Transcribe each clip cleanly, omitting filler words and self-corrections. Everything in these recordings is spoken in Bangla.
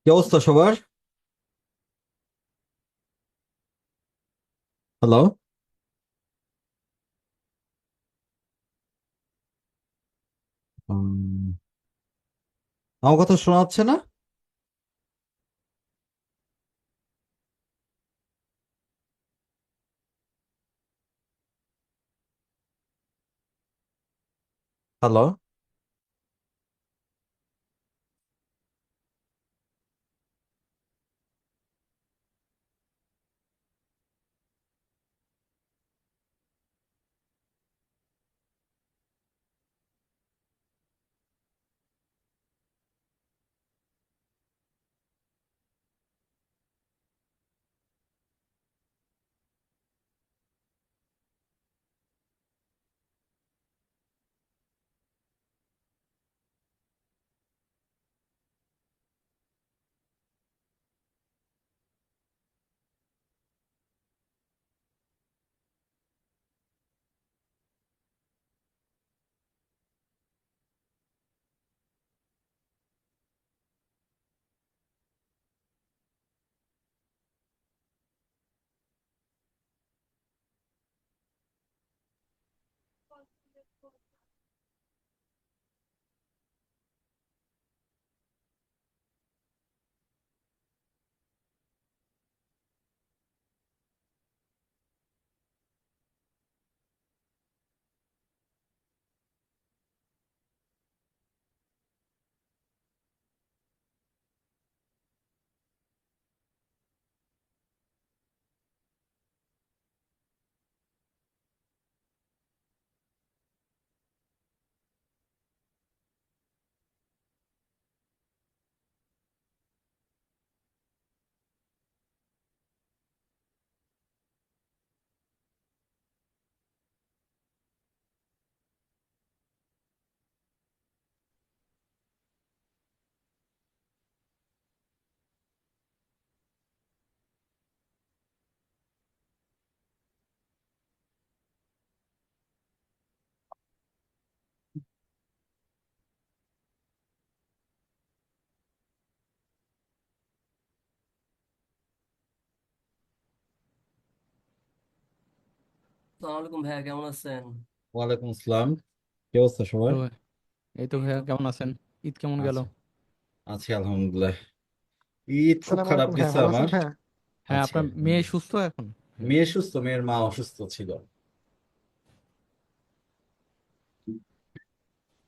কি অবস্থা সবার? হ্যালো। উম, আমার কথা শোনা যাচ্ছে না? হ্যালো। আসসালামু আলাইকুম ভাইয়া, কেমন আছেন? ওয়ালাইকুম আসসালাম। কি অবস্থা সবার? তো এই তো এই ভাইয়া তো। কেমন আছেন? ঈদ কেমন গেল? আচ্ছা, আছি আলহামদুলিল্লাহ। ঈদ খুব সালাম খারাপ আলাইকুম ভাইয়া, গেছে ভালো আছেন আমার। ভাইয়া? হ্যাঁ, আজকে আপনার মেয়ে সুস্থ এখন? হ্যাঁ। মেয়ে সুস্থ, মেয়ের মা অসুস্থ ছিল।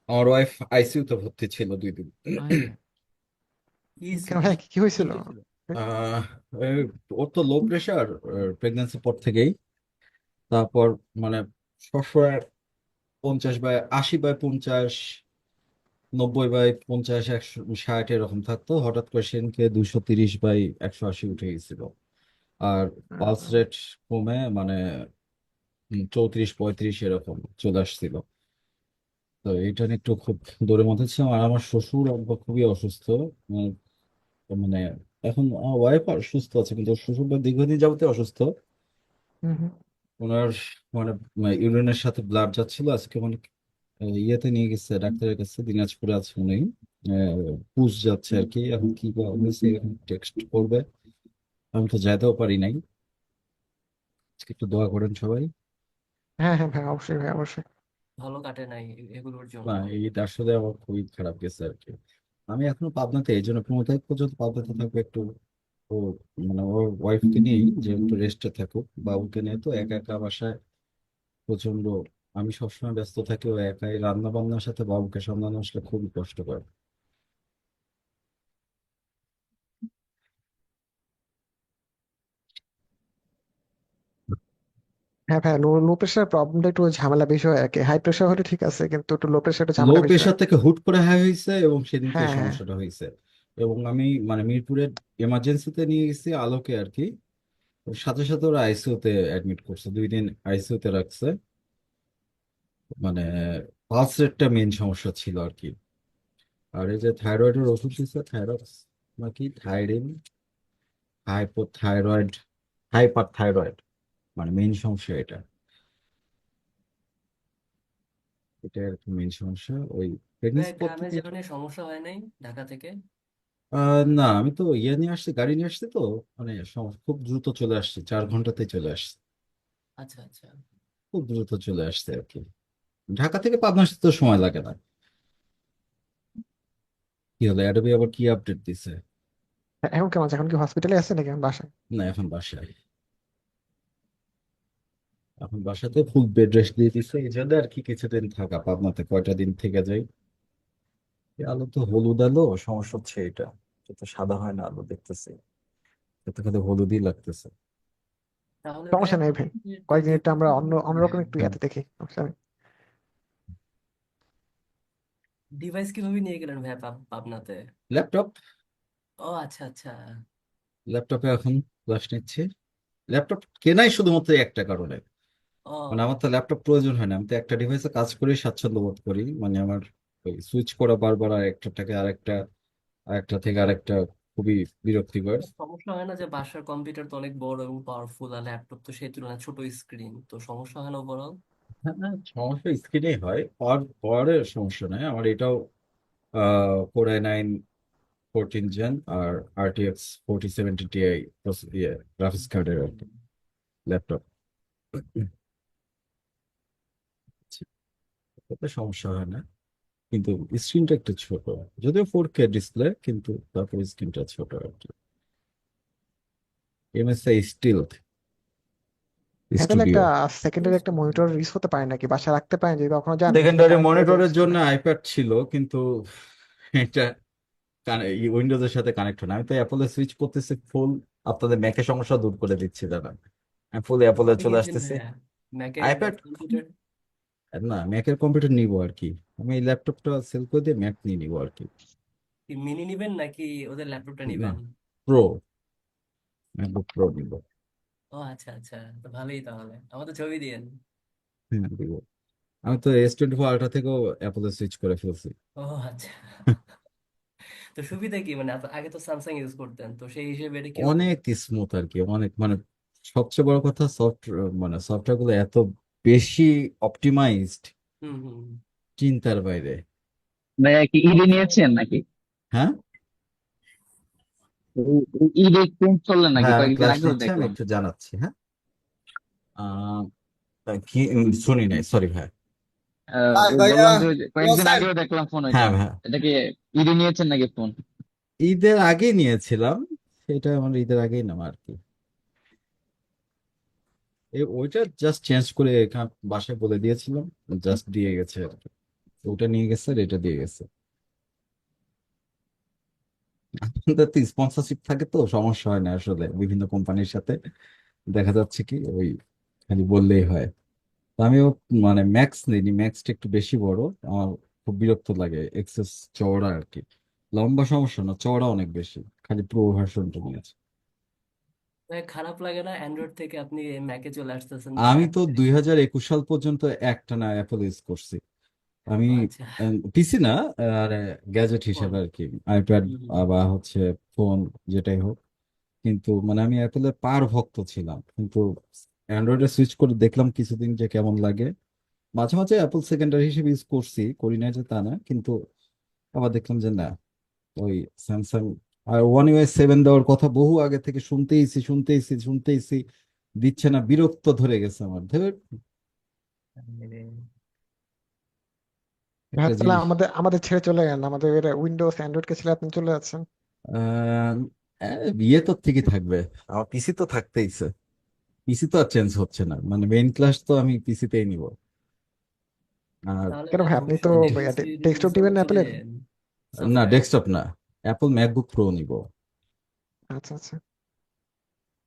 আমার ওয়াইফ আইসিইউ তে ভর্তি ছিল 2 দিন। আয় হায়। কি কেন ভাইয়া, কি কি কি হয়েছিল? হয়েছিল? আহ এই ওর তো লো প্রেশার প্রেগন্যান্সি পর থেকেই। তারপর মানে সবসময় 50/80/50, 90/50, 160 এরকম থাকতো। হঠাৎ করে সেদিনকে 230/180 উঠে গেছিল। আর পালস আহ, রেট কমে মানে 34-35 এরকম চলে আসছিল। তো এইটা নিয়ে একটু খুব দৌড়ের মধ্যে ছিলাম। আর আমার শ্বশুর আব্বা খুবই অসুস্থ। মানে মানে এখন আমার ওয়াইফ আর সুস্থ আছে, কিন্তু শ্বশুর বা দীর্ঘদিন যাবতীয় অসুস্থ। হুম হুম। ওনার মানে ইউরিনের সাথে ব্লাড যাচ্ছিল। আজকে মানে ইয়েতে নিয়ে গেছে ডাক্তারের কাছে, দিনাজপুরে আছে উনি। পুষ যাচ্ছে আর কি। এখন কি হয়েছে টেক্সট করবে, আমি তো যেতেও পারি নাই। আজকে একটু দোয়া করেন সবাই। হ্যাঁ হ্যাঁ ভাই, অবশ্যই ভাই, অবশ্যই। ভালো কাটে নাই এগুলোর না, জন্য। এই আসলে আমার খুবই খারাপ গেছে আর কি। আমি এখনো পাবনাতে, এই জন্য 15 তারিখ পর্যন্ত পাবনাতে থাকবো একটু। ও মানে ওর ওয়াইফকে নিয়েই যে একটু রেস্টে থাকুক, বাবুকে নিয়ে তো একা একা বাসায় প্রচন্ড। আমি সবসময় ব্যস্ত থাকি, ও একাই রান্না বান্নার সাথে বাবুকে সামলানো আসলে খুবই কষ্টকর। হ্যাঁ ভাই, লো লো প্রেশার প্রবলেমটা একটু ঝামেলা বেশি হয় আর কি। হাই প্রেশার হলে ঠিক আছে, কিন্তু একটু লো প্রেশার একটু লো ঝামেলা বেশি হয়। প্রেশার থেকে হুট করে হাই হয়েছে এবং সেদিনকে হ্যাঁ হ্যাঁ। সমস্যাটা হয়েছে। এবং আমি মানে মিরপুরের এমার্জেন্সিতে নিয়ে গেছি আলোকে আর কি। ওর সাথে সাথে ওরা আইসিইউতে অ্যাডমিট করছে, 2 দিন আইসিইউতে রাখছে। মানে পালস রেটটা মেইন সমস্যা ছিল আর কি। আর এই যে থাইরয়েডের ওষুধ দিচ্ছে, থাইরক্স নাকি থাইরিন, হাইপোথাইরয়েড, হাইপার থাইরয়েড, মানে মেইন সমস্যা এটা। এটা আর কি মেইন সমস্যা ওই প্রেগনেন্সি ভাইয়া, পর গ্রামে থেকে। যেখানে সমস্যা হয় নাই ঢাকা থেকে? না, আমি তো ইয়ে নিয়ে আসছি, গাড়ি নিয়ে আসছি তো, মানে খুব দ্রুত চলে আসছি, 4 ঘন্টাতে চলে আসছি। আচ্ছা আচ্ছা। খুব দ্রুত চলে আসছে আর কি। ঢাকা থেকে পাবনা আসতে তো সময় লাগে না। কি হলো, অ্যাডোবি আবার কি আপডেট দিছে? এখন কেমন আছে? এখন কি হসপিটালে আছে নাকি এখন বাসায়? না, এখন বাসায়। এখন বাসাতে ফুল বেড রেস্ট দিয়ে দিছে, এই জন্য আর কি কিছুদিন থাকা, পাবনাতে কয়টা দিন থেকে যাই। এই আলু তো হলুদ আলু, সমস্যা হচ্ছে এটা, এটা তো সাদা হয় না আলু দেখতেছি, এতে খালি হলুদই লাগতেছে। তাহলে ভাইয়া সমস্যা নেই ভাই, তো কয়েকদিন একটু আমরা অন্যরকম একটু হ্যাঁ, ইয়াতে দেখি, সমস্যা নেই। ডিভাইস কিভাবে নিয়ে গেলেন ভাইয়া পাবনাতে? ল্যাপটপ। ও আচ্ছা আচ্ছা। ল্যাপটপে এখন ক্লাস নিচ্ছি। ল্যাপটপ কেনাই শুধুমাত্র একটা কারণে, মানে ও আমার তো ল্যাপটপ প্রয়োজন হয় না, আমি তো একটা ডিভাইসে কাজ করি, স্বাচ্ছন্দ্য বোধ করি, মানে আমার ওই সুইচ করা বারবার আর একটা থেকে আরেকটা, আরেকটা থেকে আরেকটা খুবই বিরক্তিকর। সমস্যা হয় না যে বাসার কম্পিউটার তো অনেক বড় এবং পাওয়ারফুল, আর ল্যাপটপ তো সেই তুলনায় ছোট স্ক্রিন, তো সমস্যা হয় না ওভারঅল? হ্যাঁ, হ্যাঁ, সমস্যা স্ক্রিনেই হয়, পাওয়ারের সমস্যা নাই আমার। এটাও Core i9 14 জেন আর RTX 4070 Ti গ্রাফিক্স কার্ডের আর কি ল্যাপটপ। তাতে সমস্যা হয় না, কিন্তু স্ক্রিনটা একটু ছোট, যদিও 4K ডিসপ্লে, কিন্তু তারপরে স্ক্রিনটা ছোট আর কি। MSI স্টিল হ্যাঁ, তাহলে স্টুডিও। একটা সেকেন্ডারি একটা মনিটর ইউজ করতে পারেন নাকি, বাসায় রাখতে পারেন যদি কখনো যান, এক্সট্রা সেকেন্ডারি কারেন্ট মনিটরের ইউজ করে। জন্য আইপ্যাড ছিল, কিন্তু এটা উইন্ডোজের সাথে কানেক্ট হয় না। আমি তো অ্যাপলে সুইচ করতেছি ফুল, আপনাদের ম্যাকের সমস্যা দূর করে দিচ্ছি দাদা, আমি ফুল অ্যাপলে কোথায় চলে গিয়েছেন আসতেছি। ভাইয়া? ম্যাকের আইপ্যাড, কম্পিউটার? না ম্যাকের কম্পিউটার নিবো আর কি, আমি এই ল্যাপটপটা সেল করে দিয়ে ম্যাক নিয়ে নিবো আর কি। কি মিনি নিবেন নাকি ওদের ল্যাপটপটা না, নিবেন? প্রো, ম্যাকবুক প্রো নিবো। ও আচ্ছা আচ্ছা, তো ভালোই তাহলে, আমাদের ছবি দিয়েন। হ্যাঁ, দিব। আমি তো S24 আলট্রা থেকেও অ্যাপলে সুইচ করে ফেলছি। ও আচ্ছা। তো সুবিধা কি, মানে আগে তো স্যামসাং ইউজ করতেন, তো সেই হিসেবে এটা কিরকম? অনেক স্মুথ আর কি, অনেক, মানে সবচেয়ে বড় কথা মানে সফটওয়্যার গুলো এত বেশি অপটিমাইজড, হুম হুম। চিন্তার বাইরে। ভাইয়া কি ইডি নিয়েছেন নাকি? হ্যাঁ, ইডি এক্সচেঞ্জ করলেন নাকি? হ্যাঁ, আমি কয়েকদিন ক্লাস আগেও নিচ্ছি, আমি দেখলাম। একটু জানাচ্ছি। হ্যাঁ, আহ, কি শুনি নাই, সরি ভাই। বললাম যে ওই যে কয়েকদিন আগেও দেখলাম ফোন ওইটা। হ্যাঁ ভাই, এটা কি ইডি নিয়েছেন নাকি ফোন? ঈদের আগে নিয়েছিলাম, সেটা আমার ঈদের আগেই নেওয়া আর কি। ওইটা জাস্ট চেঞ্জ করে এখানে বাসায় বলে দিয়েছিলাম, জাস্ট দিয়ে গেছে আর কি। ওটা নিয়ে গেছে আর এটা দিয়ে গেছে। আমাদের তো স্পন্সরশিপ থাকে তো সমস্যা হয় না আসলে, বিভিন্ন কোম্পানির সাথে দেখা যাচ্ছে কি ওই খালি বললেই হয়। তো আমিও মানে ম্যাক্স নিইনি, ম্যাক্সটা একটু বেশি বড়, আমার খুব বিরক্ত লাগে, এক্সেস চওড়া আর কি। লম্বা সমস্যা না, চওড়া অনেক বেশি, খালি প্রো ভার্সনটা নিয়েছি। খারাপ লাগে না অ্যান্ড্রয়েড থেকে আপনি ম্যাকে চলে আসতেছেন যে আমি তো 2021 সাল পর্যন্ত একটানা অ্যাপল ইউজ করছি আমি, আচ্ছা। পিসি না, আর গ্যাজেট ফোন। হিসেবে আর কি, আইপ্যাড হুম হুম। বা হচ্ছে ফোন, যেটাই হোক। কিন্তু মানে আমি অ্যাপেলের পার ভক্ত ছিলাম, কিন্তু অ্যান্ড্রয়েডে সুইচ করে দেখলাম কিছুদিন যে কেমন লাগে। মাঝে মাঝে অ্যাপল সেকেন্ডারি হিসেবে ইউজ করছি, করি না যে তা না, কিন্তু আবার দেখলাম যে না, ওই স্যামসাং। আর One UI 7 দেওয়ার কথা বহু আগে থেকে শুনতেইছি, দিচ্ছে না, বিরক্ত ধরে গেছে আমার, ধরে ভাই একটা তাহলে জিনিস। আমাদের আমাদের ছেড়ে চলে গেলেন, আমাদের উইন্ডোজ অ্যান্ড্রয়েড কে ছেড়ে আপনি চলে যাচ্ছেন। আহ, বিয়ে তো ঠিকই থাকবে, আমার পিসি তো থাকতেইছে, পিসি তো আর চেঞ্জ হচ্ছে না, মানে মেইন ক্লাস তো আমি পিসিতেই নিব। আর তাহলে কেন ভাই ভাই, আপনি তো ভবিষ্যতে ডেস্কটপ ডেস্কটপ হিসেবে দিবেন চলে অ্যাপেলের? যান না, সফটওয়্যার। ডেস্কটপ না, অ্যাপল ম্যাকবুক প্রো নিব। আচ্ছা আচ্ছা।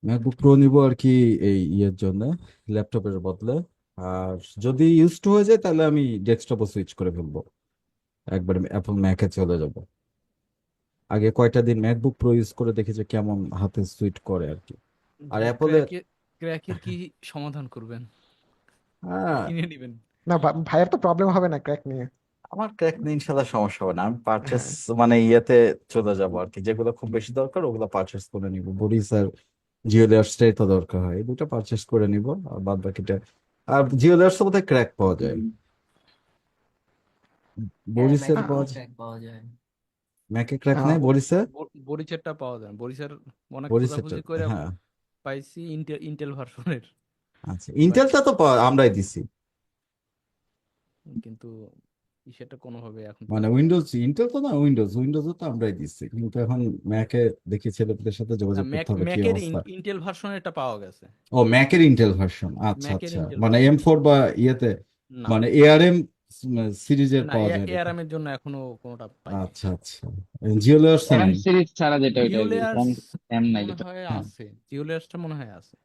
ম্যাকবুক প্রো নিব আর কি, এই ইয়ের জন্য, ল্যাপটপের বদলে। আর যদি ইউজ টু হয়ে যায় তাহলে আমি ডেস্কটপও সুইচ করে ফেলবো, একবার অ্যাপল ম্যাকে চলে যাব। আগে কয়টা দিন ম্যাকবুক প্রো ইউজ করে দেখি যে কেমন হাতে সুইট করে আর কি। আর ভাই অ্যাপলের ক্র্যাকের কি সমাধান করবেন? কিনে নিবেন? না ভাইয়ের তো প্রবলেম হবে না ক্র্যাক নিয়ে। আমার ক্র্যাক নিয়ে ইনশাল্লাহ সমস্যা হবে না, আমি পারচেস হ্যাঁ, মানে ইয়েতে চলে যাব আর কি, যেগুলো খুব বেশি দরকার ওগুলো পারচেস করে নিব, বডিস আর জিওলার্সটাই তো দরকার হয়, এই দুটো পারচেস করে নিব, আর বাদ বাকিটা। আর জিওলার্স বোধহয় ক্র্যাক পাওয়া যায়, হ্যাঁ, বরিসের ম্যাকবুকও পাওয়া যায়। ক্র্যাক পাওয়া যায়। ম্যাকে ক্র্যাক আহ, নাই বরিসে? বরিচেরটা পাওয়া যায় না। বরিচের অনেক বরিসেরটা, খোঁজাখুঁজি করে হ্যাঁ। পাইছি ইন্টেল ভার্সনের, আচ্ছা, বাট ইন্টেলটা তো আমরাই দিছি। কিন্তু সেটা কোনোভাবে এখন মানে পাওয়া যায় না। উইন্ডোজ, ইন্টেল তো না, উইন্ডোজও তো আমরাই দিচ্ছি, কিন্তু এখন ম্যাকে দেখি ছেলেদের সাথে যোগাযোগ করতে হবে কি ম্যাকের অবস্থা। ইন্টেল ভার্সনেরটা পাওয়া গেছে। ও, ম্যাকের ইন্টেল ভার্সন, আচ্ছা ম্যাকের আচ্ছা, ইন্টেল মানে ভার্সন M4 বা ইয়েতে, না, মানে ARM সিরিজের না পাওয়া যায় নাকি? এআরএম এর জন্য এখনো কোনোটা পাইনি। আচ্ছা আচ্ছা, জিওলেয়ার্সও এম নাই? সিরিজ ছাড়া যেটা ওইটা আর কি, জিওলেয়ার্স এম এম নাই মনে যেটা। হয় হ্যাঁ, আছে, জিওলেয়ার্সটা মনে হয় আছে।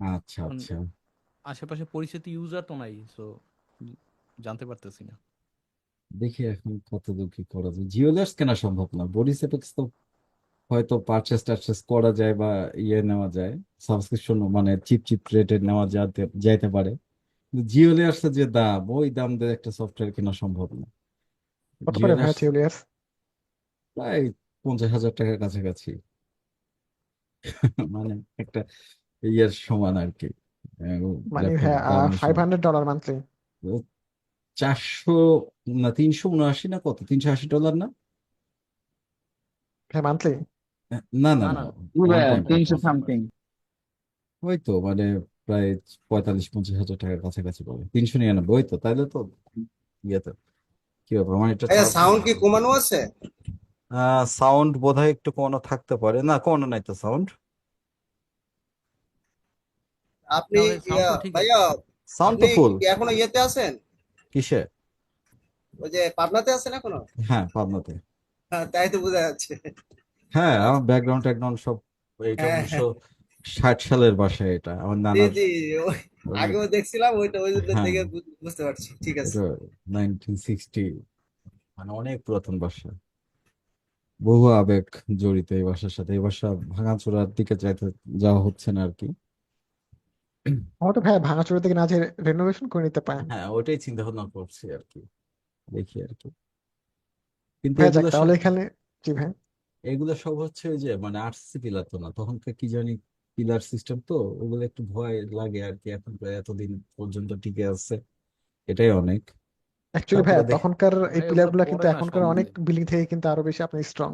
আচ্ছা কারণ আচ্ছা। আশেপাশে পরিচিত ইউজার তো নাই, সো জানতে পারতেছি না। দেখি এখন কত দূর কি করা যায়। জিওলেয়ার্স কেনা সম্ভব না, বডি সেপেক্স তো হয়তো পারচেস টারচেস করা যায় বা ইয়ে নেওয়া যায়, সাবস্ক্রিপশন মানে চিপ চিপ রেটে নেওয়া যাইতে পারে, কিন্তু জিওলেয়ার্সের যে দাম, ওই দাম দিয়ে একটা সফটওয়্যার কেনা সম্ভব না। কত পারে ভাইয়া জিওলেয়ার্স জিওলিয়াস? প্রায় 50,000 টাকার কাছাকাছি। মানে একটা ইয়ের সমান আর কি, মানে ল্যাপটপ হ্যাঁ, দামের সমান। $500 মান্থলি। 400, না 379 না কত, $380 না? হ্যাঁ, মান্থলি। না না না না, না, ওয়ান টাইম কস্ট। 300 সামথিং। ওই তো মানে প্রায় 45-50 হাজার টাকার কাছাকাছি পাবে, 399, ওই তো, তাইলে তো ইয়েতে কি ব্যাপার, আমার এটা ভাইয়া চার্জ সাউন্ড কি কমানো আছে? সাউন্ড বোধহয় একটু কোনো থাকতে পারে, না কোনো নাই তো সাউন্ড। আপনি না ভাই, সাউন্ড তো ঠিক ভাইয়া আছে। সাউন্ড তো আপনি ফুল। কি এখনো ইয়েতে আছেন? কিসে? ওই যে পাবনাতে আছেন এখনো? হ্যাঁ, পাবনাতে। হ্যাঁ, তাই তো বোঝা যাচ্ছে। হ্যাঁ, আমার ব্যাকগ্রাউন্ড ট্যাকগ্রাউন্ড সব, এটা হ্যাঁ, হ্যাঁ। 1960 সালের বাসায়, এটা আমার জি নানার। জি, ওই ওই, আগেও দেখছিলাম ওইটা, ওই জন্য হ্যাঁ, দেখে বুঝতে পারছি। ঠিক আছে। এটা 1960, মানে অনেক পুরাতন বাসা। বহু আবেগ জড়িত এই বাসার সাথে, এই বাসা ভাঙাচোরার দিকে যাওয়া হচ্ছে না আর কি। আমার তো ভাইয়া ভাঙাচোরা থেকে না যে রেনোভেশন করে নিতে পারেন। হ্যাঁ, ওটাই চিন্তা ভাবনা করছি আর কি, দেখি আর কি। কিন্তু ভাইয়া যাক, এগুলো তাহলে সব, এখানে। জি ভাই। এগুলো সব হচ্ছে ওই যে মানে আরসিসি পিলার তো না, তখনকার কি জানি পিলার সিস্টেম, তো ওগুলো একটু ভয় লাগে আর কি, এখন প্রায় এতদিন পর্যন্ত টিকে আছে, এটাই অনেক। অ্যাকচুয়ালি তারপরে ভাইয়া দেখি। তখনকার এই ভাই পিলার ওগুলো গুলা কিন্তু পড়ে না এখনকার অনেক সহজে, বিল্ডিং থেকে কিন্তু আরো বেশি আপনি স্ট্রং।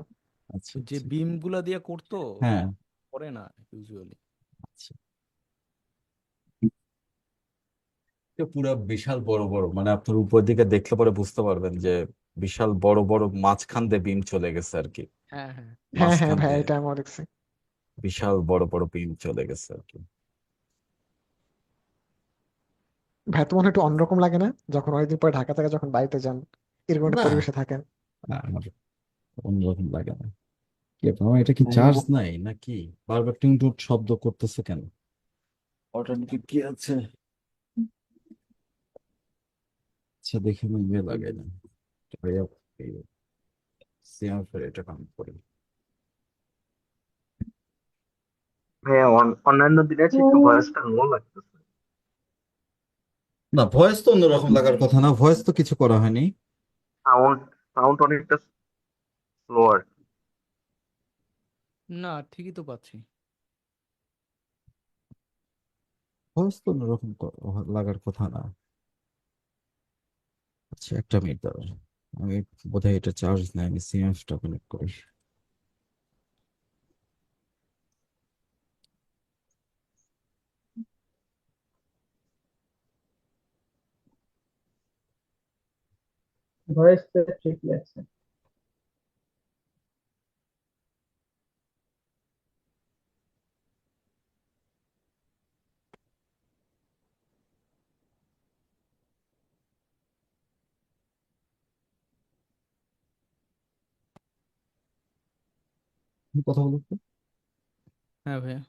আচ্ছা যে আচ্ছা। বিম গুলা দিয়ে করতো হ্যাঁ, পড়ে না ইউজুয়ালি। আচ্ছা। এটা পুরা বিশাল বড় বড়, মানে আপনার উপর দিকে দেখলে পরে বুঝতে পারবেন যে বিশাল বড় বড় মাঝখান দিয়ে বিম চলে গেছে আর কি, হ্যাঁ হ্যাঁ, হ্যাঁ হ্যাঁ মাঝখান ভাইয়া, দিয়ে এটা আমি দেখছি। বিশাল বড় বড় বিম চলে গেছে আর কি। ভাই তো মনে হয় একটু অন্যরকম লাগে না যখন অনেকদিন পরে ঢাকা থেকে যখন বাড়িতে যান, এরকম একটা না, পরিবেশে থাকেন? আমার অন্যরকম লাগে না। কি ব্যাপার, আমার এটা কি চার্জ নাই নাকি? বারবার টিং টুট শব্দ করতেছে কেন? অল্টারনেটিভ কি আছে? আচ্ছা, দেখে আমি ইয়ে লাগাই না, ভাইয়া, সিয়ার এটা কাম করে। হ্যাঁ, অন্যান্য দিনের চেয়ে একটু ভয়েসটা লো লাগতেছে। না, ভয়েস তো অন্যরকম লাগার কথা না, ভয়েস তো কিছু করা হয়নি। সাউন্ড সাউন্ড অনেকটা স্লো আর কি। না ঠিকই তো পাচ্ছি। ভয়েস তো অন্যরকম লাগার কথা না। আচ্ছা, একটা মিনিট দাঁড়ান, আমি বোধহয় এটা চার্জ নাই, আমি সিএফটা কানেক্ট করি। ভয়েসটা ঠিকই আছে। কথা বলুন তো। হ্যাঁ ভাইয়া,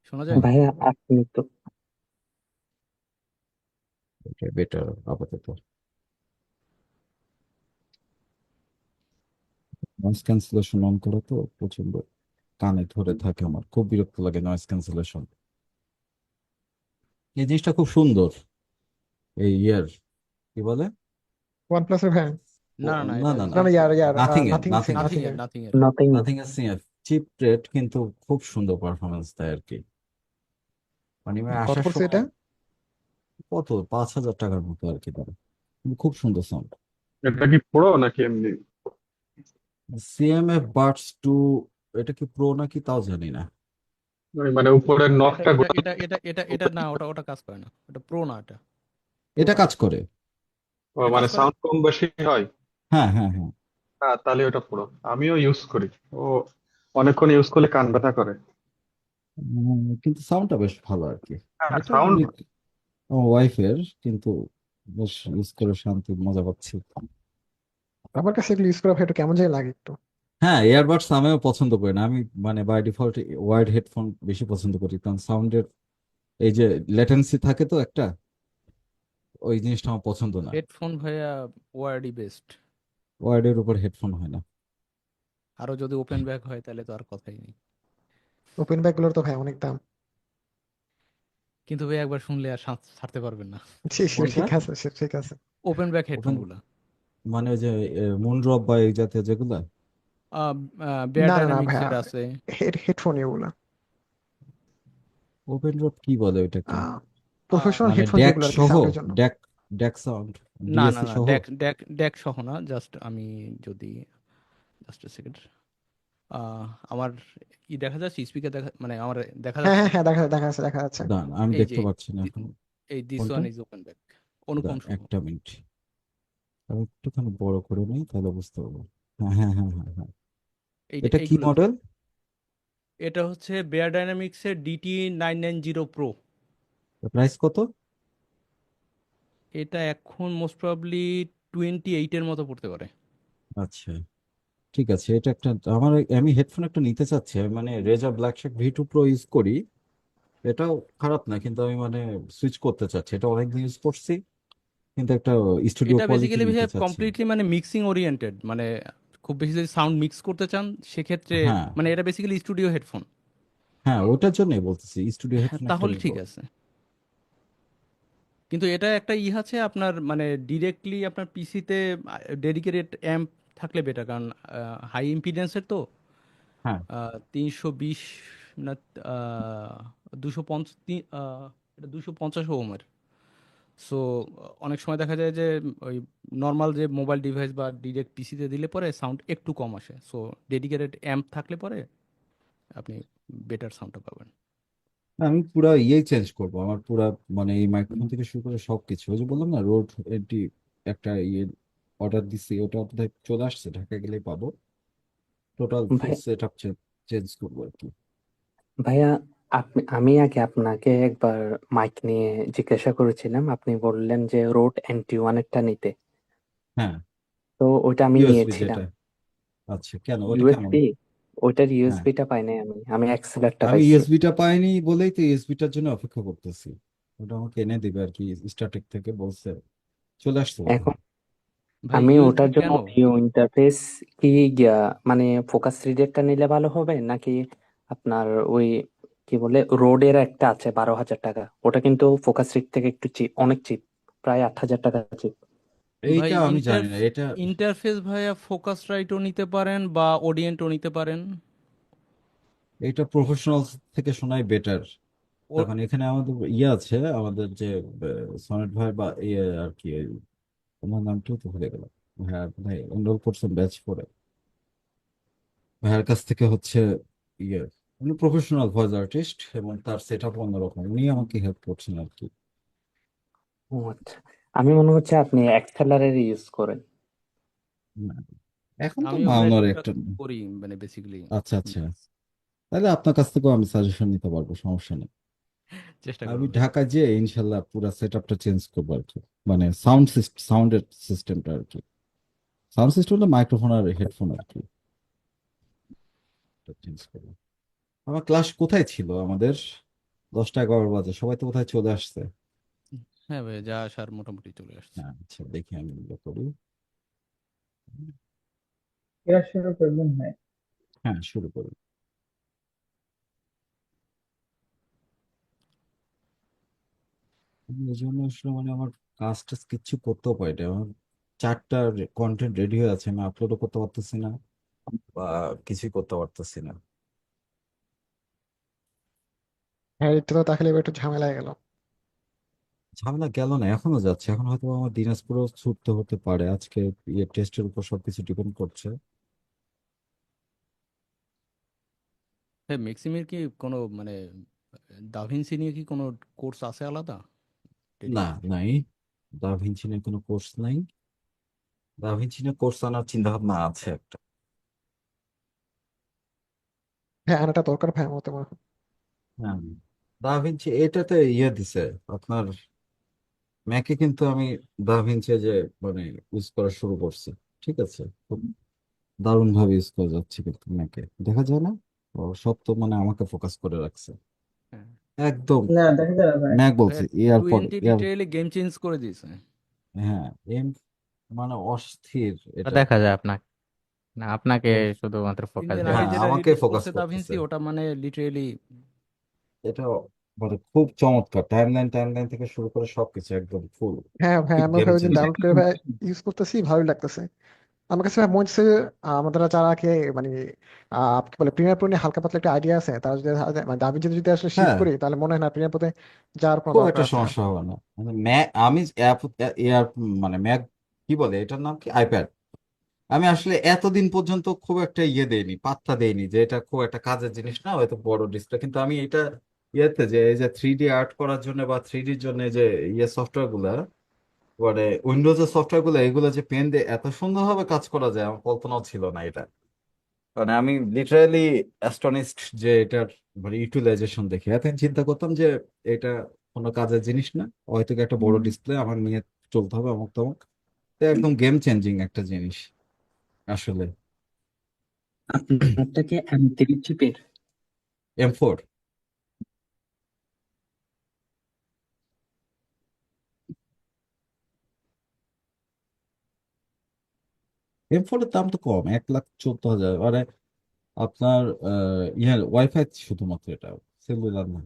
শোনা যায়। ভাইয়া 8 মিনিট তো। এটা বেটার আপাতত। নয়েজ ক্যান্সেলেশন অন করো তো, প্রচন্ড কানে ধরে থাকে, আমার খুব বিরক্ত লাগে নয়েজ ক্যান্সেলেশন। এই জিনিসটা খুব সুন্দর, এই ইয়ার কি বলে, ওয়ান প্লাসের ভাইয়া? না না না, না এটা না না না, না, ইয়ার ইয়ার নাথিং এর, নাথিং নাথিং এর, নাথিং নাথিং এর, এর। নাথিং এর। নাথিং। নাথিং এর সিএফ, চিপ রেট কিন্তু খুব সুন্দর পারফরমেন্স দেয় আর কি। মানে আমি কত আসার পড়ছে সময় এটা? কত, 5,000 টাকার মতো আর কি দাম, কিন্তু খুব সুন্দর সাউন্ড। এটা কি প্রো নাকি এমনি? সিএমএফ বাডস 2 এটা কি প্রো নাকি তাও জানি না। মানে উপরের এটা নখটা এটা এটা এটা এটা এটা না, ওটা ওটা কাজ করে না, এটা প্রো না, এটা প্রো এটা না, কাজ করে। এটা কাজ মানে করে। সাউন্ড কম বেশি হয়। হ্যাঁ হ্যাঁ হ্যাঁ। তাহলে ওটা পুরো আমিও ইউজ করি। ও অনেকক্ষণ ইউজ করলে কান ব্যথা করে। কিন্তু সাউন্ডটা বেশ ভালো আর কি। হ্যাঁ এটা সাউন্ড আমি ওয়াইফের, কিন্তু বেশ ইউজ করে শান্তি মজা পাচ্ছি। আমার কাছে এগুলো ইউজ করা ভাই একটু কেমন জানি লাগে একটু। হ্যাঁ, ইয়ারবাডস আমিও পছন্দ করি না। আমি মানে বাই ডিফল্ট ওয়ার্ড হেডফোন বেশি পছন্দ করি, কারণ সাউন্ডের এই যে লেটেন্সি থাকে তো একটা, ওই জিনিসটা আমার পছন্দ না। হেডফোন ভাইয়া ওয়ার্ডই বেস্ট। ওয়ার্ডের উপর হেডফোন হয় না। আরো যদি ওপেন ব্যাক হয় তাহলে তো আর কথাই নেই। ওপেন ব্যাগ গুলোর তো ভাই অনেক দাম। কিন্তু ভাই একবার শুনলে আর ছাড়তে পারবেন না। জি জি, কোনটা? ঠিক আছে ঠিক আছে। ওপেন ব্যাক ওপেন হেডফোন গুলা, মানে ওই যে মুনড্রপ বা এই জাতীয় যেগুলা। বেয়ার না না না ডাইনামিক্স ভাইয়া, এর আছে। হেডফোন এগুলা ওপেন ড্রপ কি বলে ওইটাকে? আহ, প্রফেশনাল মানে হেডফোন ড্যাক যেগুলো আর কি সহ, সাউন্ডের জন্য। ড্যাক ড্যাক সাউন্ড, না না ডিএসসি না, সহ। ডেক ডেক ডেক সহ না, জাস্ট আমি যদি জাস্ট সেকেন্ড, আমার ই দেখা যাচ্ছে, স্পিকার দেখা, মানে আমার দেখা হ্যাঁ যাচ্ছে। হ্যাঁ হ্যাঁ, দেখা যাচ্ছে। না আমি এই যে দেখতে পাচ্ছি না দি- এখন। এই দিস কোনটা? ওয়ান ইজ ওপেন ব্যাক, অনুপম শুভ। একটা মিনিট, আমি একটুখানি বড় করে নিই তাহলে বুঝতে পারবো। হ্যাঁ হ্যাঁ হ্যাঁ হ্যাঁ হ্যাঁ। এটা কি এইগুলো তো, মডেল? এটা হচ্ছে বেয়ার ডাইনামিক্সের DT990 Pro। প্রাইস কত? এটা এখন মোস্ট প্রবাবলি 28-এর মতো পড়তে পারে। আচ্ছা, ঠিক আছে। এটা একটা আমার, আমি হেডফোন একটা নিতে চাচ্ছি। আমি মানে Reza black Shark V2 Pro use করি, এটাও খারাপ না, কিন্তু আমি মানে সুইচ করতে চাচ্ছি। এটা অনেকদিন ইউজ করছি, কিন্তু একটা স্টুডিও এটা কোয়ালিটি বেসিক্যালি নিতে চাচ্ছি। কমপ্লিটলি মানে মিক্সিং ওরিয়েন্টেড, মানে খুব বেশি যদি সাউন্ড মিক্স করতে চান সেক্ষেত্রে, হ্যাঁ মানে এটা বেসিক্যালি স্টুডিও হেডফোন। হ্যাঁ, ওটার জন্যই বলতেছি স্টুডিও হ্যাঁ, হেডফোন একটা তাহলে নিব। ঠিক আছে। কিন্তু এটা একটা আছে আপনার, মানে ডিরেক্টলি আপনার পিসিতে ডেডিকেটেড অ্যাম্প থাকলে বেটার, কারণ হাই ইম্পিডেন্সের তো, হ্যাঁ 320 না, 250, এটা 250 ওহমের। সো অনেক সময় দেখা যায় যে ওই নর্মাল যে মোবাইল ডিভাইস বা ডিরেক্ট পিসিতে দিলে পরে সাউন্ড একটু কম আসে। সো ডেডিকেটেড অ্যাম্প থাকলে পরে আপনি বেটার সাউন্ডটা পাবেন। আমি পুরা ইয়ে চেঞ্জ করব, আমার পুরা মানে এই মাইক্রোফোন থেকে শুরু করে সবকিছু। ওই যে বললাম না, রোড এটি একটা ইয়ে অর্ডার দিছি, ওটা বোধহয় চলে আসছে, ঢাকা গেলেই পাবো। টোটাল ফুল ভাই সেট আপ চেঞ্জ করবো আর কি। ভাইয়া, আমি আগে আপনাকে একবার মাইক নিয়ে জিজ্ঞাসা করেছিলাম, আপনি বললেন যে রোড NT1 এরটা নিতে। হ্যাঁ, তো ওইটা আমি ইউএসবি নিয়েছিলাম। যেটা। আচ্ছা, কেন ওটা কেমন? ইউএসবি, ওইটার হ্যাঁ, ইউএসবিটা পাই নাই, আমি এক্সেলেরটা আমি পাইছি। ইউএসবিটা পাইনি বলেই তো ইউএসবিটার জন্য অপেক্ষা করতেছি। ওটা আমাকে এনে দিবে আর কি, স্টার্টেক থেকে বলছে, চলে আসছে এখন বোধহয়। ভাই আমি ইউএসবি ওটার জন্য কেন? ভিউ ইন্টারফেস কি গিয়া, মানে ফোকাস থ্রিডেরটা নিলে ভালো হবে নাকি আপনার ওই কি বলে রোডের একটা আছে 12,000 টাকা, ওটা কিন্তু ফোকাস থ্রিড থেকে একটু চিপ, অনেক চিপ, প্রায় 8,000 টাকা চিপ। ভাই এইটা আমি জানি না এটা। ইন্টারফেস ভাইয়া ফোকাস রাইটও নিতে পারেন বা ওডিয়েন্টও নিতে পারেন। এটা প্রফেশনাল থেকে শোনাই বেটার। ও তখন এখানে আমাদের ইয়ে আছে, আমাদের যে সনেট ভাই বা ইয়ে আর কি, ওনার নামটিও তো ভুলে গেলাম। হ্যাঁ ভাই এনরোল করছেন ব্যাচ 4-এ। ভাইয়ের কাছ থেকে হচ্ছে ইয়ে, উনি প্রফেশনাল ভয়েস আর্টিস্ট এবং তার সেট আপ অন্যরকম, উনি আমাকে হেল্প করছেন আর কি। ও আচ্ছা, আমি মনে হচ্ছে আপনি এক্সেলারের ইউজ করেন। না, এখন তো আমিও ভাইয়া মাউনার টুকটাক একটা। করি, মানে বেসিক্যালি আচ্ছা আচ্ছা, তাহলে আপনার কাছ থেকেও আমি সাজেশন নিতে পারবো, সমস্যা নেই। চেষ্টা আমি করবো ভাই। ঢাকা যেয়ে ইনশাল্লাহ পুরো সেট আপটা চেঞ্জ করবো আর কি, মানে সাউন্ডের সিস্টেমটা আর কি। সাউন্ড সিস্টেম হলো মাইক্রোফোন আর হেডফোন আর কি, চেঞ্জ করবো। আমার ক্লাস কোথায় ছিল আমাদের? 10টা 11 বাজে, সবাই তো কোথায় চলে আসছে। হ্যাঁ ভাই, যা আসার মোটামুটি চলে আসছে। হ্যাঁ আচ্ছা, দেখি আমি এগুলো করি। এরা শুরু করবেন ভাই। হ্যাঁ শুরু করি। আমি এই জন্য আসলে মানে আমার কাজ টাজ কিচ্ছু করতেও পারি না। আমার 4টা কন্টেন্ট রেডি হয়ে আছে, আমি আপলোডও করতে পারতেছি না বা কিছুই করতে পারতেছি না। হ্যাঁ, এটা তো তাহলে এবার একটু ঝামেলায় গেল। ঝামেলা গেল না, এখনো যাচ্ছে। এখন হয়তো আমার দিনাজপুরেও ছুটতে হতে পারে, আজকে ইয়ে টেস্টের উপর সবকিছু ডিপেন্ড করছে। হ্যাঁ, ম্যাক্সিমের কি কোনো মানে দাভিন্সি নিয়ে কি কোনো কোর্স আছে আলাদা না, ডেডিকেটেড? নাই। দাভিঞ্চি নিয়ে কোনো কোর্স নাই। দাভিঞ্চি নিয়ে কোর্স আনার চিন্তা ভাবনা আছে একটা। হ্যাঁ আনাটা দরকার ভাই আমার মতে মনে হয়। হ্যাঁ, দাভিঞ্চি এটাতে দিছে আপনার ম্যাকে, কিন্তু আমি দাভিঞ্চি যে মানে ইউজ করা শুরু করছি, ঠিক আছে, খুব দারুণ ভাবে ইউজ করা যাচ্ছে, কিন্তু ম্যাকে দেখা যায় না, ও সব তো মানে আমাকে ফোকাস করে রাখছে হ্যাঁ একদম। না দেখা যাবে ভাই। ম্যাক বলছি, ভাইয়া, AirPod 20 air, literally game change করে দিয়েছে। হ্যাঁ, এম মানে অস্থির ওটা এটা। দেখা যায় আপনাকে, না আপনাকে এম- শুধুমাত্র তিন ফোকাস দিন দেওয়া আগে হ্যাঁ, হয়েছে। যেটা আমাকে রিলিজ ফোকাস করছে করতেছে দাভিন্সি, ওটা মানে লিটারেলি এটা, মানে খুব চমৎকার। টাইমলাইন টাইমলাইন থেকে শুরু করে সবকিছু একদম ফুল হ্যাঁ ভাই আমি গেম ভাই ওই দিন চেঞ্জিং। ডাউনলোড করে ভাই ইউজ করতেছি, ভালোই লাগতেছে। আমার কাছে ভাই মনে হচ্ছে আমাদের যারা আগে মানে কি বলে প্রিমিয়ার প্রো নিয়ে হালকা পাতলা একটা আইডিয়া আছে, তারা যদি মানে দাবি যদি আসলে শিফট হ্যাঁ, করি তাহলে মনে হয় না প্রিমিয়ার প্রোতে যাওয়ার কোনো খুব দরকার একটা আছে আর। সমস্যা হবে না। মানে ম্যাক, আমি অ্যাপ এয়ার মানে ম্যাক কি বলে এটার নাম কি, আইপ্যাড। আমি আসলে এতদিন পর্যন্ত খুব একটা দেইনি, পাত্তা দেইনি যে এটা খুব একটা কাজের জিনিস না, হয়তো বড় ডিসপ্লে, কিন্তু আমি এটা যে এই যে 3D আর্ট করার জন্য বা 3Dর জন্য যে সফটওয়্যার গুলা, মানে উইন্ডোজের সফটওয়্যার গুলো, এগুলো যে পেন দিয়ে এত সুন্দরভাবে কাজ করা যায় আমার কল্পনাও ছিল না এটা। মানে আমি লিটারালি অ্যাস্টনিশড যে এটার মানে ইউটিলাইজেশন দেখে। এতদিন চিন্তা করতাম যে এটা কোনো কাজের জিনিস না, হয়তো কি একটা বড় ডিসপ্লে আমার নিয়ে চলতে হবে অমুক তমুক। তো একদম গেম চেঞ্জিং একটা জিনিস আসলে। আপনারটা কি M3 চিপের? M4, M4 এর দাম তো কম, 1,14,000, মানে আপনার ওয়াইফাই শুধুমাত্র, এটা সেলুলার না।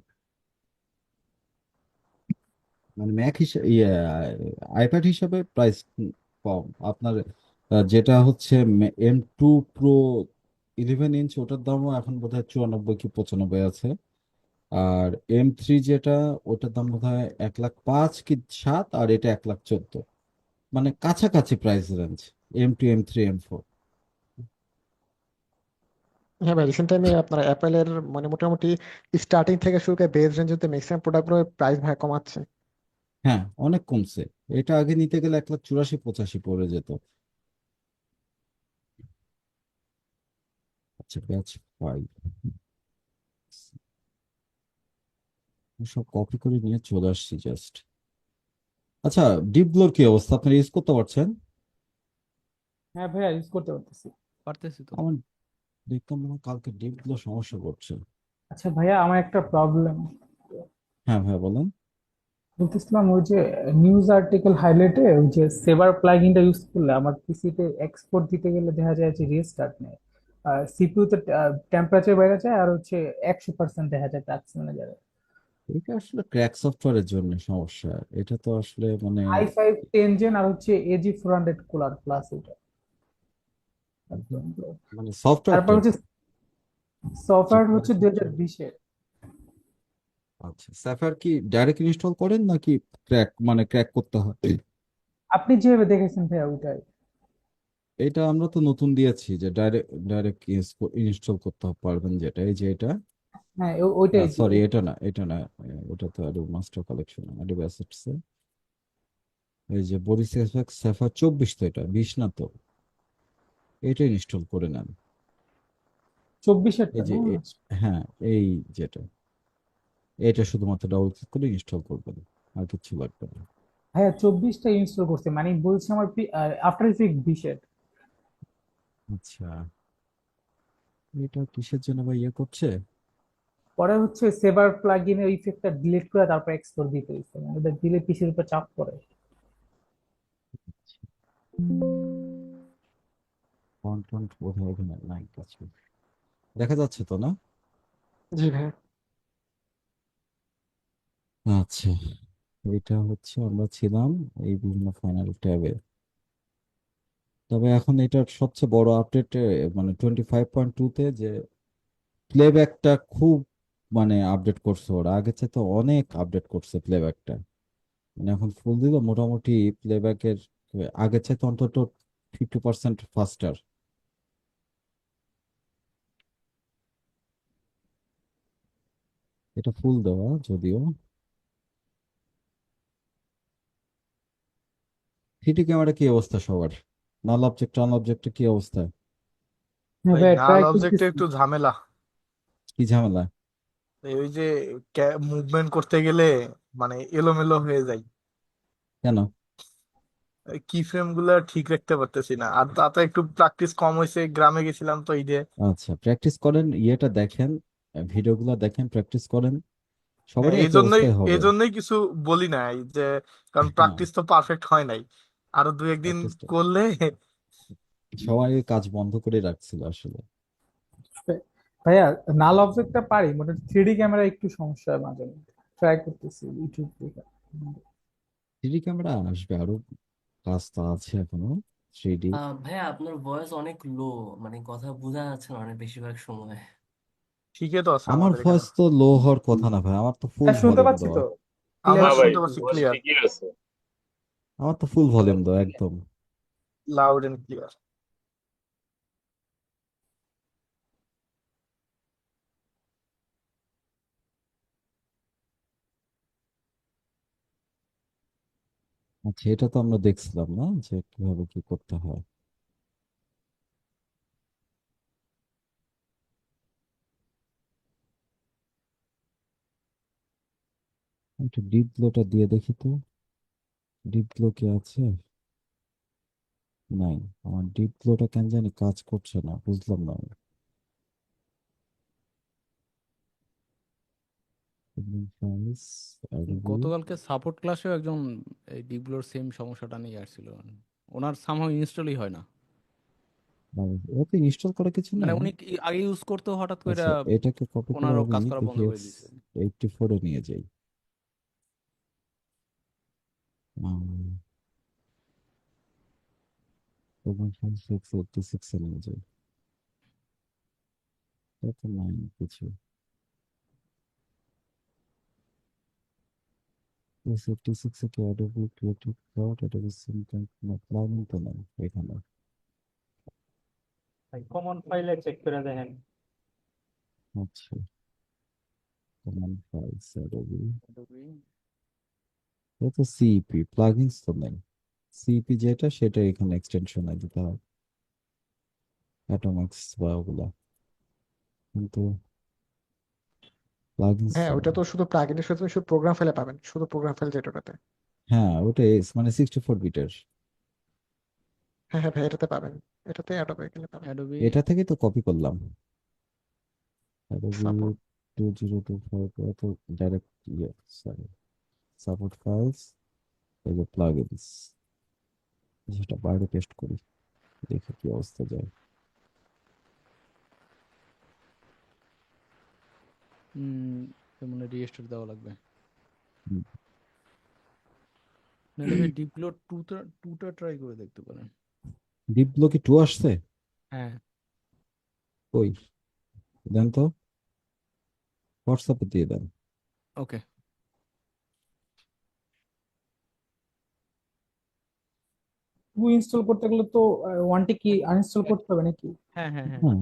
মানে ম্যাক হিসেবে আইপ্যাড হিসাবে প্রাইস কম আপনার। যেটা হচ্ছে M2 Pro 11 ইঞ্চ, ওটার দামও এখন বোধহয় 94 কি 95 আছে। আর M3 যেটা, ওটার দাম বোধহয় 1,05,000 কি 7, আর এটা 1,14,000। মানে কাছাকাছি price range, M2 M3 M4। হ্যাঁ ভাই রিসেন্ট টাইমে আপনার অ্যাপেলের মানে মোটামুটি স্টার্টিং থেকে শুরু করে বেস রেঞ্জের ম্যাক্সিমাম প্রোডাক্টগুলোর প্রাইস ভাই কমাচ্ছে। হ্যাঁ, অনেক কমছে। এটা আগে নিতে গেলে 1,84,85 পড়ে যেত। আচ্ছা, ব্যাচ 5 সব কপি করে নিয়ে চলে আসছি জাস্ট। আচ্ছা, ডিপ ব্লোর কি অবস্থা, আপনি ইউজ করতে পারছেন? হ্যাঁ ভাইয়া ইউজ করতে পারতেছি। পারতেছি তো। আমার দেখতাম মনে হয় কালকে ডিপ ব্লোর সমস্যা করছে। আচ্ছা ভাইয়া আমার একটা প্রবলেম হ্যাঁ ভাই, বলেন। বলতেছিলাম, ওই যে নিউজ আর্টিকেল হাইলাইটে ওই যে সেভার প্লাগইনটা ইউজ করলে আমার পিসিতে এক্সপোর্ট দিতে গেলে দেখা যায় যে রিস্টার্ট নেয়, আর সিপিইউতে টেম্পারেচার বেড়ে যায়, আর হচ্ছে 100% দেখা যায় টাস্ক ম্যানেজারে। এটা আসলে ক্র্যাক সফটওয়্যারের জন্য সমস্যা। এটা তো আসলে মানে i5 10 জেন আর হচ্ছে AG400 কুলার প্লাস এটা। মানে তারপর সফটওয়্যারটা। হচ্ছে সফটওয়্যার হচ্ছে 2020-এ। আচ্ছা, স্যাফার কি ডাইরেক্ট ইনস্টল করেন নাকি ক্র্যাক করতে হয়? আপনি যেভাবে দেখেছেন ভাইয়া ওইটাই। এটা আমরা তো নতুন দিয়েছি যে ডাইরেক্ট ডাইরেক্ট ইনস্টল করতে পারবেন, যেটা এই যে এটা। হ্যাঁ ওইটাই সরি, এটা না, এটা না। ওটা তো Adobe master collection, Adobe assets. এই যে বডি সাফার 24, তো এটা 20 না তো। এটা ইনস্টল করে নেন। 24-এরটা এই যে না? হ্যাঁ, এই যেটা, এটা শুধুমাত্র ডাবল ক্লিক করে ইনস্টল করবেন, আর কিছু লাগবে না। হ্যাঁ 24টা ইনস্টল করছে, মানে বলছে আমার আফটার ইফেক্ট 20-এর। আচ্ছা, এটা কিসের জন্য বা করছে? পরে হচ্ছে সেভার প্লাগইনের ইফেক্টটা ডিলিট করে তারপর এক্সপোর্ট দিতে হইছে, মানে ওটা দিলে পিসির উপর চাপ পড়ে। ফন্ট ফন্ট বোধহয় এখানে নাই, কাছে দেখা যাচ্ছে তো না? জি ভাই। আচ্ছা, এটা হচ্ছে আমরা ছিলাম এই বিভিন্ন ফাইনাল ট্যাবে। তবে এখন এটার সবচেয়ে বড় আপডেট, মানে 25.2-তে, যে প্লেব্যাকটা খুব মানে আপডেট করছে ওরা, আগের চাইতে অনেক আপডেট করছে প্লেব্যাকটা। মানে এখন ফুল দিল মোটামুটি প্লেব্যাকের আগের চাইতে অন্তত 50% ফাস্টার। এটা ফুল দেওয়া যদিও। 3D ক্যামেরা কি অবস্থা সবার? নাল অবজেক্ট টান অবজেক্টের কি অবস্থা? হ্যাঁ ভাই ভাইয়া নাল ট্রাই অবজেক্টে করতেছি। একটু ঝামেলা। কি ঝামেলা? ওই যে মুভমেন্ট করতে গেলে মানে এলোমেলো হয়ে যায়, কেন? কি ফ্রেম গুলা ঠিক রাখতে পারতেছি না। আর তাতে একটু প্র্যাকটিস কম হয়েছে, গ্রামে গেছিলাম তো ঈদে। আচ্ছা, প্র্যাকটিস করেন, ইয়েটা দেখেন, ভিডিওগুলো দেখেন, প্র্যাকটিস করেন, হ্যাঁ, সবারই এই একই জন্যই অবস্থায় হবে। এই জন্যই কিছু বলি নাই যে, কারণ হ্যাঁ, প্র্যাকটিস তো পারফেক্ট হয় নাই, আরো দু একদিন প্র্যাকটিসটা করলে। সবাই কাজ বন্ধ করে রাখছিল আসলে। ভাইয়া নাল অবজেক্টটা পারি, মোটামুটি 3D ক্যামেরা একটু সমস্যা হয় মাঝে মধ্যে, ট্রাই করতেছি ইউটিউব থেকে। 3D ক্যামেরা আসবে, আরো কাজ তো আছে এখনো 3D। ভাইয়া আপনার ভয়েস অনেক লো, মানে কথা বোঝা যাচ্ছে না অনেক বেশিরভাগ সময়। ঠিকই তো আছে আমার আমাদের এখানে। ভয়েস তো লো হওয়ার কথা না ভাই, আমার তো ফুল হ্যাঁ শুনতে ভলিউম পাচ্ছি দেওয়া। তো, আমার ক্লিয়ার শুনতে পাচ্ছি ক্লিয়ার, আমার তো ফুল ভলিউম দেওয়া একদম। Loud and clear. আচ্ছা, এটা তো আমরা দেখছিলাম না যে কিভাবে কি করতে হয়। একটু ডিপ গ্লোটা দিয়ে দেখি তো, ডিপ গ্লো কি আছে? নাই, আমার ডিপ গ্লোটা কেন জানি কাজ করছে না, বুঝলাম না আমি। Files, Adobe। গতকালকে সাপোর্ট ক্লাসেও একজন এই ডিপগুলোর সেম সমস্যাটা নিয়ে আসছিল, ওনার সামহাও ইনস্টলই হয় না। আর ওকে ইনস্টল করা কিছু মানে নাই। উনি আগে ইউজ করতো, হঠাৎ করে আচ্ছা, এটাকে কপি করে ওনারও আমি কাজ করা বন্ধ দেখি করে দিয়েছে। X84 এ নিয়ে যাই। ওপেন ফাইল X86 এ নিয়ে যাই। এটা তো নাই কিছু। X86 এ কি Adobe Creative Cloud, Adobe Syncron কোনো প্লাগইন তো নাই এখানে। কমন ফাইলে চেক করে দেখেন। আচ্ছা, কমন ফাইলস Adobe। এটা তো সিইপি, প্লাগইনস তো নাই। সিইপি যেটা সেটা এখানে এক্সটেনশনে দিতে হয়, অ্যাটমিক্স বা ওগুলা, কিন্তু প্লাগইনস হ্যাঁ তো ওইটা নাই। তো শুধু প্লাগইনের সাথে শুধু প্রোগ্রাম ফাইলে পাবেন, শুধু প্রোগ্রাম ফাইল যেটাতে। হ্যাঁ, ওটা মানে 64 বিটের। হ্যাঁ হ্যাঁ ভাই এটাতে পাবেন, এটাতে অ্যাডোবে গেলে পাবেন। অ্যাডোবি এটা থেকে তো কপি করলাম। Adobe সাপোর্ট 2025 এত ডাইরেক্ট, ইয়ে সরি, সাপোর্ট ফাইলস, এই যে প্লাগইনস, যেটা বাইরে পেস্ট করি, দেখি কি অবস্থা যায়। মানে রিস্টার্ট দেওয়া লাগবে, হুম, নাহলে ভাই ডিপগুলো টুটা ট্রাই করে দেখতে পারেন। ডিপ ব্লো কি 2 আসছে? হ্যাঁ, ওই দেন তো, হোয়াটসঅ্যাপে দিয়ে দেন। ওকে। টু ইনস্টল করতে গেলে তো ওয়ানটি কি আনইনস্টল করতে হবে নাকি? হ্যাঁ হ্যাঁ হ্যাঁ, হ্যাঁ,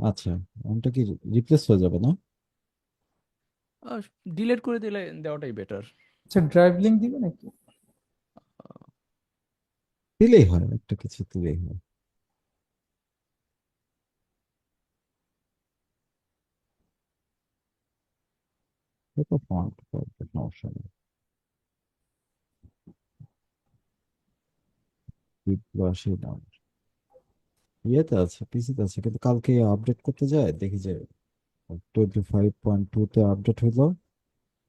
আচ্ছা, ওটা কি রিপ্লেস হয়ে যাবে না? ডিলিট করে দিলে দেওয়াটাই বেটার। আচ্ছা ড্রাইভ লিংক দিবে নাকি? দিলেই হয়, একটা কিছু দিলেই হয়। এটা ফন্ট সমস্যা নেই, ডিপ ব্লো আসে না। ইয়েতে আছে, পিসিতে আছে, কিন্তু কালকে আপডেট করতে যায় দেখি যে 25.2 তে আপডেট হইলো,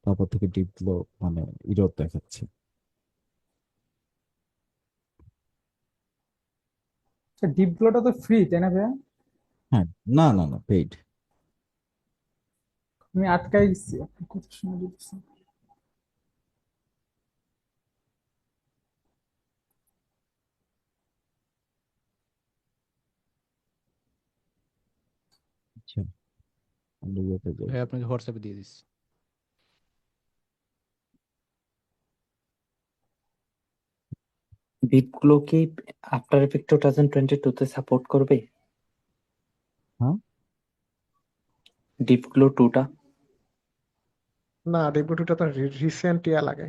তারপর থেকে ডিপ ব্লো মানে ইরর দেখাচ্ছে। আচ্ছা ডিপগুলোটা তো ফ্রি তাই না ভাইয়া? হ্যাঁ, না না না, পেইড। আমি আটকাই গেছি, আপনি কথা শুনে দিতেছি। আচ্ছা, আমরা ইয়েতে যাই। ভাই আপনাকে হোয়াটসঅ্যাপে দিয়ে দিচ্ছি। ডিপগুলো কি আফটার এফেক্ট 2022 তে সাপোর্ট করবে? হ্যাঁ, ডিপগুলো 2টা না, ডিপ্লো 2টা তো রিসেন্ট ইয়া লাগে,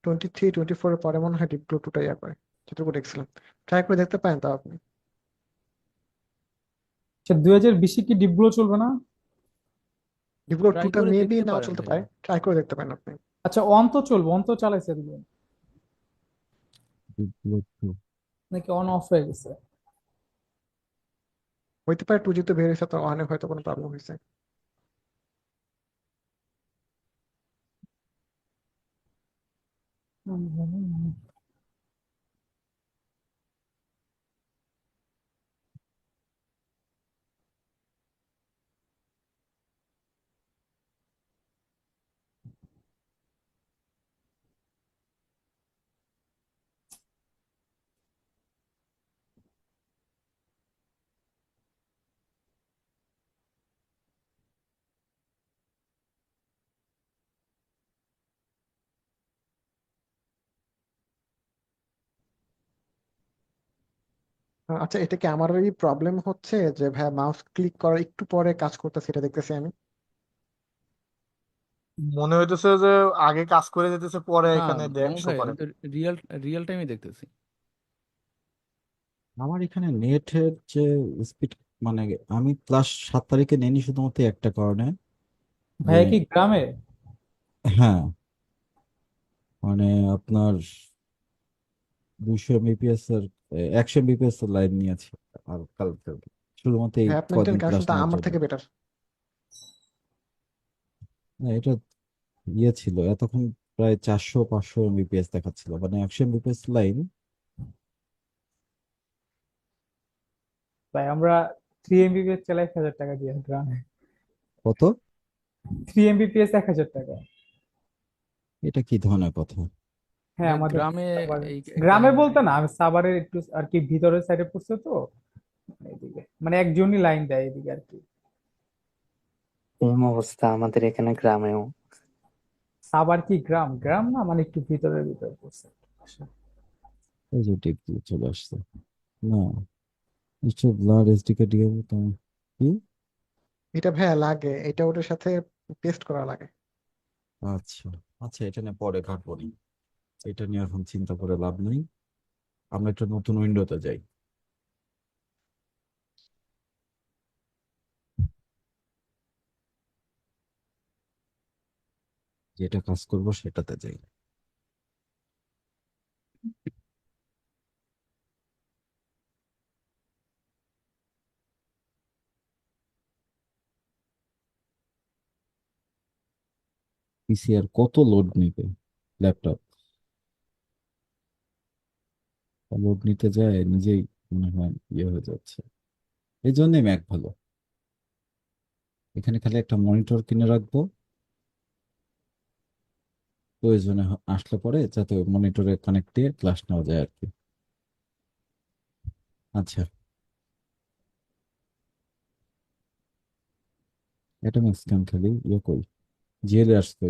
23-24 পরে মনে হয় ডিপ্লো 2টা ইয়া করে, যতটুকু দেখছিলাম। ট্রাই করে দেখতে পারেন তো আপনি। আচ্ছা, 2020 কি ডিপ্লো চলবে না? ডিপ্লো ট্রাই 2টা করে মেবি দেখতে নাও পারেন চলতে ভাইয়া। পারে, ট্রাই করে দেখতে পারেন আপনি। আচ্ছা, অন তো চলবে, অন তো চালাইছে এগুলো, নাকি অন অফ হয়ে গেছে? হইতে পারে 2G তো বের হয়েছে, তো অনেক হয়তো কোনো প্রবলেম হয়েছে। আচ্ছা, এটা কি আমারই প্রবলেম হচ্ছে যে ভাই মাউস ক্লিক করার একটু পরে কাজ করতেছে, এটা দেখতেছি আমি? মনে হইতেছে যে আগে কাজ করে যেতেছে, পরে না এখানে মামুন শো ভাই, করে। আমি তো রিয়েল রিয়েল টাইমে দেখতেছি। আমার এখানে নেটের যে স্পিড, মানে আমি ক্লাস 7 তারিখে নেইনি শুধুমাত্র একটা কারণে, যে ভাইয়া কি গ্রামে? হ্যাঁ, মানে আপনার 200 mbps এর 100 mbps এর লাইন নিয়েছি আর কালকে, শুধুমাত্র এই ভাই আপনার কদিন ইন্টারনেট ক্লাস কানেকশনটা নেওয়ার আমার জন্য। থেকে বেটার। না, এটা ছিল এতক্ষণ প্রায় 400-500 mbps দেখাচ্ছিল, মানে 100 mbps লাইন। ভাই আমরা 3 MBPS চালাই 1,000 টাকা দিয়ে গ্রামে। কত? 3 MBPS 1,000 টাকা। এটা কি ধরনের কথা? হ্যাঁ, ভাই আমাদের গ্রামে সাভারে। এই গ্রামে এখানে বলতে না, আমি সাভারের একটু আর কি ভিতরের সাইডে পড়ছে তো, এদিকে মানে একজনই লাইন দেয় এদিকে আর কি। সেম অবস্থা আমাদের এখানে গ্রামেও। সাভার কি গ্রাম? গ্রাম না, মানে একটু ভিতরের ভিতরে পড়ছে। এই যে টিপ দিয়ে চলে আসছে। না, নিশ্চয় ব্লাড এসডি কার্ড দিয়ে তো কি? এটা ভাইয়া লাগে, এটা ওটার সাথে পেস্ট করা লাগে। আচ্ছা, আচ্ছা, এটা নিয়ে পরে ঘাটবো নি, এটা নিয়ে এখন চিন্তা করে লাভ নেই। আমরা একটা নতুন উইন্ডোতে যাই, যেটা কাজ করব সেটাতে যাই। পিসি আর কত লোড নিবে, ল্যাপটপ লোড নিতে যায় নিজেই মনে হয় ইয়ে হয়ে যাচ্ছে। এই জন্যই ম্যাক ভালো, এখানে খালি একটা মনিটর কিনে রাখবো, প্রয়োজনে আসলে পরে যাতে মনিটরে কানেক্ট দিয়ে ক্লাস নেওয়া যায় আর কি। আচ্ছা, এটা ম্যাক্সিমাম খালি ইয়ে কই, জেলে আসতে,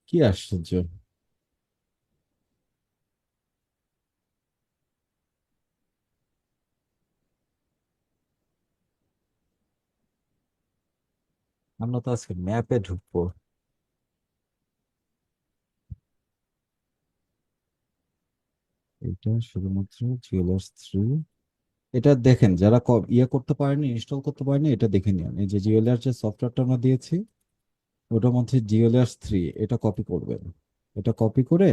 কি আশ্চর্য। আমরা তো আজকে ম্যাপে ঢুকবো। এটা শুধুমাত্র জুয়েলার্স 3। এটা দেখেন, যারা ইয়ে করতে পারেনি, ইনস্টল করতে পারেনি, এটা দেখে নিন। এই যে জুয়েলার্স যে সফটওয়্যারটা আমরা দিয়েছি, ওটার মধ্যে জুয়েলার্স 3 এটা কপি করবেন। এটা কপি করে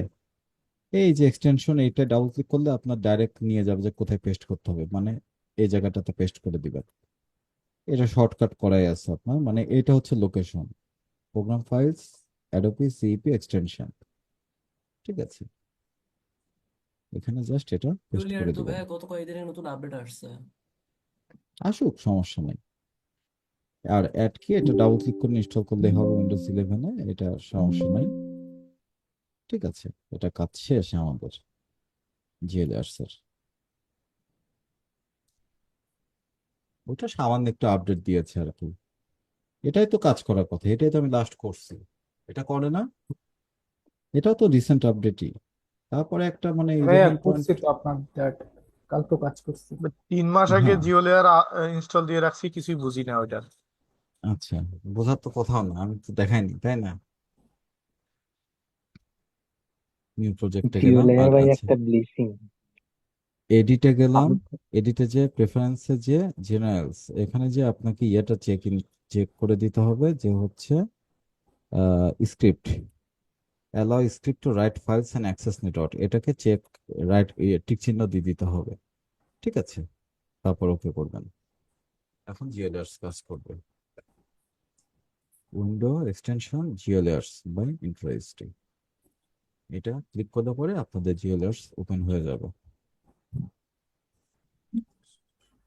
এই যে এক্সটেনশন, এইটা ডাবল ক্লিক করলে আপনার ডাইরেক্ট নিয়ে যাবে যে কোথায় পেস্ট করতে হবে, মানে এই জায়গাটাতে পেস্ট করে দিবেন। এটা শর্টকাট করাই আছে আপনার, মানে এটা হচ্ছে location, program files, Adobe CEP extension. ঠিক আছে, এখানে জাস্ট এটা পেস্ট জুলিয়ার করে তো দিবেন। ভাইয়া গত কয়েকদিনের নতুন আপডেট আসছে। আসুক, সমস্যা নেই। আর অ্যাড কি, এটা ডাবল ক্লিক করে ইনস্টল করলে হবে উইন্ডোজ 11-এ, এটা সমস্যা নাই। ঠিক আছে, এটা কাজ শেষ আমাদের জিএলআরস এর। ওটা সামান্য একটু আপডেট দিয়েছে আর কি, এটাই তো কাজ করার কথা, এটাই তো আমি লাস্ট করছি। এটা করে না, এটাও তো রিসেন্ট আপডেটই। তারপরে একটা মানে ভাইয়া 11 পয়েন্ট। করছি তো আপনার that, কাল তো কাজ করছি। 3 মাস আগে হ্যাঁ, জিও লেয়ার ইনস্টল দিয়ে রাখছি, কিছুই বুঝি না ওইটার। আচ্ছা, বোঝার তো কোথাও না, আমি তো দেখাইনি তাই না। নিউ প্রজেক্টে জিও গেলাম লেয়ার আর ভাই আচ্ছা একটা ব্লেসিং। এডিটে গেলাম। আমি এডিটে যে প্রেফারেন্সে যে জেনারেলস, এখানে যে আপনাকে ইয়েটা চেক করে দিতে হবে যে হচ্ছে script, allow script to write files and access network, এটাকে রাইট টিক চিহ্ন দিয়ে দিতে হবে। ঠিক আছে, তারপর ওকে করবেন। এখন জিও লেয়ার্স কাজ করবে। Window extension geo layers by interesting, এটা ক্লিক করলে পরে আপনাদের জিও লেয়ার্স ওপেন হয়ে যাবে।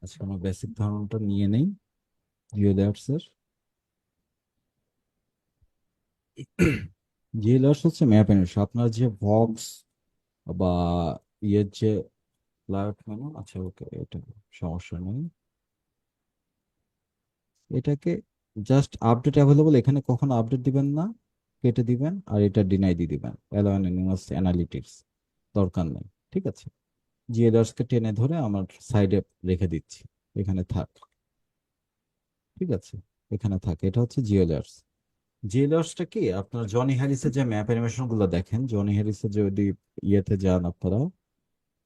আজকে আমরা বেসিক ধারণাটা নিয়ে নেই জিও লেয়ার্স এর। জিও লেয়ার্স হচ্ছে ম্যাপ অ্যানিমেশন। আপনার যে বক্স বা ইয়ের যে লাইট মেনু, আচ্ছা ওকে, এটা সমস্যা নেই। এটাকে জাস্ট আপডেট অ্যাভেলেবল, এখানে কখনো আপডেট দিবেন না, কেটে দিবেন, আর এটা ডিনাই দিয়ে দিবেন। অ্যালাউ অ্যানিমাস অ্যানালিটিক্স দরকার নেই। ঠিক আছে, জিএলআরস কে টেনে ধরে আমার সাইডে রেখে দিচ্ছি, এখানে থাক। ঠিক আছে, এখানে থাক, এটা হচ্ছে জিএলআরস। জিএলআরসটা কি, আপনার জনি হ্যারিসের যে ম্যাপ অ্যানিমেশন গুলো দেখেন, জনি হ্যারিসের যদি ইয়েতে যান আপনারা,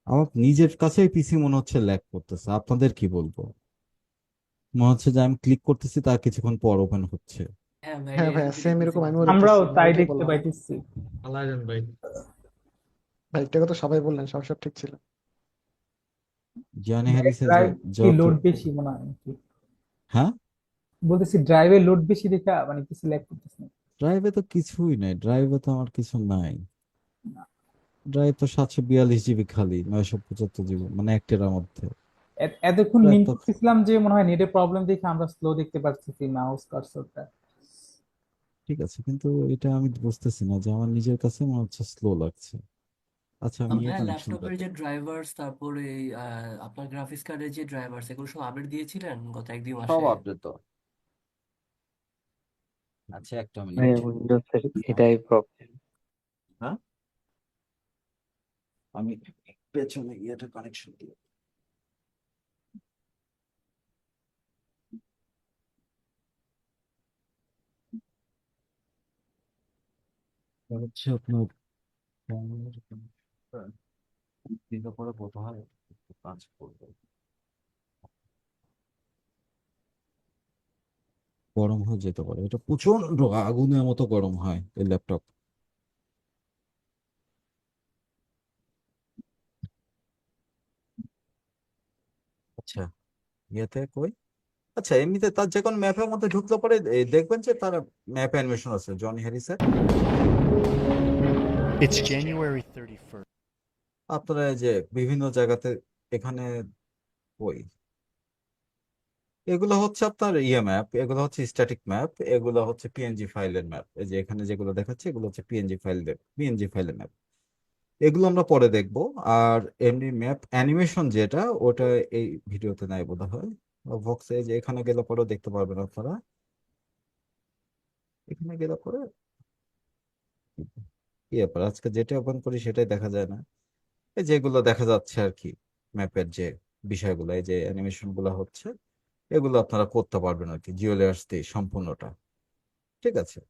আমার নিজের কাছেই পিসি মনে হচ্ছে ল্যাগ করতেছে। আপনাদের কি বলবো, মনে হচ্ছে যে আমি ক্লিক করতেছি তার কিছুক্ষণ পর ওপেন হচ্ছে। হ্যাঁ ভাই, হ্যাঁ ভাইয়া, এরকমই সেম দেখতেছি এরকম আমিও মাঝে আমরাও দেখতেছি, মাঝে। আমি তাই ওইটাই দেখতে বললাম। পাইতেছি। আলাইজান ভাই। ভাই এটা কথা সবাই বললেন, সব সব ঠিক ছিল। জনি হ্যারিসের যে ড্রাইভ কি যত, লোড বেশি মনে হয় নাকি? হ্যাঁ, বলতেছি ড্রাইভে লোড বেশি দেখা মানে কি সিলেক্ট করতেছি না। ড্রাইভে তো কিছুই নাই, ড্রাইভে তো আমার কিছু নাই। ড্রাইভ তো 742 জিবি খালি, 975 জিবি, মানে 1 টেরার মধ্যে। এতক্ষণ ড্রাইভ মিন তো করতেছিলাম যে মনে হয় নেটের প্রবলেম দেখে আমরা স্লো দেখতে পাচ্ছি মাউস কার্সরটা। ঠিক আছে, কিন্তু এটা আমি বুঝতেছি না যে আমার নিজের কাছে মনে হচ্ছে স্লো লাগছে। আচ্ছা, আমি ইয়ে ভাই কানেকশনটা ল্যাপটপের দিই। যে ড্রাইভার্স, তারপরে আপনার গ্রাফিক্স কার্ডের যে ড্রাইভার্স, এগুলো সব আপডেট দিয়েছিলেন গত 1-2 মাসে? সব আপডেট তো। আচ্ছা, একটা ভাই মিনিট। উইন্ডোজের এটাই প্রবলেম। হ্যাঁ, আমি পেছনে ইয়েটা কানেকশন দিই। এটা হচ্ছে আপনার ফোনের কনেকশন, দিলে পরে বোধ হয় একটু কাজ করবে। গরম হয়ে যেতে পারে, এটা প্রচন্ড আগুনের মতো গরম হয় এই ল্যাপটপ। আচ্ছা, ইয়েতে কই, আচ্ছা এমনিতে তার যে কোনো ম্যাপের মধ্যে ঢুকলে পরে দেখবেন যে তার ম্যাপ অ্যানিমেশন আছে জনি হ্যারিসের। It's January 31st. আপনারা এই যে বিভিন্ন জায়গাতে, এখানে ওই, এগুলো হচ্ছে আপনার ইয়ে ম্যাপ, এগুলো হচ্ছে স্ট্যাটিক ম্যাপ, এগুলো হচ্ছে পিএনজি ফাইলের ম্যাপ। এই যে এখানে যেগুলো দেখাচ্ছে এগুলো হচ্ছে পিএনজি ফাইলের ম্যাপ। এগুলো আমরা পরে দেখবো। আর এমনি ম্যাপ অ্যানিমেশন যেটা, ওটা এই ভিডিওতে নাই বোধ হয়। ভক্সে যে এখানে গেলে পরেও দেখতে পারবেন আপনারা। এখানে গেলে পরে কি ব্যাপার, আজকে যেটা ওপেন করি সেটাই দেখা যায় না। এই যেগুলো দেখা যাচ্ছে আর কি, ম্যাপের যে বিষয়গুলো, এই যে অ্যানিমেশন গুলো হচ্ছে, এগুলো আপনারা করতে পারবেন আর কি জিও লেয়ার্স দিয়ে সম্পূর্ণটা। ঠিক আছে,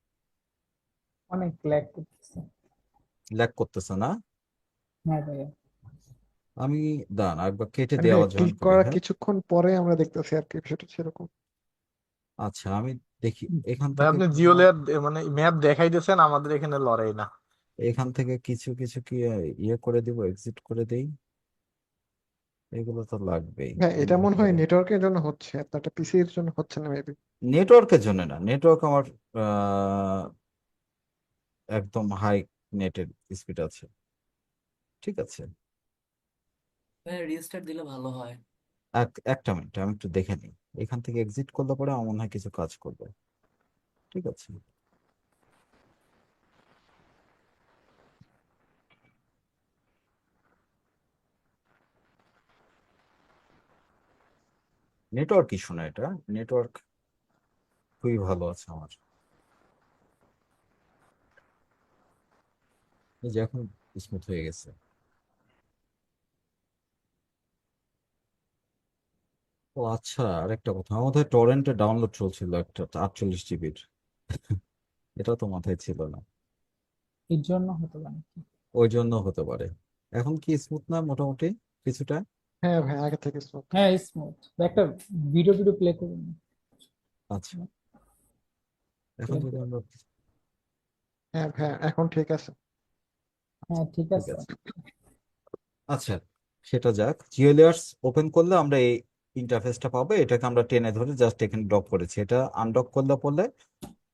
অনেক ল্যাগ করতেছে। ল্যাগ করতেছে না। হ্যাঁ ভাইয়া। আমি দাঁড়ান একবার কেটে মানে দিয়ে ভাই আবার জয়েন ক্লিক করি, করার হ্যাঁ। কিছুক্ষণ পরে আমরা দেখতেছি আর কি, বিষয়টা সেরকম। আচ্ছা, আমি দেখি এখান ভাই থেকে আপনি কোনো, জিও লেয়ার মানে ম্যাপ দেখাইতেছেন, আমাদের এখানে লড়াই না। এখান থেকে কিছু কিছু কি ইয়ে করে দিব, এক্সিট করে দেই। এগুলো তো লাগবেই হ্যাঁ, এটা মনে হয় অন্যথায়। নেটওয়ার্কের জন্য হচ্ছে, আপনারটা পিসির জন্য হচ্ছে না মেবি। নেটওয়ার্কের জন্য না, নেটওয়ার্ক আমার একদম হাই নেটের স্পিড আছে। ঠিক আছে, ভাই রিস্টার্ট দিলে ভালো হয়। একটা মিনিট আমি একটু দেখে নিই। এখান থেকে এক্সিট করলে পরে আমার মনে হয় কিছু কাজ করবে। ঠিক আছে, নেটওয়ার্ক ইস্যু না, এটা নেটওয়ার্ক খুবই ভালো আছে আমার। এই যে এখন স্মুথ হয়ে গেছে। ও আচ্ছা, আরেকটা কথা, আমাদের টরেন্টে ডাউনলোড চলছিল একটা 48 জিবির। এটা তো মাথায় ছিল না। এর জন্য হতে পারে। ওই জন্য হতে পারে। এখন কি স্মুথ না মোটামুটি কিছুটা? হ্যাঁ ভাই, আগে থেকে স্মুথ। হ্যাঁ, স্মুথ। একটা ভিডিও প্লে করুন। আচ্ছা, এখন প্লে যদি আমরা, হ্যাঁ ভাই, এখন ঠিক আছে। হ্যাঁ, ঠিক ঠিক আছে। আছে। আচ্ছা, সেটা যাক। জিওলেয়ার্স ওপেন করলে আমরা এই ইন্টারফেসটা পাবো। এটাকে আমরা টেনে ধরে জাস্ট এখানে ডক করেছি। এটা আনডক করলে পড়লে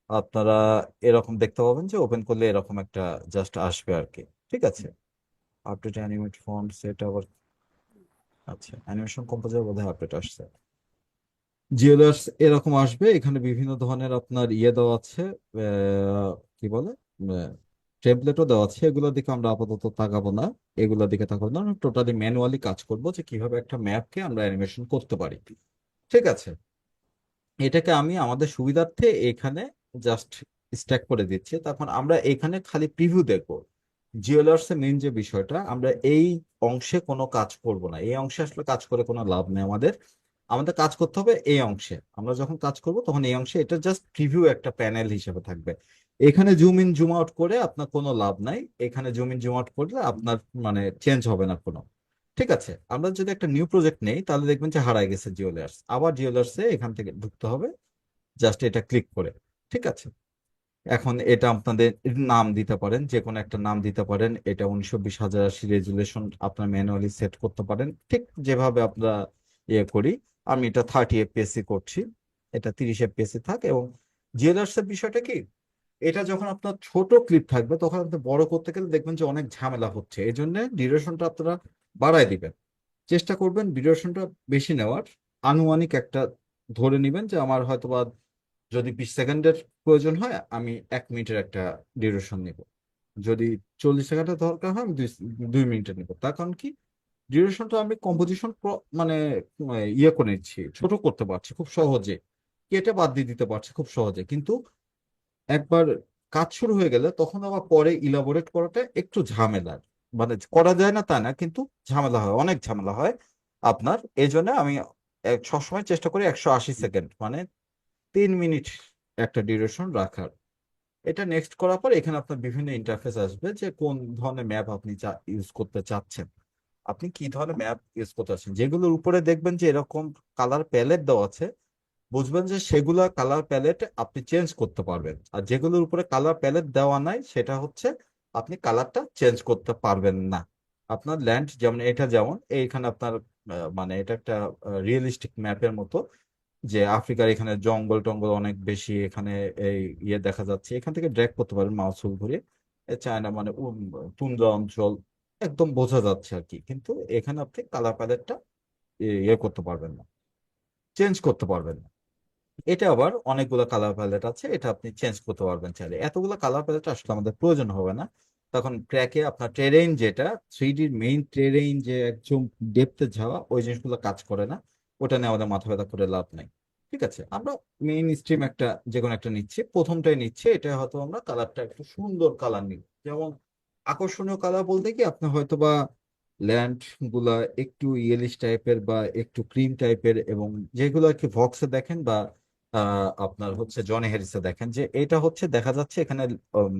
আপনারা এরকম দেখতে পাবেন যে ওপেন করলে এরকম একটা জাস্ট আসবে আর কি। ঠিক আছে। আপডেট অ্যানিমেট ফন্ট সেট আবার, আচ্ছা অ্যানিমেশন কম্পোজার বোধহয় আপডেট আসছে। জিওলার্স এরকম আসবে। এখানে বিভিন্ন ধরনের আপনার ইয়ে দেওয়া আছে, কি বলে, টেমপ্লেটও দেওয়া আছে। এগুলোর দিকে আমরা আপাতত তাকাবো না, এগুলোর দিকে তাকাবো না। টোটালি ম্যানুয়ালি কাজ করবো যে কিভাবে একটা ম্যাপকে আমরা অ্যানিমেশন করতে পারি। ঠিক আছে। এটাকে আমি আমাদের সুবিধার্থে এখানে জাস্ট স্ট্যাক করে দিচ্ছি। তখন আমরা এখানে খালি প্রিভিউ দেখবো। জিওলার্স এর মেইন যে বিষয়টা, আমরা এই অংশে কোনো কাজ করব না। এই অংশে আসলে কাজ করে কোনো লাভ নেই আমাদের। আমাদের কাজ করতে হবে এই অংশে। আমরা যখন কাজ করব তখন এই অংশে এটা জাস্ট প্রিভিউ একটা প্যানেল হিসেবে থাকবে। এখানে জুম ইন জুম আউট করে আপনার কোনো লাভ নাই। এখানে জুম ইন জুম আউট করলে আপনার মানে চেঞ্জ হবে না কোনো। ঠিক আছে। আমরা যদি একটা নিউ প্রজেক্ট নেই তাহলে দেখবেন যে হারায় গেছে জিওলার্স। আবার জিওলার্সে এখান থেকে ঢুকতে হবে, জাস্ট এটা ক্লিক করে। ঠিক আছে। এখন এটা আপনাদের নাম দিতে পারেন, যে কোনো একটা নাম দিতে পারেন। এটা 1920 1080 রেজুলেশন আপনার ম্যানুয়ালি সেট করতে পারেন, ঠিক যেভাবে আমরা ইয়ে করি। আমি এটা 30 fps করছি, এটা 30 fps থাক। এবং জিএলআরস এর বিষয়টা কি, এটা যখন আপনার ছোট ক্লিপ থাকবে তখন আপনি বড় করতে গেলে দেখবেন যে অনেক ঝামেলা হচ্ছে। এই জন্য ডিউরেশনটা আপনারা বাড়ায় দিবেন, চেষ্টা করবেন ডিউরেশনটা বেশি নেওয়ার। আনুমানিক একটা ধরে নেবেন যে আমার হয়তোবা যদি 20 সেকেন্ডের প্রয়োজন হয় আমি 1 মিনিটের একটা ডিউরেশন নিব। যদি 40 সেকেন্ডের দরকার হয় আমি 2 মিনিটের নিব। তার কারণ কি, ডিউরেশনটা আমি কম্পোজিশন মানে ইয়ে করে নিচ্ছি, ছোট করতে পারছি খুব সহজে, কেটে বাদ দিয়ে দিতে পারছি খুব সহজে। কিন্তু একবার কাজ শুরু হয়ে গেলে তখন আবার পরে ইলাবোরেট করাটা একটু ঝামেলার। মানে করা যায় না তা না, কিন্তু ঝামেলা হয়, অনেক ঝামেলা হয় আপনার। এই জন্য আমি সবসময় চেষ্টা করি 180 সেকেন্ড, মানে 3 মিনিট একটা ডিউরেশন রাখার। এটা নেক্সট করার পর এখানে আপনার বিভিন্ন ইন্টারফেস আসবে যে কোন ধরনের ম্যাপ আপনি ইউজ করতে চাচ্ছেন, আপনি কি ধরনের ম্যাপ ইউজ করতে চাচ্ছেন। যেগুলোর উপরে দেখবেন যে এরকম কালার প্যালেট দেওয়া আছে, বুঝবেন যে সেগুলা কালার প্যালেট আপনি চেঞ্জ করতে পারবেন। আর যেগুলোর উপরে কালার প্যালেট দেওয়া নাই সেটা হচ্ছে আপনি কালারটা চেঞ্জ করতে পারবেন না। আপনার ল্যান্ড যেমন, এটা যেমন এইখানে আপনার মানে এটা একটা রিয়েলিস্টিক ম্যাপের মতো, যে আফ্রিকার এখানে জঙ্গল টঙ্গল অনেক বেশি, এখানে এই ইয়ে দেখা যাচ্ছে। এখান থেকে ড্র্যাগ করতে পারেন মাউস হুইল ঘুরিয়ে। চায়না মানে তুন্দ্রা অঞ্চল একদম বোঝা যাচ্ছে আর কি। কিন্তু এখানে আপনি কালার প্যালেটটা ইয়ে করতে পারবেন না, চেঞ্জ করতে পারবেন না। এটা আবার অনেকগুলো কালার প্যালেট আছে, এটা আপনি চেঞ্জ করতে পারবেন চাইলে। এতগুলো কালার প্যালেট আসলে আমাদের প্রয়োজন হবে না। তখন ক্র্যাকে আপনার টেরেইন, যেটা 3Dর মেইন টেরেইন, যে একদম ডেপথে যাওয়া, ওই জিনিসগুলো কাজ করে না। ওটা নিয়ে আমাদের মাথা ব্যথা করে লাভ নাই। ঠিক আছে। আমরা মেইন স্ট্রিম একটা যে কোনো একটা নিচ্ছি, প্রথমটাই নিচ্ছি। এটা হয়তো আমরা কালারটা একটু সুন্দর কালার নিব। যেমন আকর্ষণীয় কালার বলতে কি, আপনি হয়তো বা ল্যান্ড গুলা একটু ইয়েলিশ টাইপের বা একটু ক্রিম টাইপের, এবং যেগুলো আর কি ভক্সে দেখেন বা আপনার হচ্ছে জনি হ্যারিসে দেখেন, যে এটা হচ্ছে দেখা যাচ্ছে এখানে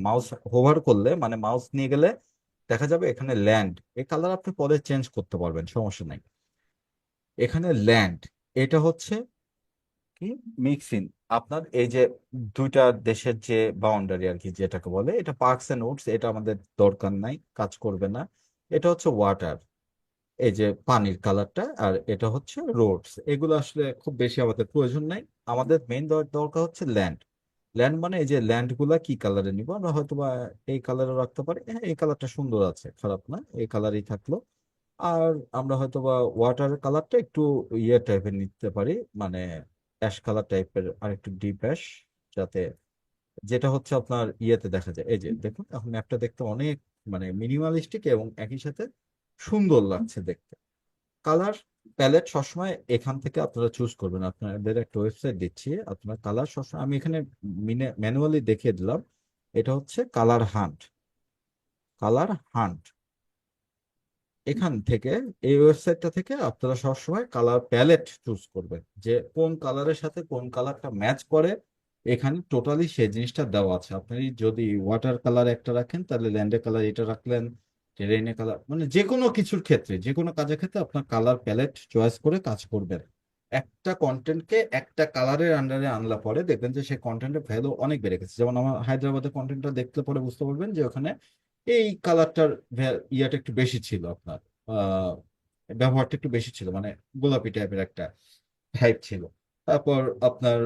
মাউস হোভার করলে, মানে মাউস নিয়ে গেলে দেখা যাবে এখানে ল্যান্ড। এই কালার আপনি পরে চেঞ্জ করতে পারবেন, সমস্যা নাই। এখানে ল্যান্ড, এটা হচ্ছে কি মিক্সিং। আপনার এই যে দুইটা দেশের যে বাউন্ডারি আর কি, যেটাকে বলে, এটা পার্কস এন্ড উডস, এটা আমাদের দরকার নাই, কাজ করবে না। এটা হচ্ছে ওয়াটার, এই যে পানির কালারটা। আর এটা হচ্ছে রোডস, এগুলো আসলে খুব বেশি আমাদের প্রয়োজন নাই। আমাদের মেইন দরকার হচ্ছে ল্যান্ড। ল্যান্ড মানে এই যে ল্যান্ড গুলা কি কালারে নিব আমরা, হয়তো বা এই কালারে রাখতে পারি। হ্যাঁ, এই কালারটা সুন্দর আছে, খারাপ না, এই কালারই থাকলো। আর আমরা হয়তো বা ওয়াটার কালারটা একটু ইয়ে টাইপের নিতে পারি, মানে অ্যাশ কালার টাইপের, আর একটু ডিপ অ্যাশ, যাতে যেটা হচ্ছে আপনার ইয়েতে দেখা যায়। এই যে দেখুন এখন ম্যাপটা দেখতে অনেক মানে মিনিমালিস্টিক এবং একই সাথে সুন্দর লাগছে দেখতে। কালার প্যালেট সবসময় এখান থেকে আপনারা চুজ করবেন। আপনাদের একটা ওয়েবসাইট দিচ্ছি, আপনার কালার সবসময় আমি এখানে ম্যানুয়ালি দেখিয়ে দিলাম। এটা হচ্ছে কালার হান্ট, কালার হান্ট। এখান থেকে এই ওয়েবসাইটটা থেকে আপনারা সবসময় কালার প্যালেট চুজ করবেন, যে কোন কালারের সাথে কোন কালারটা ম্যাচ করে। এখানে টোটালি সেই জিনিসটা দেওয়া আছে। আপনি যদি ওয়াটার কালার একটা রাখেন, তাহলে ল্যান্ডে কালার এটা রাখলেন, টেরেনে কালার, মানে যে কোনো কিছুর ক্ষেত্রে, যে কোনো কাজের ক্ষেত্রে আপনার কালার প্যালেট চয়েস করে কাজ করবেন। একটা কন্টেন্টকে একটা কালারের আন্ডারে আনলা পরে দেখবেন যে সেই কন্টেন্টের ভ্যালু অনেক বেড়ে গেছে। যেমন আমার হায়দ্রাবাদের কন্টেন্টটা দেখলে পরে বুঝতে পারবেন যে ওখানে এই কালারটার ইয়াটা একটু বেশি ছিল, আপনার আহ ব্যবহারটা একটু বেশি ছিল, মানে গোলাপি টাইপের একটা ভাইব ছিল। তারপর আপনার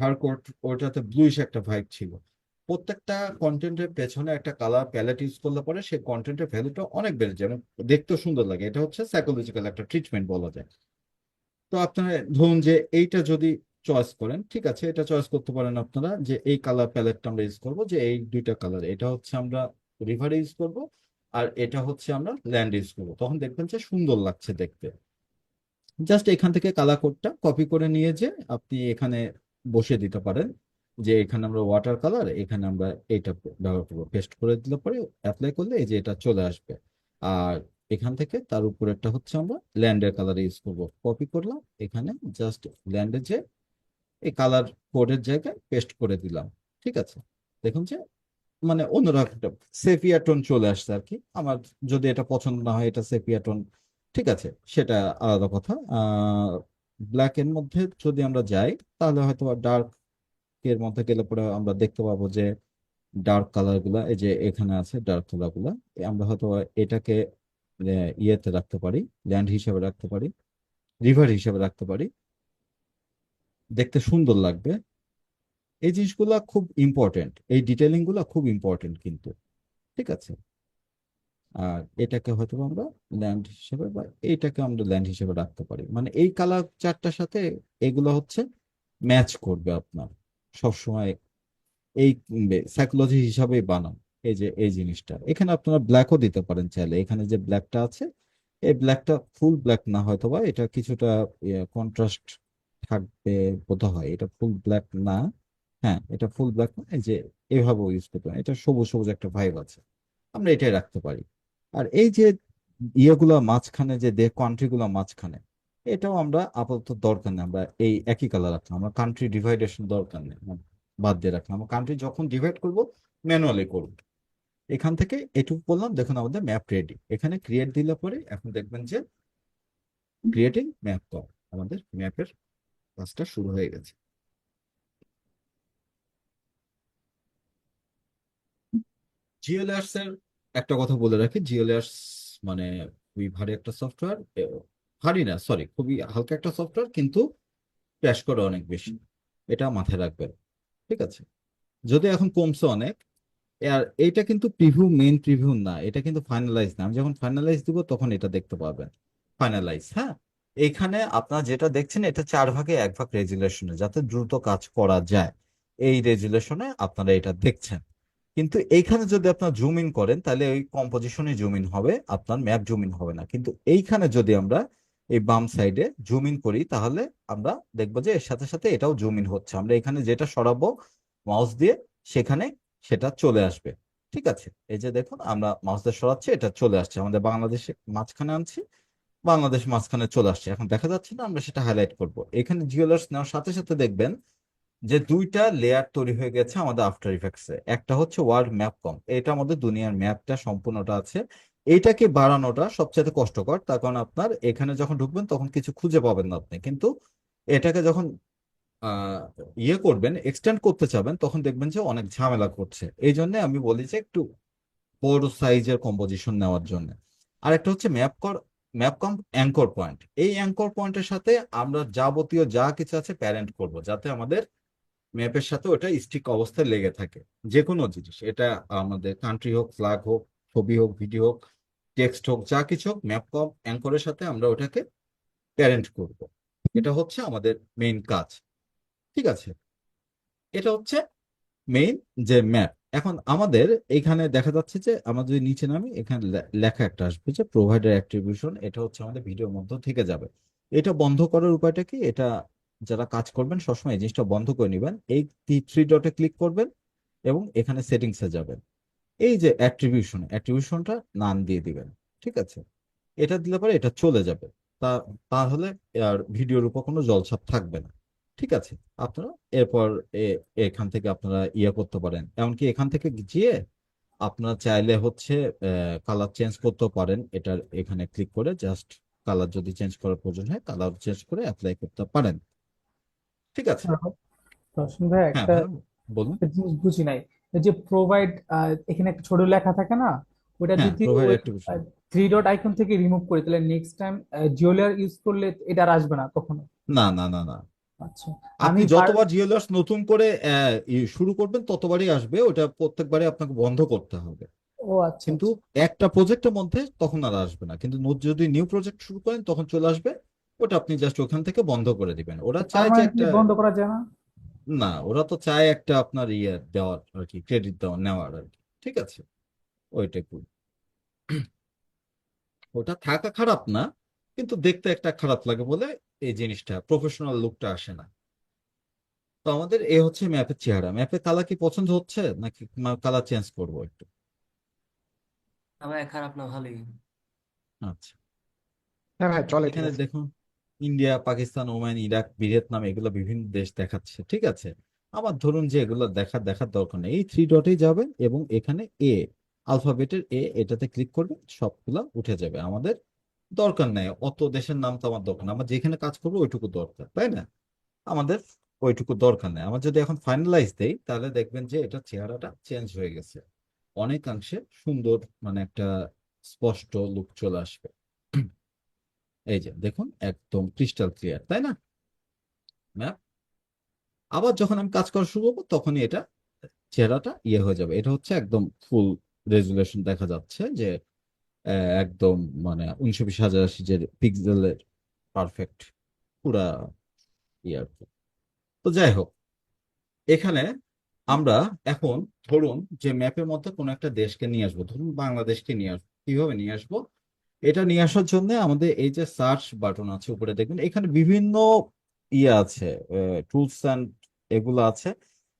হারকোর্ট, ওটাতে ব্লুইশ একটা ভাইব ছিল। প্রত্যেকটা কন্টেন্টের পেছনে একটা কালার প্যালেট ইউজ করলে পরে সেই কন্টেন্টের ভ্যালুটা অনেক বেড়ে যায় এবং দেখতেও সুন্দর লাগে। এটা হচ্ছে সাইকোলজিক্যাল একটা ট্রিটমেন্ট বলা যায়। তো আপনারা ধরুন যে এইটা যদি চয়েস করেন, ঠিক আছে, এটা চয়েস করতে পারেন আপনারা যে এই কালার প্যালেটটা আমরা ইউজ করবো, যে এই দুইটা কালার, এটা হচ্ছে আমরা রিভার ইউজ করব, আর এটা হচ্ছে আমরা ল্যান্ড ইউজ করবো। তখন দেখবেন যে সুন্দর লাগছে দেখতে। জাস্ট এখান থেকে কালার কোডটা কপি করে নিয়ে যে আপনি এখানে বসে দিতে পারেন, যে এখানে আমরা ওয়াটার কালার, এখানে আমরা এইটা ব্যবহার করবো। পেস্ট করে দিলে পরে অ্যাপ্লাই করলে এই যে এটা চলে আসবে। আর এখান থেকে তার উপরেরটা হচ্ছে আমরা ল্যান্ডের কালার ইউজ করব। কপি করলাম, এখানে জাস্ট ল্যান্ডে যে এই কালার কোডের জায়গায় পেস্ট করে দিলাম। ঠিক আছে, দেখুন যে মানে অন্যরকম একটা সেপিয়া টোন চলে আসছে আর কি। আমার যদি এটা পছন্দ না হয়, এটা সেপিয়া টোন, ঠিক আছে, সেটা আলাদা কথা। ব্ল্যাক এর মধ্যে যদি আমরা যাই, তাহলে হয়তো ডার্ক এর মধ্যে গেলে পরে আমরা দেখতে পাবো যে ডার্ক কালার গুলা, এই যে এখানে আছে ডার্ক কালার গুলা, আমরা হয়তো এটাকে ইয়েতে রাখতে পারি, ল্যান্ড হিসেবে রাখতে পারি, রিভার হিসেবে রাখতে পারি, দেখতে সুন্দর লাগবে। এই জিনিসগুলা খুব ইম্পর্টেন্ট, এই ডিটেলিং গুলা খুব ইম্পর্টেন্ট কিন্তু। ঠিক আছে, আর এটাকে হয়তো আমরা ল্যান্ড হিসেবে বা এইটাকে আমরা ল্যান্ড হিসেবে রাখতে পারি, মানে এই কালার চারটার সাথে এগুলো হচ্ছে ম্যাচ করবে আপনার সবসময়। এই সাইকোলজি হিসাবে বানান। এই যে এই জিনিসটা এখানে আপনারা ব্ল্যাকও দিতে পারেন চাইলে। এখানে যে ব্ল্যাকটা আছে, এই ব্ল্যাকটা ফুল ব্ল্যাক না, হয়তো বা এটা কিছুটা কন্ট্রাস্ট থাকবে বোধ হয়, এটা ফুল ব্ল্যাক না। হ্যাঁ, এটা ফুল ব্ল্যাক না, এই যে এভাবেও ইউজ করতে পারেন, এটা সবুজ সবুজ একটা ভাইব আছে, আমরা এটাই রাখতে পারি। আর এই যে ইয়েগুলা মাঝখানে, যে কান্ট্রি গুলা মাঝখানে, এটাও আমরা আপাতত দরকার নেই, আমরা এই একই কালার রাখলাম, আমরা কান্ট্রি ডিভাইডেশন দরকার নেই, আমরা বাদ দিয়ে রাখলাম। আমরা কান্ট্রি যখন ডিভাইড করব ম্যানুয়ালি করব। এখান থেকে এটুকু করলাম, দেখুন আমাদের ম্যাপ রেডি। এখানে ক্রিয়েট দিলে পরে এখন দেখবেন যে ক্রিয়েটিং ম্যাপ কম, আমাদের ম্যাপের কাজটা শুরু হয়ে গেছে। জিওলেয়ার্স এর একটা কথা বলে রাখি, জিওলেয়ার্স মানে খুবই ভারী একটা সফটওয়্যার। ভারী না, সরি, খুবই হালকা একটা সফটওয়্যার, কিন্তু ক্র্যাশ করে অনেক বেশি, এটা মাথায় রাখবেন। ঠিক আছে, যদি এখন কমছে অনেক। আর এইটা কিন্তু প্রিভিউ, মেইন প্রিভিউ না, এটা কিন্তু ফাইনালাইজ না। আমি যখন ফাইনালাইজ দিব তখন এটা দেখতে পাবেন। ফাইনালাইজ, হ্যাঁ। এইখানে আপনার যেটা দেখছেন, এটা 4 ভাগে 1 ভাগ রেজুলেশনে, যাতে দ্রুত কাজ করা যায়, এই রেজুলেশনে আপনারা এটা দেখছেন। কিন্তু এইখানে যদি আপনার জুম ইন করেন, তাহলে ওই কম্পোজিশনে জুম ইন হবে, আপনার ম্যাপ জুম ইন হবে না। কিন্তু এইখানে যদি আমরা এই বাম সাইডে জুম ইন করি, তাহলে আমরা দেখবো যে এর সাথে সাথে এটাও জুম ইন হচ্ছে। আমরা এখানে যেটা সরাবো মাউস দিয়ে, সেখানে সেটা চলে আসবে। ঠিক আছে, এই যে দেখুন আমরা মাউস দিয়ে সরাচ্ছি, এটা চলে আসছে, আমাদের বাংলাদেশে মাঝখানে আনছি, বাংলাদেশ মাঝখানে চলে আসছে। এখন দেখা যাচ্ছে না, আমরা সেটা হাইলাইট করব। এখানে জিওলার্স নেওয়ার সাথে সাথে দেখবেন যে 2টা লেয়ার তৈরি হয়ে গেছে আমাদের আফটার ইফেক্টসে। একটা হচ্ছে ওয়ার্ল্ড ম্যাপ কম, এটার মধ্যে দুনিয়ার ম্যাপটা সম্পূর্ণটা আছে। এইটাকে বাড়ানোটা সবচেয়ে কষ্টকর, তার কারণ আপনার এখানে যখন ঢুকবেন তখন কিছু খুঁজে পাবেন না আপনি, কিন্তু এটাকে যখন আহ ইয়ে করবেন, এক্সটেন্ড করতে চাবেন, তখন দেখবেন যে অনেক ঝামেলা করছে। এই জন্য আমি বলি যে একটু বড় সাইজের কম্পোজিশন নেওয়ার জন্য। আর একটা হচ্ছে ম্যাপকম অ্যাঙ্কর পয়েন্ট। এই অ্যাঙ্কর পয়েন্টের সাথে আমরা যাবতীয় যা কিছু আছে প্যারেন্ট করব, যাতে আমাদের ম্যাপের সাথে ওটা স্টিক অবস্থায় লেগে থাকে। যে কোনো জিনিস, এটা আমাদের কান্ট্রি হোক, ফ্ল্যাগ হোক, ছবি হোক, ভিডিও হোক, টেক্সট হোক, যা কিছু হোক, ম্যাপকম অ্যাঙ্করের সাথে আমরা ওটাকে প্যারেন্ট করব। এটা হচ্ছে আমাদের মেইন কাজ। ঠিক আছে, এটা হচ্ছে মেইন যে ম্যাপ। এখন আমাদের এখানে দেখা যাচ্ছে যে আমরা যদি নিচে নামি, এখানে লেখা একটা আসবে যে প্রোভাইডার অ্যাট্রিবিউশন। এটা হচ্ছে আমাদের ভিডিওর মধ্যে থেকে যাবে। এটা বন্ধ করার উপায়টা কি? এটা যারা কাজ করবেন সবসময় এই জিনিসটা বন্ধ করে নেবেন। এই 3 ডটে ক্লিক করবেন এবং এখানে সেটিংসে যাবেন। এই যে অ্যাট্রিবিউশনটা নান দিয়ে দিবেন। ঠিক আছে, এটা দিলে পরে এটা চলে যাবে। তা তাহলে আর ভিডিওর উপর কোনো জলছাপ থাকবে না। ঠিক আছে, আপনারা এরপর এখান থেকে আপনারা ইয়ে করতে পারেন, এমনকি এখান থেকে গিয়ে আপনারা চাইলে হচ্ছে কালার চেঞ্জ করতে পারেন। এটার এখানে ক্লিক করে জাস্ট কালার যদি চেঞ্জ করার প্রয়োজন হয় কালার চেঞ্জ করে অ্যাপ্লাই করতে পারেন। ঠিক আছে। রশন ভাই, হ্যাঁ একটা ভাই বলুন। একটা জিনিস বুঝি নাই। এই যে প্রোভাইড, এখানে একটা ছোট লেখা থাকে না, ওটা হ্যাঁ, যদি প্রোভাইড ওই অ্যাক্টিভেশন। 3 ডট আইকন থেকে রিমুভ করি, তাহলে নেক্সট টাইম জিওলেয়ার ইউজ করলে এটা আর আসবে না কখনো? না না না না, আচ্ছা, আপনি আমি যতবার জিওলার্স নতুন করে শুরু করবেন ততবারই আসবে, ওটা প্রত্যেকবারই আপনাকে বন্ধ করতে হবে। ও আচ্ছা কিন্তু আচ্ছা। একটা প্রজেক্টের মধ্যে তখন আর আসবে না, কিন্তু যদি নিউ প্রজেক্ট শুরু করেন তখন চলে আসবে। ওটা আপনি জাস্ট ওখান থেকে বন্ধ করে দিবেন। ওরা চায় যে পার্মানেন্টলি একটা, বন্ধ করা যায় না? না ওরা তো চায় একটা আপনার ইয়ে দেওয়ার আর কি, ক্রেডিট দেওয়ার নেওয়ার আর কি। ঠিক আছে, ওইটাই। ওটা থাকা খারাপ না, কিন্তু দেখতে একটা খারাপ লাগে বলে এই জিনিসটা প্রফেশনাল লুকটা আসে না। তো আমাদের এ হচ্ছে ম্যাপের চেহারা। ম্যাপের কালার কি পছন্দ হচ্ছে নাকি কালার চেঞ্জ করবো একটু? আমার খারাপ না, ভালোই। আচ্ছা, হ্যাঁ ভাই, চলে, ঠিক এখানে আছে। দেখুন India, Pakistan, Oman, Iraq, Vietnam এগুলো বিভিন্ন দেশ দেখাচ্ছে। ঠিক আছে, আমার ধরুন যে এগুলো দেখার দরকার নেই, এই 3 ডটেই যাবেন এবং এখানে আলফাবেটের এটাতে ক্লিক করবেন, সবগুলা উঠে যাবে। আমাদের দরকার নেই অত দেশের নাম, তো আমার দরকার না, আমরা যেখানে কাজ করবো ওইটুকু দরকার, তাই না? আমাদের ওইটুকু দরকার নেই। আমার যদি এখন ফাইনালাইজ দেই তাহলে দেখবেন যে এটা চেহারাটা চেঞ্জ হয়ে গেছে, অনেকাংশে সুন্দর, মানে একটা স্পষ্ট লুক চলে আসবে। এই যে দেখুন একদম ক্রিস্টাল ক্লিয়ার, তাই না ম্যাপ? আবার যখন আমি কাজ করা শুরু করবো তখনই এটা চেহারাটা ইয়ে হয়ে যাবে। এটা হচ্ছে একদম ফুল রেজুলেশন, দেখা যাচ্ছে যে একদম মানে 1920x1080 যে পিক্সেলের পারফেক্ট পুরা ইয়ে আর কি। তো যাই হোক, এখানে আমরা এখন ধরুন যে ম্যাপের মধ্যে কোনো একটা দেশকে নিয়ে আসবো, ধরুন বাংলাদেশকে নিয়ে আসবো। কিভাবে নিয়ে আসবো? এটা নিয়ে আসার জন্য আমাদের এই যে সার্চ বাটন আছে উপরে, দেখবেন এখানে বিভিন্ন ইয়ে আছে, টুলস অ্যান্ড এগুলো আছে।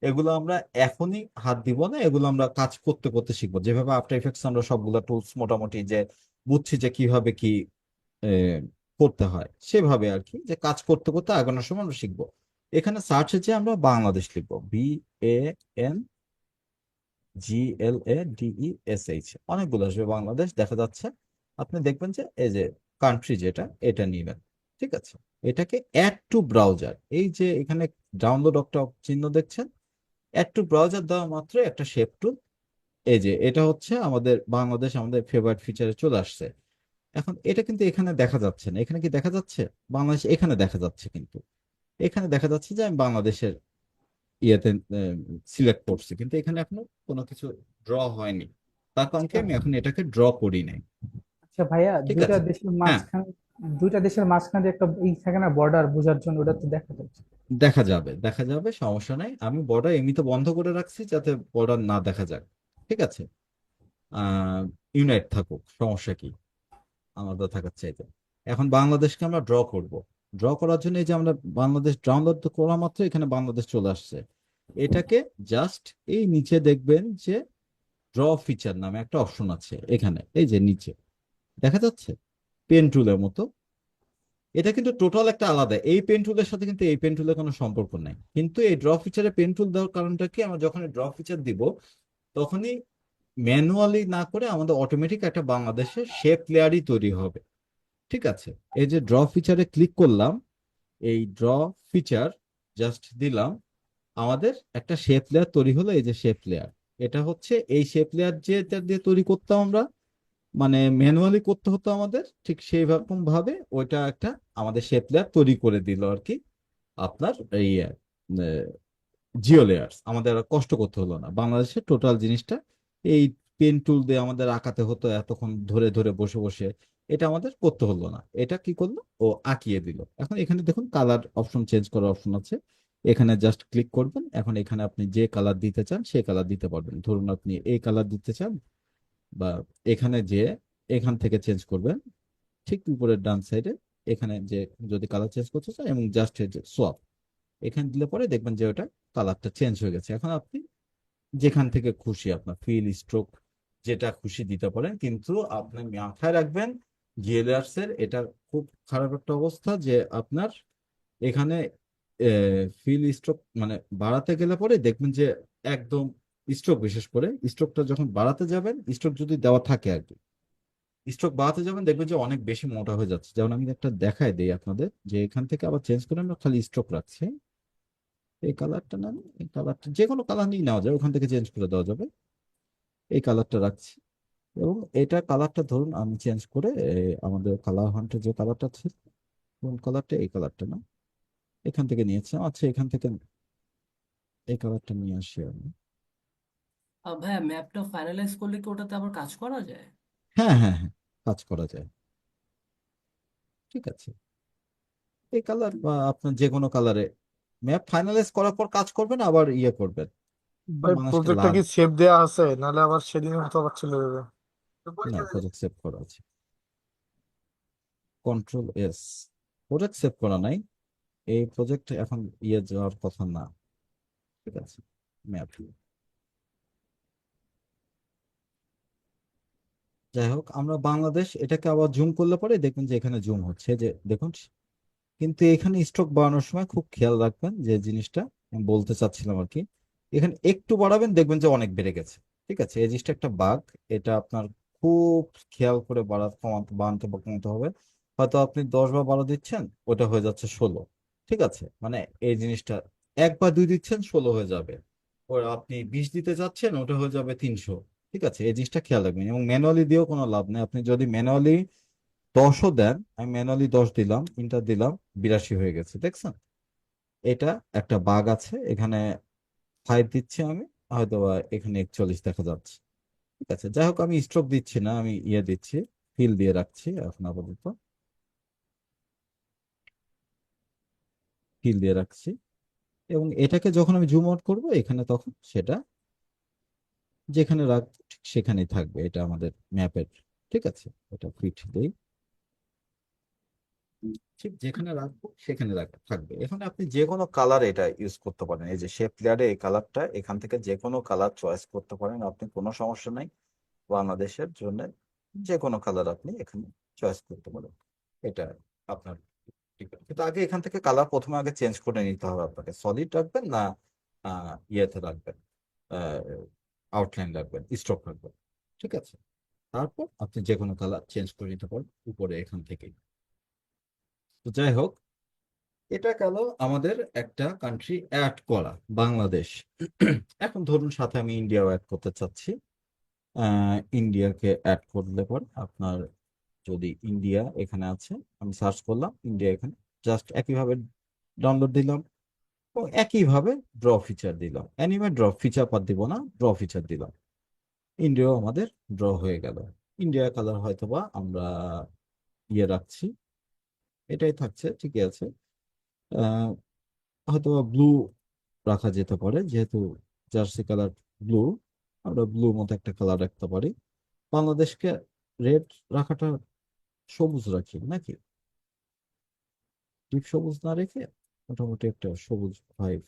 এগুলো আমরা এখনই হাত দিব না, এগুলো আমরা কাজ করতে করতে শিখবো। যেভাবে আফটার ইফেক্টস আমরা সবগুলা টুলস মোটামুটি যে বুঝছি যে কিভাবে কি করতে হয়, সেভাবে আর কি, যে কাজ করতে করতে আগানোর সময় আমরা শিখবো। এখানে সার্চে যে আমরা বাংলাদেশ লিখবো, BANGLADESH, অনেকগুলো আসবে বাংলাদেশ দেখা যাচ্ছে। আপনি দেখবেন যে এই যে কান্ট্রি যেটা, এটা নিবেন। ঠিক আছে, এটাকে অ্যাড টু ব্রাউজার, এই যে এখানে ডাউনলোড একটা চিহ্ন দেখছেন, অ্যাড টু ব্রাউজার দেওয়া মাত্র একটা শেপ টুল, এই যে এটা হচ্ছে আমাদের বাংলাদেশ আমাদের ফেভারিট ফিচারে চলে আসছে। এখন এটা কিন্তু এখানে দেখা যাচ্ছে না, এখানে কি দেখা যাচ্ছে? বাংলাদেশ এখানে দেখা যাচ্ছে, কিন্তু এখানে দেখা যাচ্ছে যে আমি বাংলাদেশের ইয়েতে সিলেক্ট করছি, কিন্তু এখানে এখনো কোনো কিছু ড্র হয়নি। তার কারণ কি, আমি এখন এটাকে ড্র করি নাই। আচ্ছা ভাইয়া, ঠিক আছে, হ্যাঁ দুইটা দেশের মাঝখানে যে একটা ই থাকে না, বর্ডার বোঝার জন্য, ওটা তো দেখা যাচ্ছে। দেখা যাবে, সমস্যা নাই। আমি বর্ডার এমনিতে বন্ধ করে রাখছি যাতে বর্ডার না দেখা যাক। ঠিক আছে, ইউনাইট থাকুক, সমস্যা কি, আলাদা থাকার চাইতে। এখন বাংলাদেশকে আমরা ড্র করব। ড্র করার জন্য এই যে আমরা বাংলাদেশ ডাউনলোড করা মাত্র এখানে বাংলাদেশ চলে আসছে। এটাকে জাস্ট এই নিচে দেখবেন যে ড্র ফিচার নামে একটা অপশন আছে এখানে, এই যে নিচে দেখা যাচ্ছে পেন টুলের মতো। এটা কিন্তু টোটাল একটা আলাদা, এই পেন টুলের সাথে কিন্তু এই পেন টুলের কোনো সম্পর্ক নাই। কিন্তু এই ড্র ফিচারে পেন টুল দেওয়ার কারণটা কি, আমরা যখন ড্র ফিচার দিব তখনই ম্যানুয়ালি না করে আমাদের অটোমেটিক একটা বাংলাদেশের শেপ লেয়ারই তৈরি হবে। ঠিক আছে, এই যে ড্র ফিচারে ক্লিক করলাম, এই ড্র ফিচার জাস্ট দিলাম, আমাদের একটা শেপ লেয়ার তৈরি হলো। এই যে শেপ লেয়ার, এটা হচ্ছে এই শেপ লেয়ার যেটা দিয়ে তৈরি করতাম আমরা, মানে ম্যানুয়ালি করতে হতো আমাদের, ঠিক সেই রকম ভাবে ওইটা একটা আমাদের শেপ লেয়ার তৈরি করে দিল আর কি। আপনার এই জিও লেয়ার্স আমাদের আর কষ্ট করতে হলো না। বাংলাদেশের টোটাল জিনিসটা এই পেন টুল দিয়ে আমাদের আঁকাতে হতো এতক্ষণ ধরে ধরে বসে বসে, এটা আমাদের করতে হলো না। এটা কি করলো, ও আঁকিয়ে দিল। এখন এখানে দেখুন কালার অপশন, চেঞ্জ করার অপশন আছে, এখানে জাস্ট ক্লিক করবেন। এখন এখানে আপনি যে কালার দিতে চান সেই কালার দিতে পারবেন। ধরুন আপনি এই কালার দিতে চান, বা এখানে যে এখান থেকে চেঞ্জ করবেন, ঠিক উপরের ডান সাইডে এখানে যে যদি কালার চেঞ্জ করতে চান এবং জাস্ট সোয়াপ এখানে দিলে পরে দেখবেন যে ওটা কালারটা চেঞ্জ হয়ে গেছে। এখন আপনি যেখান থেকে খুশি আপনার ফিল স্ট্রোক যেটা খুশি দিতে পারেন, কিন্তু আপনি মাথায় রাখবেন জুয়েলার্স এর এটা খুব খারাপ একটা অবস্থা যে আপনার এখানে ফিল স্ট্রোক মানে বাড়াতে গেলে পরে দেখবেন যে একদম স্ট্রোক, বিশেষ করে স্ট্রোকটা যখন বাড়াতে যাবেন, স্ট্রোক যদি দেওয়া থাকে আর কি, স্ট্রোক বাড়াতে যাবেন দেখবেন যে অনেক বেশি মোটা হয়ে যাচ্ছে। যেমন আমি একটা দেখাই দিই আপনাদের, যে এখান থেকে আবার চেঞ্জ করে আমরা খালি স্ট্রোক রাখছি। এই কালারটা না, এই কালারটা যে কোনো কালার নিয়ে নেওয়া যায়, ওখান থেকে চেঞ্জ করে দেওয়া যাবে। এই কালারটা রাখছি, এবং এটা কালারটা ধরুন আমি চেঞ্জ করে আমাদের কালার হান্টে যে কালারটা ছিল, কোন কালারটা, এই কালারটা না, এখান থেকে নিয়েছি। আচ্ছা, এখান থেকে এই কালারটা নিয়ে আসি আমি। ভাইয়া ম্যাপটা ফাইনালাইজ করলে কি ওটাতে আবার কাজ করা যায়? হ্যাঁ, হ্যাঁ, হ্যাঁ, কাজ করা যায়। ঠিক আছে, এই কালার বা আপনার যে কোনো কালারে ম্যাপ ফাইনালাইজ করার পর কাজ করবেন, আবার ইয়ে করবেন। ভাই মানুষকে প্রজেক্টটা লাগ কি সেভ দেওয়া আছে, নাহলে আবার সেদিনের মতো আবার চলে যাবে। না, প্রজেক্ট সেভ করা আছে, কন্ট্রোল S। প্রজেক্ট সেভ করা নাই, এই প্রজেক্ট এখন ইয়ে যাওয়ার কথা না। ঠিক আছে, ম্যাপ। যাই হোক, আমরা বাংলাদেশ এটাকে আবার জুম করলে পরে দেখবেন যে এখানে জুম হচ্ছে, যে দেখুন। কিন্তু এখানে স্ট্রোক বাড়ানোর সময় খুব খেয়াল রাখবেন, যে জিনিসটা আমি বলতে চাচ্ছিলাম আর কি, এখানে একটু বাড়াবেন দেখবেন যে অনেক বেড়ে গেছে। ঠিক আছে, এই জিনিসটা একটা বাগ, এটা আপনার খুব খেয়াল করে কমাতে বাড়াতে বা কমাতে হবে। হয়তো আপনি 10 বা 12 দিচ্ছেন, ওটা হয়ে যাচ্ছে 16। ঠিক আছে, মানে এই জিনিসটা 1 বা 2 দিচ্ছেন, 16 হয়ে যাবে। ওর আপনি 20 দিতে যাচ্ছেন, ওটা হয়ে যাবে 300। ঠিক আছে, এই জিনিসটা খেয়াল রাখবেন, এবং ম্যানুয়ালি দিয়েও কোনো লাভ নেই। আপনি যদি ম্যানুয়ালি 10ও দেন, আমি ম্যানুয়ালি 10 দিলাম, ইন্টার দিলাম, 82 হয়ে গেছে, দেখছেন? এটা একটা বাগ আছে এখানে। 5 দিচ্ছি আমি, হয়তো বা এখানে 41 দেখা যাচ্ছে। ঠিক আছে, যাই হোক, আমি স্ট্রোক দিচ্ছি না, আমি ইয়ে দিচ্ছি, ফিল দিয়ে রাখছি এখন আপাতত, ফিল দিয়ে রাখছি। এবং এটাকে যখন আমি জুম আউট করবো এখানে, তখন সেটা যেখানে রাখবো ঠিক সেখানেই থাকবে, এটা আমাদের ম্যাপের। ঠিক আছে, এটা ফিট দেই, ঠিক যেখানে রাখবো সেখানে থাকবে। এখানে আপনি যে কোনো কালার এটা ইউজ করতে পারেন, এই যে শেপ লেয়ারে এই কালারটা, এখান থেকে যে কোনো কালার চয়েস করতে পারেন আপনি, কোনো সমস্যা নাই। বাংলাদেশের জন্য যে কোনো কালার আপনি এখানে চয়েস করতে পারেন, এটা আপনার। ঠিক আছে, কিন্তু আগে এখান থেকে কালার প্রথমে আগে চেঞ্জ করে নিতে হবে আপনাকে। সলিড রাখবেন না ইয়েতে রাখবেন, আউটলাইন রাখবেন, স্ট্রোক রাখবেন। ঠিক আছে, তারপর আপনি যে কোনো কালার চেঞ্জ করে নিতে পারেন উপরে এখান থেকে। তো যাই হোক, এটা গেল আমাদের একটা কান্ট্রি অ্যাড করা, বাংলাদেশ। এখন ধরুন সাথে আমি ইন্ডিয়াও অ্যাড করতে চাচ্ছি। ইন্ডিয়াকে অ্যাড করলে পর আপনার, যদি ইন্ডিয়া এখানে আছে, আমি সার্চ করলাম ইন্ডিয়া, এখানে জাস্ট একইভাবে ডাউনলোড দিলাম, এবং একইভাবে ড্র ফিচার দিলাম। অ্যানিমে ড্র ফিচার পার দিব না, ড্র ফিচার দিলাম, ইন্ডিয়াও আমাদের ড্র হয়ে গেল। ইন্ডিয়া কালার হয়তোবা আমরা ইয়ে রাখছি, এটাই থাকছে, ঠিকই আছে। আহ হয়তো ব্লু রাখা যেতে পারে, যেহেতু জার্সি কালার ব্লু, আমরা ব্লু মতো একটা কালার রাখতে পারি। বাংলাদেশকে রেড রাখাটা, সবুজ রাখি নাকি, ডিপ সবুজ না রেখে মোটামুটি একটা সবুজ ভাইব।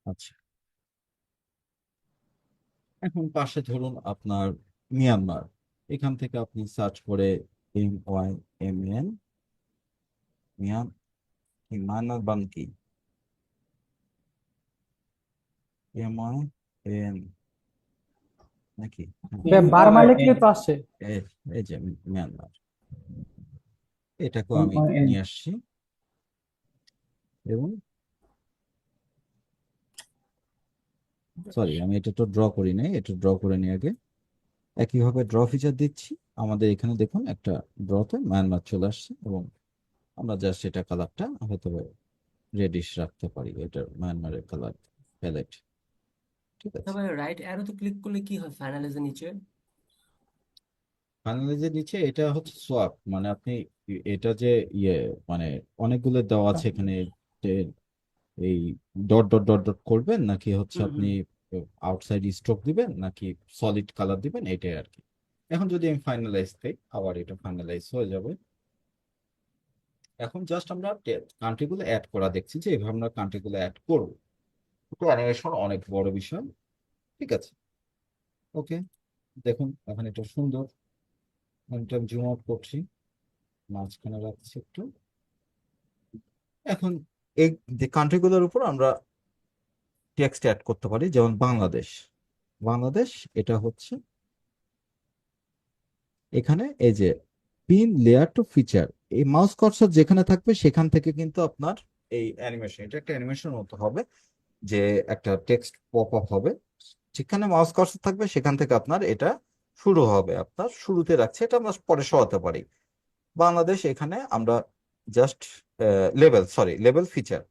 আচ্ছা, এখন পাশে ধরুন আপনার মিয়ানমার, এখান থেকে আপনি সার্চ করে MYMN, মিয়ান, মায়ানমার বান কি, MYN নাকি, বার্মা লিখলে তো আসে। এই এই যে মিয়ানমার, এটাকেও আমি নিয়ে আসছি। এবং সরি, আমি এটা তো ড্র করি নাই, এটা ড্র করে নিয়ে আগে একইভাবে ড্র ফিচার দিচ্ছি। আমাদের এখানে দেখুন একটা ড্রতে মায়ানমার চলে আসছে, এবং আমরা জাস্ট এটা কালারটা হয়তো রেডিশ রাখতে পারি, এটা মায়ানমারের কালার প্যালেট। ঠিক আছে, তবে রাইট অ্যারোতে ক্লিক করলে কি হয় ফাইনালাইজের নিচে? ফাইনালাইজের নিচে এটা হচ্ছে সোয়াপ, মানে আপনি এটা যে ইয়ে, মানে অনেকগুলো দেওয়া আছে এখানে, যে এই ডট ডট ডট ডট করবেন নাকি হচ্ছে হুম আপনি হুম। আউটসাইড স্ট্রোক দিবেন নাকি সলিড কালার দিবেন, এটাই আর কি। এখন যদি আমি ফাইনালাইজ দিই, আবার এটা ফাইনালাইজ হয়ে যাবে। এখন জাস্ট আমরা কান্ট্রিগুলো অ্যাড করা দেখছি, যে এভাবে আমরা কান্ট্রিগুলো অ্যাড করবো। তো অ্যানিমেশন অনেক বড় বিষয়, ঠিক আছে, ওকে। দেখুন এখন এটা সুন্দর। এটা জুম আউট করছি, মাঝখানে রাখছি একটু। এখন এই যে কান্ট্রিগুলোর উপর আমরা টেক্সট অ্যাড করতে পারি, যেমন বাংলাদেশ। বাংলাদেশ এটা হচ্ছে এখানে এই যে পিন লেয়ার টু ফিচার, এই মাউস কার্সর যেখানে থাকবে সেখান থেকে কিন্তু আপনার এই অ্যানিমেশন, এটা একটা অ্যানিমেশন মতো হবে, যে একটা টেক্সট পপ আপ হবে, যেখানে মাউস কার্সর থাকবে সেখান থেকে আপনার এটা শুরু হবে। আপনার শুরুতে রাখছে, এটা আমরা পরে সরাতে পারি। বাংলাদেশ এখানে আমরা just level feature,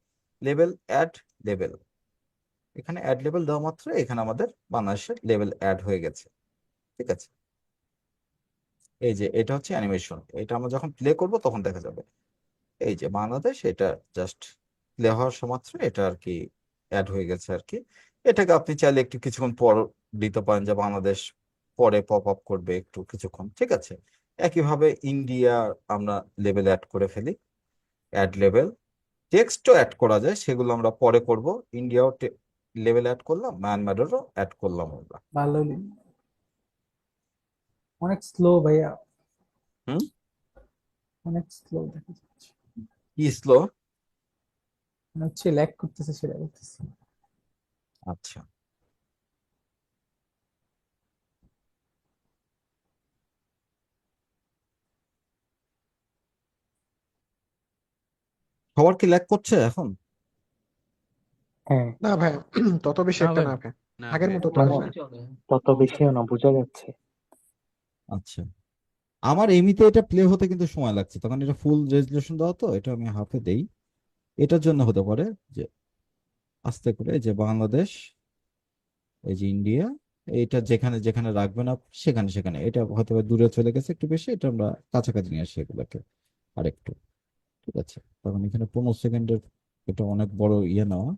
level add level, এখানে অ্যাড লেভেল দেওয়া মাত্র এখানে আমাদের বাংলাদেশের লেভেল অ্যাড হয়ে গেছে। ঠিক আছে, এই যে এটা হচ্ছে অ্যানিমেশন, এটা আমরা যখন প্লে করব তখন দেখা যাবে এই যে বাংলাদেশ, এটা জাস্ট প্লে হওয়ার মাত্র এটা আর কি অ্যাড হয়ে গেছে আর কি। এটাকে আপনি চাইলে একটু কিছুক্ষণ পর দিতে পারেন, যে বাংলাদেশ পরে পপ আপ করবে একটু কিছুক্ষণ। ঠিক আছে, একইভাবে ইন্ডিয়া আমরা লেভেল অ্যাড করে ফেলি, অ্যাড লেভেল। টেক্সটও অ্যাড করা যায়, সেগুলো আমরা পরে করব। ইন্ডিয়াও লেভেল অ্যাড করলাম, মায়ানমারেরও অ্যাড করলাম আমরা। ভালো, অনেক স্লো ভাইয়া, হুম, অনেক স্লো দেখা যাচ্ছে। কি স্লো? মনে হচ্ছে ল্যাগ করতেছে, সেটা করতেছে। আচ্ছা, সবার কি ল্যাগ করছে এখন? হ্যাঁ, না ভাই, তত বেশি না একটা ভাই, না ভাই, না আগের ভাই, মতো তো মানে না। চলে। তত বেশিও না, বোঝা যাচ্ছে। আচ্ছা, আমার এমনিতে এটা প্লে হতে কিন্তু সময় লাগছে, তখন এটা ফুল রেজলিউশন দেওয়া, তো এটা আমি হাফে দেই। এটার জন্য হতে পারে যে আস্তে করে, যে বাংলাদেশ, এই যে ইন্ডিয়া, এইটা যেখানে যেখানে রাখবেন আপনি সেখানে সেখানে, এটা হয়তো বা দূরে চলে গেছে একটু বেশি, এটা আমরা কাছাকাছি নিয়ে আসি এগুলোকে আরেকটু। ঠিক আছে, তখন এখানে 15 সেকেন্ডের, এটা অনেক বড় ইয়ে নেওয়া।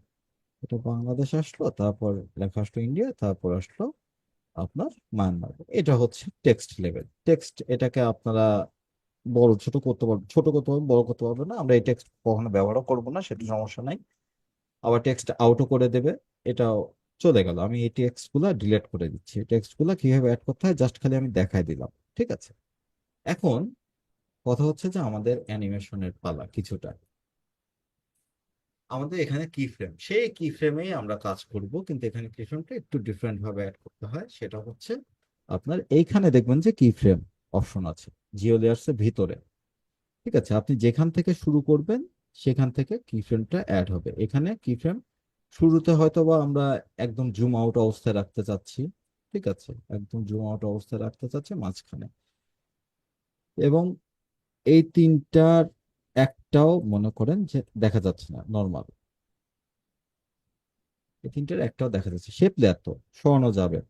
এটা বাংলাদেশ আসলো, তারপর লেখা আসলো ইন্ডিয়া, তারপর আসলো আপনার মায়ানমার। এটা হচ্ছে টেক্সট লেভেল টেক্সট। এটাকে আপনারা বড় ছোট করতে পারবেন, ছোট করতে পারবেন, বড় করতে পারবেন না। আমরা এই টেক্সট কখনো ব্যবহারও করবো না, সেটা সমস্যা নাই। আবার টেক্সট আউটও করে দেবে, এটাও চলে গেল। আমি এই টেক্সট গুলা ডিলিট করে দিচ্ছি। টেক্সট গুলা কিভাবে অ্যাড করতে হয় জাস্ট খালি আমি দেখাই দিলাম। ঠিক আছে, এখন কথা হচ্ছে যে আমাদের অ্যানিমেশনের পালা কিছুটা। আমাদের এখানে কি ফ্রেম, সেই কি ফ্রেমেই আমরা কাজ করব, কিন্তু এখানে কি ফ্রেমটা একটু ডিফারেন্ট ভাবে অ্যাড করতে হয়। সেটা হচ্ছে আপনার এইখানে দেখবেন যে কি ফ্রেম অপশন আছে জিও লেয়ার্সের ভিতরে। ঠিক আছে, আপনি যেখান থেকে শুরু করবেন সেখান থেকে কি ফ্রেমটা অ্যাড হবে। এখানে কি ফ্রেম শুরুতে হয়তো বা আমরা একদম জুম আউট অবস্থায় রাখতে চাচ্ছি। ঠিক আছে, একদম জুম আউট অবস্থায় রাখতে চাচ্ছি মাঝখানে, এবং এই তিনটার একটাও মনে করেন যে দেখা যাচ্ছে না নর্মাল, এই তিনটার একটাও দেখা যাচ্ছে। শেপ লেয়ার তো সরানো যাবে,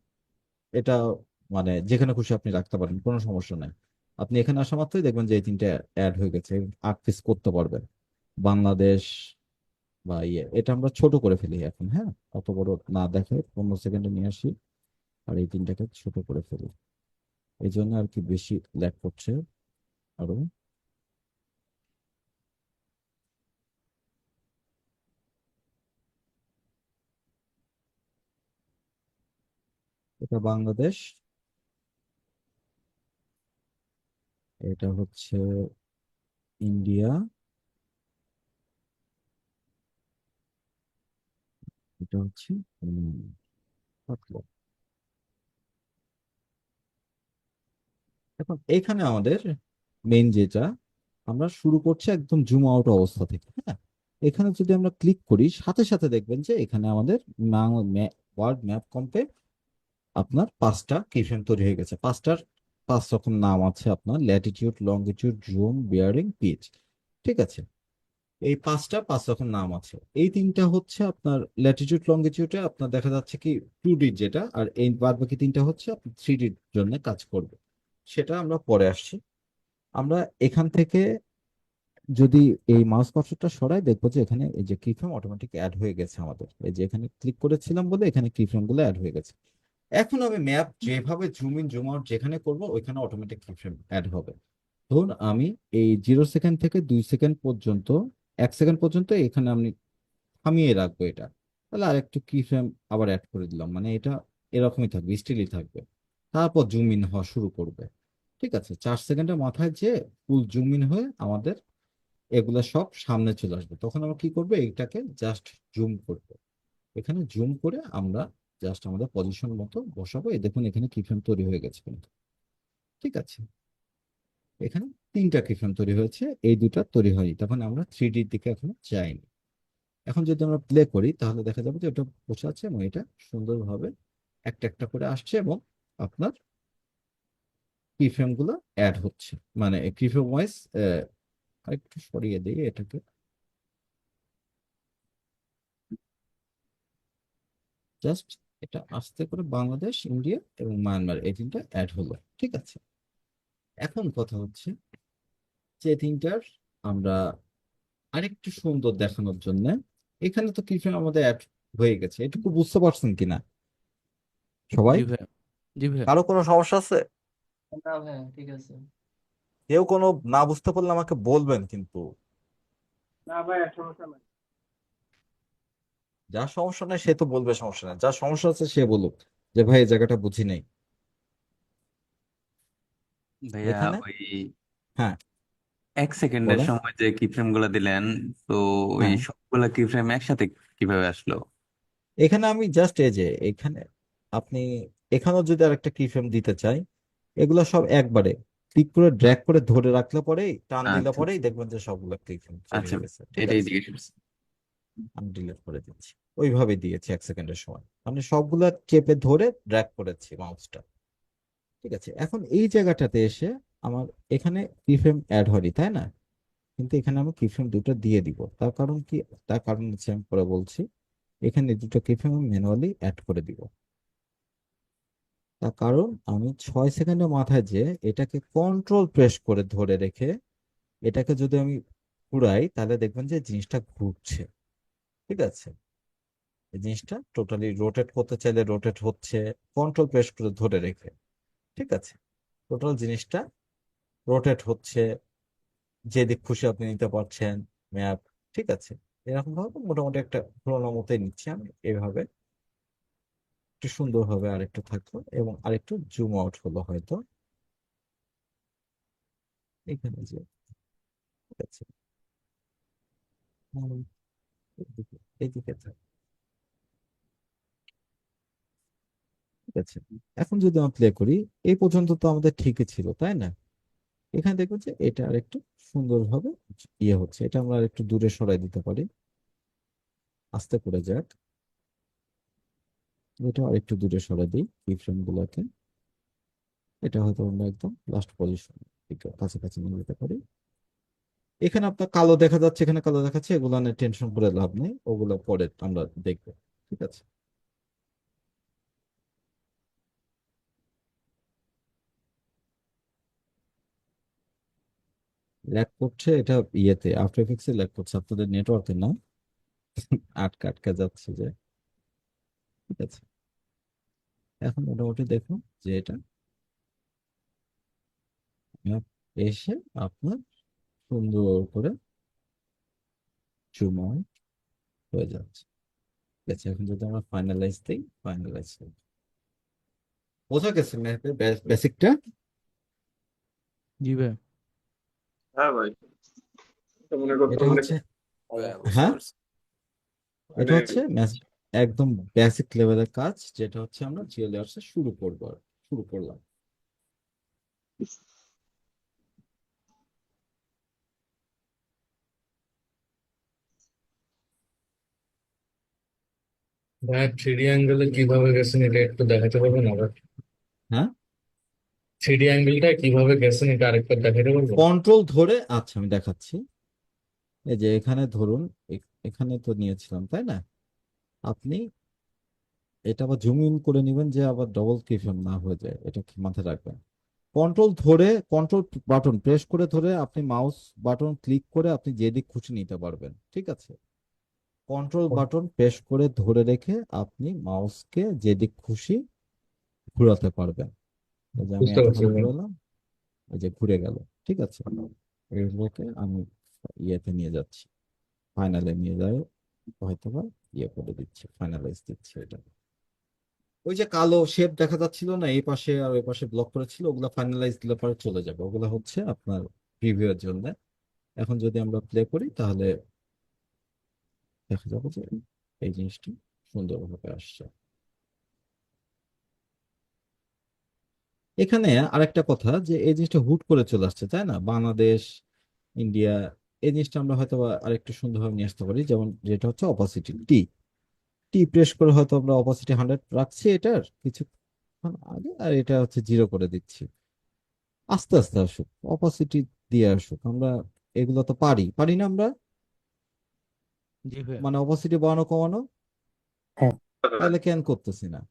এটা মানে যেখানে খুশি আপনি রাখতে পারেন, কোনো সমস্যা নাই। আপনি এখানে আসা মাত্রই দেখবেন যে এই তিনটা অ্যাড হয়ে গেছে, আট পিস করতে পারবেন। বাংলাদেশ বা ইয়ে, এটা আমরা ছোট করে ফেলি এখন। হ্যাঁ, অত বড় না দেখে 15 সেকেন্ডে নিয়ে আসি, আর এই তিনটাকে ছোট করে ফেলি। এই জন্য আর কি বেশি ল্যাগ করছে আরো। এটা বাংলাদেশ, এটা হচ্ছে ইন্ডিয়া, এটা হচ্ছে থাকলো। এখন এইখানে আমাদের মেইন যেটা, আমরা শুরু করছি একদম জুম আউট অবস্থা থেকে। হ্যাঁ, এখানে যদি আমরা ক্লিক করি সাথে সাথে দেখবেন যে এখানে আমাদের ওয়ার্ড ম্যাপ কম্পে আপনার 5টা কিফ্রেম তৈরি হয়ে গেছে। 5 রকম নাম আছে আপনার, latitude, longitude, zoom, bearing, pitch. ঠিক আছে, এই 5 রকম নাম আছে। এই তিনটা হচ্ছে আপনার ল্যাটিটিউড লঙ্গিটিউডে আপনার দেখা যাচ্ছে কি 2D যেটা, আর এই বাদ বাকি তিনটা হচ্ছে আপনার 3D জন্য কাজ করবে। সেটা আমরা পরে আসছি। আমরা এখান থেকে যদি এই মাউস কার্সরটা সরাই, দেখবো যে এখানে এই যে কিফ্রেম অটোমেটিক অ্যাড হয়ে গেছে আমাদের। এই যে এখানে ক্লিক করেছিলাম বলে এখানে কিফ্রেম গুলো অ্যাড হয়ে গেছে। এখন আমি ম্যাপ যেভাবে জুম ইন জুম আউট যেখানে করব ওইখানে অটোমেটিক কিফ্রেম অ্যাড হবে। ধরুন আমি এই 0 সেকেন্ড থেকে 2 সেকেন্ড পর্যন্ত, 1 সেকেন্ড পর্যন্ত এখানে আমি থামিয়ে রাখবো এটা, তাহলে আরেকটু কি ফ্রেম আবার অ্যাড করে দিলাম, মানে এটা এরকমই থাকবে, স্টিলই থাকবে। তারপর জুম ইন হওয়া শুরু করবে। ঠিক আছে, 4 সেকেন্ডের মাথায় যে ফুল জুম ইন হয়ে আমাদের এগুলা সব সামনে চলে আসবে। তখন আমরা কি করবো, এইটাকে জাস্ট জুম করবো। এখানে জুম করে আমরা জাস্ট আমাদের পজিশন মতো বসাবো। এই দেখুন এখানে কিফ্রেম তৈরি হয়ে গেছে কিন্তু। ঠিক আছে, এখানে 3টা কিফ্রেম তৈরি হয়েছে, এই 2টা তৈরি হয়নি, তখন আমরা 3D দিকে এখনো যাইনি। এখন যদি আমরা প্লে করি তাহলে দেখা যাবে যে এটা বসে আছে এবং এটা সুন্দরভাবে একটা একটা করে আসছে এবং আপনার কিফ্রেম গুলো অ্যাড হচ্ছে, মানে কিফ্রেম ওয়াইজ। আরেকটু সরিয়ে দিই এটাকে। জাস্ট এটা আস্তে করে বাংলাদেশ, ইন্ডিয়া এবং মায়ানমার এই 3টা অ্যাড হলো। ঠিক আছে, এখন কথা হচ্ছে যে 3টার আমরা আরেকটু সুন্দর দেখানোর জন্য এখানে তো কিফ্রেম আমাদের অ্যাড হয়ে গেছে, এটুকু বুঝতে পারছেন কিনা সবাই? জি ভাইয়া। জি ভাইয়া। কারো কোনো সমস্যা আছে? না ভাইয়া, ঠিক আছে। কেউ কোনো না বুঝতে পারলে আমাকে বলবেন কিন্তু। না ভাই সমস্যা নাই। যার সমস্যা নাই সে তো বলবে সমস্যা নাই, যার সমস্যা আছে সে বলুক যে ভাই এই জায়গাটা বুঝি নাই। ভাইয়া এখানে ওই হ্যাঁ 1 সেকেন্ডের বলেন। সময় যে কিফ্রেম গুলা দিলেন, তো ওই হ্যাঁ, সবগুলা কিফ্রেম একসাথে কিভাবে আসলো? এখানে আমি জাস্ট এই যে এখানে আপনি এখানেও যদি আরেকটা কি ফ্রেম দিতে চাই, এগুলো সব একবারে ক্লিক করে ড্র্যাগ করে ধরে রাখলে পরেই, টান দিলে আচ্ছা পরেই দেখবেন যে সবগুলো ক্লিক ফ্রেম তৈরি আচ্ছা, হয়ে গেছে। ঠিক এটাই আছে, জিজ্ঞেস করছি। আমি ডিলিট করে দিচ্ছি। ওইভাবে দিয়েছি 1 সেকেন্ডের সময়, আমি সবগুলা চেপে ধরে ড্র্যাগ করেছি মাউসটা। ঠিক আছে, এখন এই জায়গাটাতে এসে আমার এখানে কি ফ্রেম অ্যাড হয়নি তাই না, কিন্তু এখানে আমি কি ফ্রেম 2টা দিয়ে দিব। তার কারণ কি, তার কারণ হচ্ছে আমি পরে বলছি। এখানে 2টা কি ফ্রেম আমি ম্যানুয়ালি অ্যাড করে দিব। তার কারণ আমি 6 সেকেন্ডের মাথায় যে এটাকে কন্ট্রোল প্রেস করে ধরে রেখে এটাকে যদি আমি ঘুরাই তাহলে দেখবেন যে জিনিসটা ঘুরছে। ঠিক আছে, এই জিনিসটা টোটালি রোটেট করতে চাইলে রোটেট হচ্ছে কন্ট্রোল প্রেস করে ধরে রেখে। ঠিক আছে, টোটাল জিনিসটা রোটেট হচ্ছে, যেদিক খুশি আপনি নিতে পারছেন ম্যাপ। ঠিক আছে, এরকম ভাবে মোটামুটি একটা ঘোরানোর মতোই নিচ্ছি আমি এভাবে। একটু সুন্দর হবে আরেকটু থাকলো এবং আরেকটু জুম আউট হলো হয়তো এখানে যে। ঠিক আছে, হুম, এদিকে এদিকে থাক। ঠিক আছে, এখন যদি আমরা প্লে করি, এই পর্যন্ত তো আমাদের ঠিকই ছিল তাই না? এখানে দেখবো যে এটা আরেকটু সুন্দরভাবে ইয়ে হচ্ছে, এটা আমরা একটু দূরে সরাই দিতে পারি, আস্তে করে যাক। এটা আরেকটু দূরে সরাই দিই কি ফ্রেম গুলোকে। এটা হয়তো আমরা একদম লাস্ট পজিশন কাছাকাছি নিয়ে যেতে পারি। এখানে আপনার কালো দেখা যাচ্ছে, এখানে কালো দেখাচ্ছে, এগুলো নিয়ে টেনশন করে লাভ নেই, ওগুলো পরে আমরা দেখবো। ঠিক আছে, ল্যাগ করছে এটা ইয়েতে আফটার এফেক্টসে ল্যাগ করছে, আপনাদের নেটওয়ার্কে না। আটকা আটকা যাচ্ছে যে। ঠিক আছে, এখন মোটামুটি দেখুন যে এটা এসে আপনার সুন্দর করে জুম আউট হয়ে যাচ্ছে। ঠিক আছে, এখন যদি আমরা ফাইনালাইজ দিই, ফাইনালাইজ বোঝা গেছে ম্যাপের বেসিকটা? জি ভাইয়া। হ্যাঁ ভাই, এটা মনে করতে এটা মানে হচ্ছে, বুঝতে হ্যাঁ পারছি। এটা মানে হচ্ছে একদম বেসিক লেভেলের কাজ, যেটা হচ্ছে আমরা জিওলেয়ার্সে শুরু করবো আর শুরু করলাম। ভাই 3D অ্যাঙ্গেলে কিভাবে গেছেন এটা একটু দেখাতে পারবেন আবার? হ্যাঁ, 3D অ্যাঙ্গেলটা কিভাবে গেছেন এটা আরেকবার দেখাতে পারবেন? কন্ট্রোল ধরে, আচ্ছা আমি দেখাচ্ছি। এই যে এখানে ধরুন, এখানে তো নিয়েছিলাম তাই না, আপনি এটা আবার জুম ইন করে নেবেন যে আবার ডবল ক্লিক না হয়ে যায়, এটা কি মাথায় রাখবেন। কন্ট্রোল ধরে, কন্ট্রোল বাটন প্রেস করে ধরে আপনি মাউস বাটন ক্লিক করে আপনি যেদিক খুশি নিতে পারবেন। ঠিক আছে, কন্ট্রোল বাটন প্রেস করে ধরে রেখে আপনি মাউসকে যেদিক খুশি ঘোরাতে পারবেন। এই যে আমি বুঝতে পারছি এতখানি ভাই। ঘোরালাম, এই যে ঘুরে গেল। ঠিক আছে, এগুলোকে আমি ইয়েতে নিয়ে যাচ্ছি, ফাইনালে নিয়ে যাই, হয়তো বা ইয়ে করে দিচ্ছি, ফাইনালাইজ দিচ্ছি এটা। ওই যে কালো শেপ দেখা যাচ্ছিল না, এই পাশে আর ওই পাশে ব্লক করেছিল, ওগুলা ফাইনালাইজ দিলে পরে চলে যাবে। ওগুলা হচ্ছে আপনার প্রিভিউ এর জন্য। এখন যদি আমরা প্লে করি তাহলে দেখা যাবে যে এই জিনিসটি সুন্দরভাবে আসছে। এখানে আরেকটা কথা, যে এই জিনিসটা হুট করে চলে আসছে, তাই না? বাংলাদেশ, ইন্ডিয়া, এই জিনিসটা আমরা হয়তো বা আরেকটু সুন্দরভাবে নিয়ে আসতে পারি। যেমন যেটা হচ্ছে অপাসিটি টি, টি প্রেস করে হয়তো আমরা অপাসিটি 100 রাখছি এটার কিছুক্ষণ আগে, আর এটা হচ্ছে 0 করে দিচ্ছি। আস্তে আস্তে আসুক, অপাসিটি দিয়ে আসুক। আমরা এগুলো তো পারি পারি না আমরা, জি ভাইয়া। মানে অপাসিটি বাড়ানো কমানো। হ্যাঁ তাহলে কেন করতেছি না?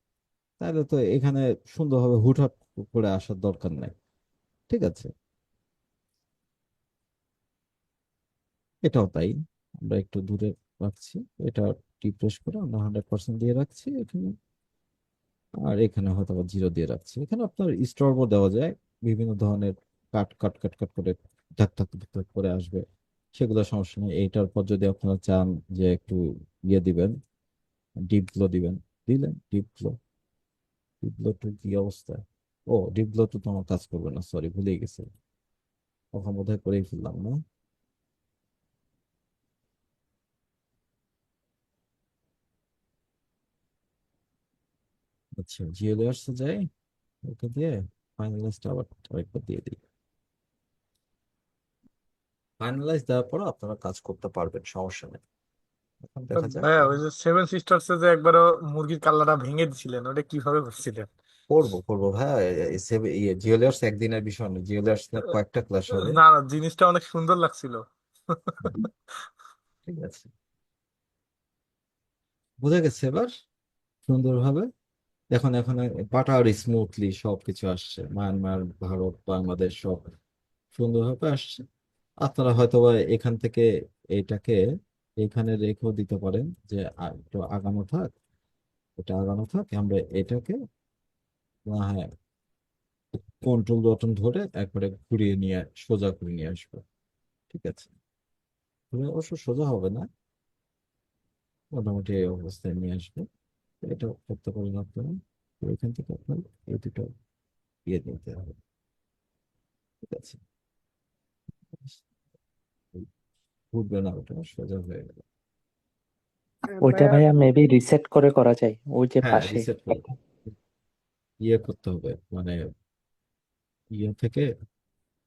তাহলে তো এখানে সুন্দরভাবে হুটহাট করে আসার দরকার নাই। ঠিক আছে, এটাও তাই। আমরা একটু দূরে রাখছি, এটা টি প্রেস করে আমরা 100% দিয়ে রাখছি এখানে, আর এখানে হয়তো আবার 0 দিয়ে রাখছি। এখানে আপনার স্ট্রবো দেওয়া যায়, বিভিন্ন ধরনের কাট কাট কাট কাট করে ধাক ধাক ধাক ধাক করে আসবে, সেগুলো সমস্যা নেই। এইটার পর যদি আপনারা চান যে একটু ইয়ে দিবেন, ডিপ গ্লো দিবেন, দিলেন ডিপ গ্লো। ডিপ গ্লো টু কি অবস্থা? ও, ডিপ গ্লো তো তোমার কাজ করবে না, সরি ভুলে গেছি, ওখানে বোধহয় করেই ফেললাম না। আচ্ছা, জিও লেয়ার্সে যাই, ওকে দিয়ে ফাইনালাইজটা আবার আরেকবার দিয়ে দিই। ফাইনালাইজ দেওয়ার পর আপনারা কাজ করতে পারবেন, সমস্যা নেই। এখন দেখা যাক। ভাইয়া ওই যে সেভেন সিস্টার্স এ যে একবারও মুরগির কাল্লাটা ভেঙে দিছিলেন, ওটা কিভাবে করছিলেন? করবো করবো ভাই, জিও লেয়ার্স একদিনের বিষয় না, জিও লেয়ার্স কয়েকটা ক্লাস হবে। না না, জিনিসটা অনেক সুন্দর লাগছিল। ঠিক আছে, বোঝা গেছে এবার সুন্দরভাবে। এখন এখন পাটার স্মুথলি সবকিছু আসছে, মায়ানমার, ভারত, বাংলাদেশ সব সুন্দরভাবে আসছে। আপনারা হয়তো বা এখান থেকে এইটাকে এখানে রেখেও দিতে পারেন, যে একটু আগানো থাক, এটা আগানো থাক, আমরা এটাকে হ্যাঁ কন্ট্রোল বাটন ধরে একবারে ঘুরিয়ে নিয়ে সোজা করে নিয়ে আসবো। ঠিক আছে, তুমি অবশ্য সোজা হবে না, মোটামুটি এই অবস্থায় নিয়ে আসবে। এটা করতে পারেন আপনারা। তো এখান থেকে আপনার এই দুটো দিয়ে নিতে হবে। ঠিক আছে, ঘুরবে না, ওটা সোজা হয়ে গেল। ওইটা ভাইয়া ভাইয়া মেবি রিসেট করে করা যায়, ওই যে হ্যাঁ, পাশে রিসেট করে ইয়ে করতে হবে, মানে ইয়ে থেকে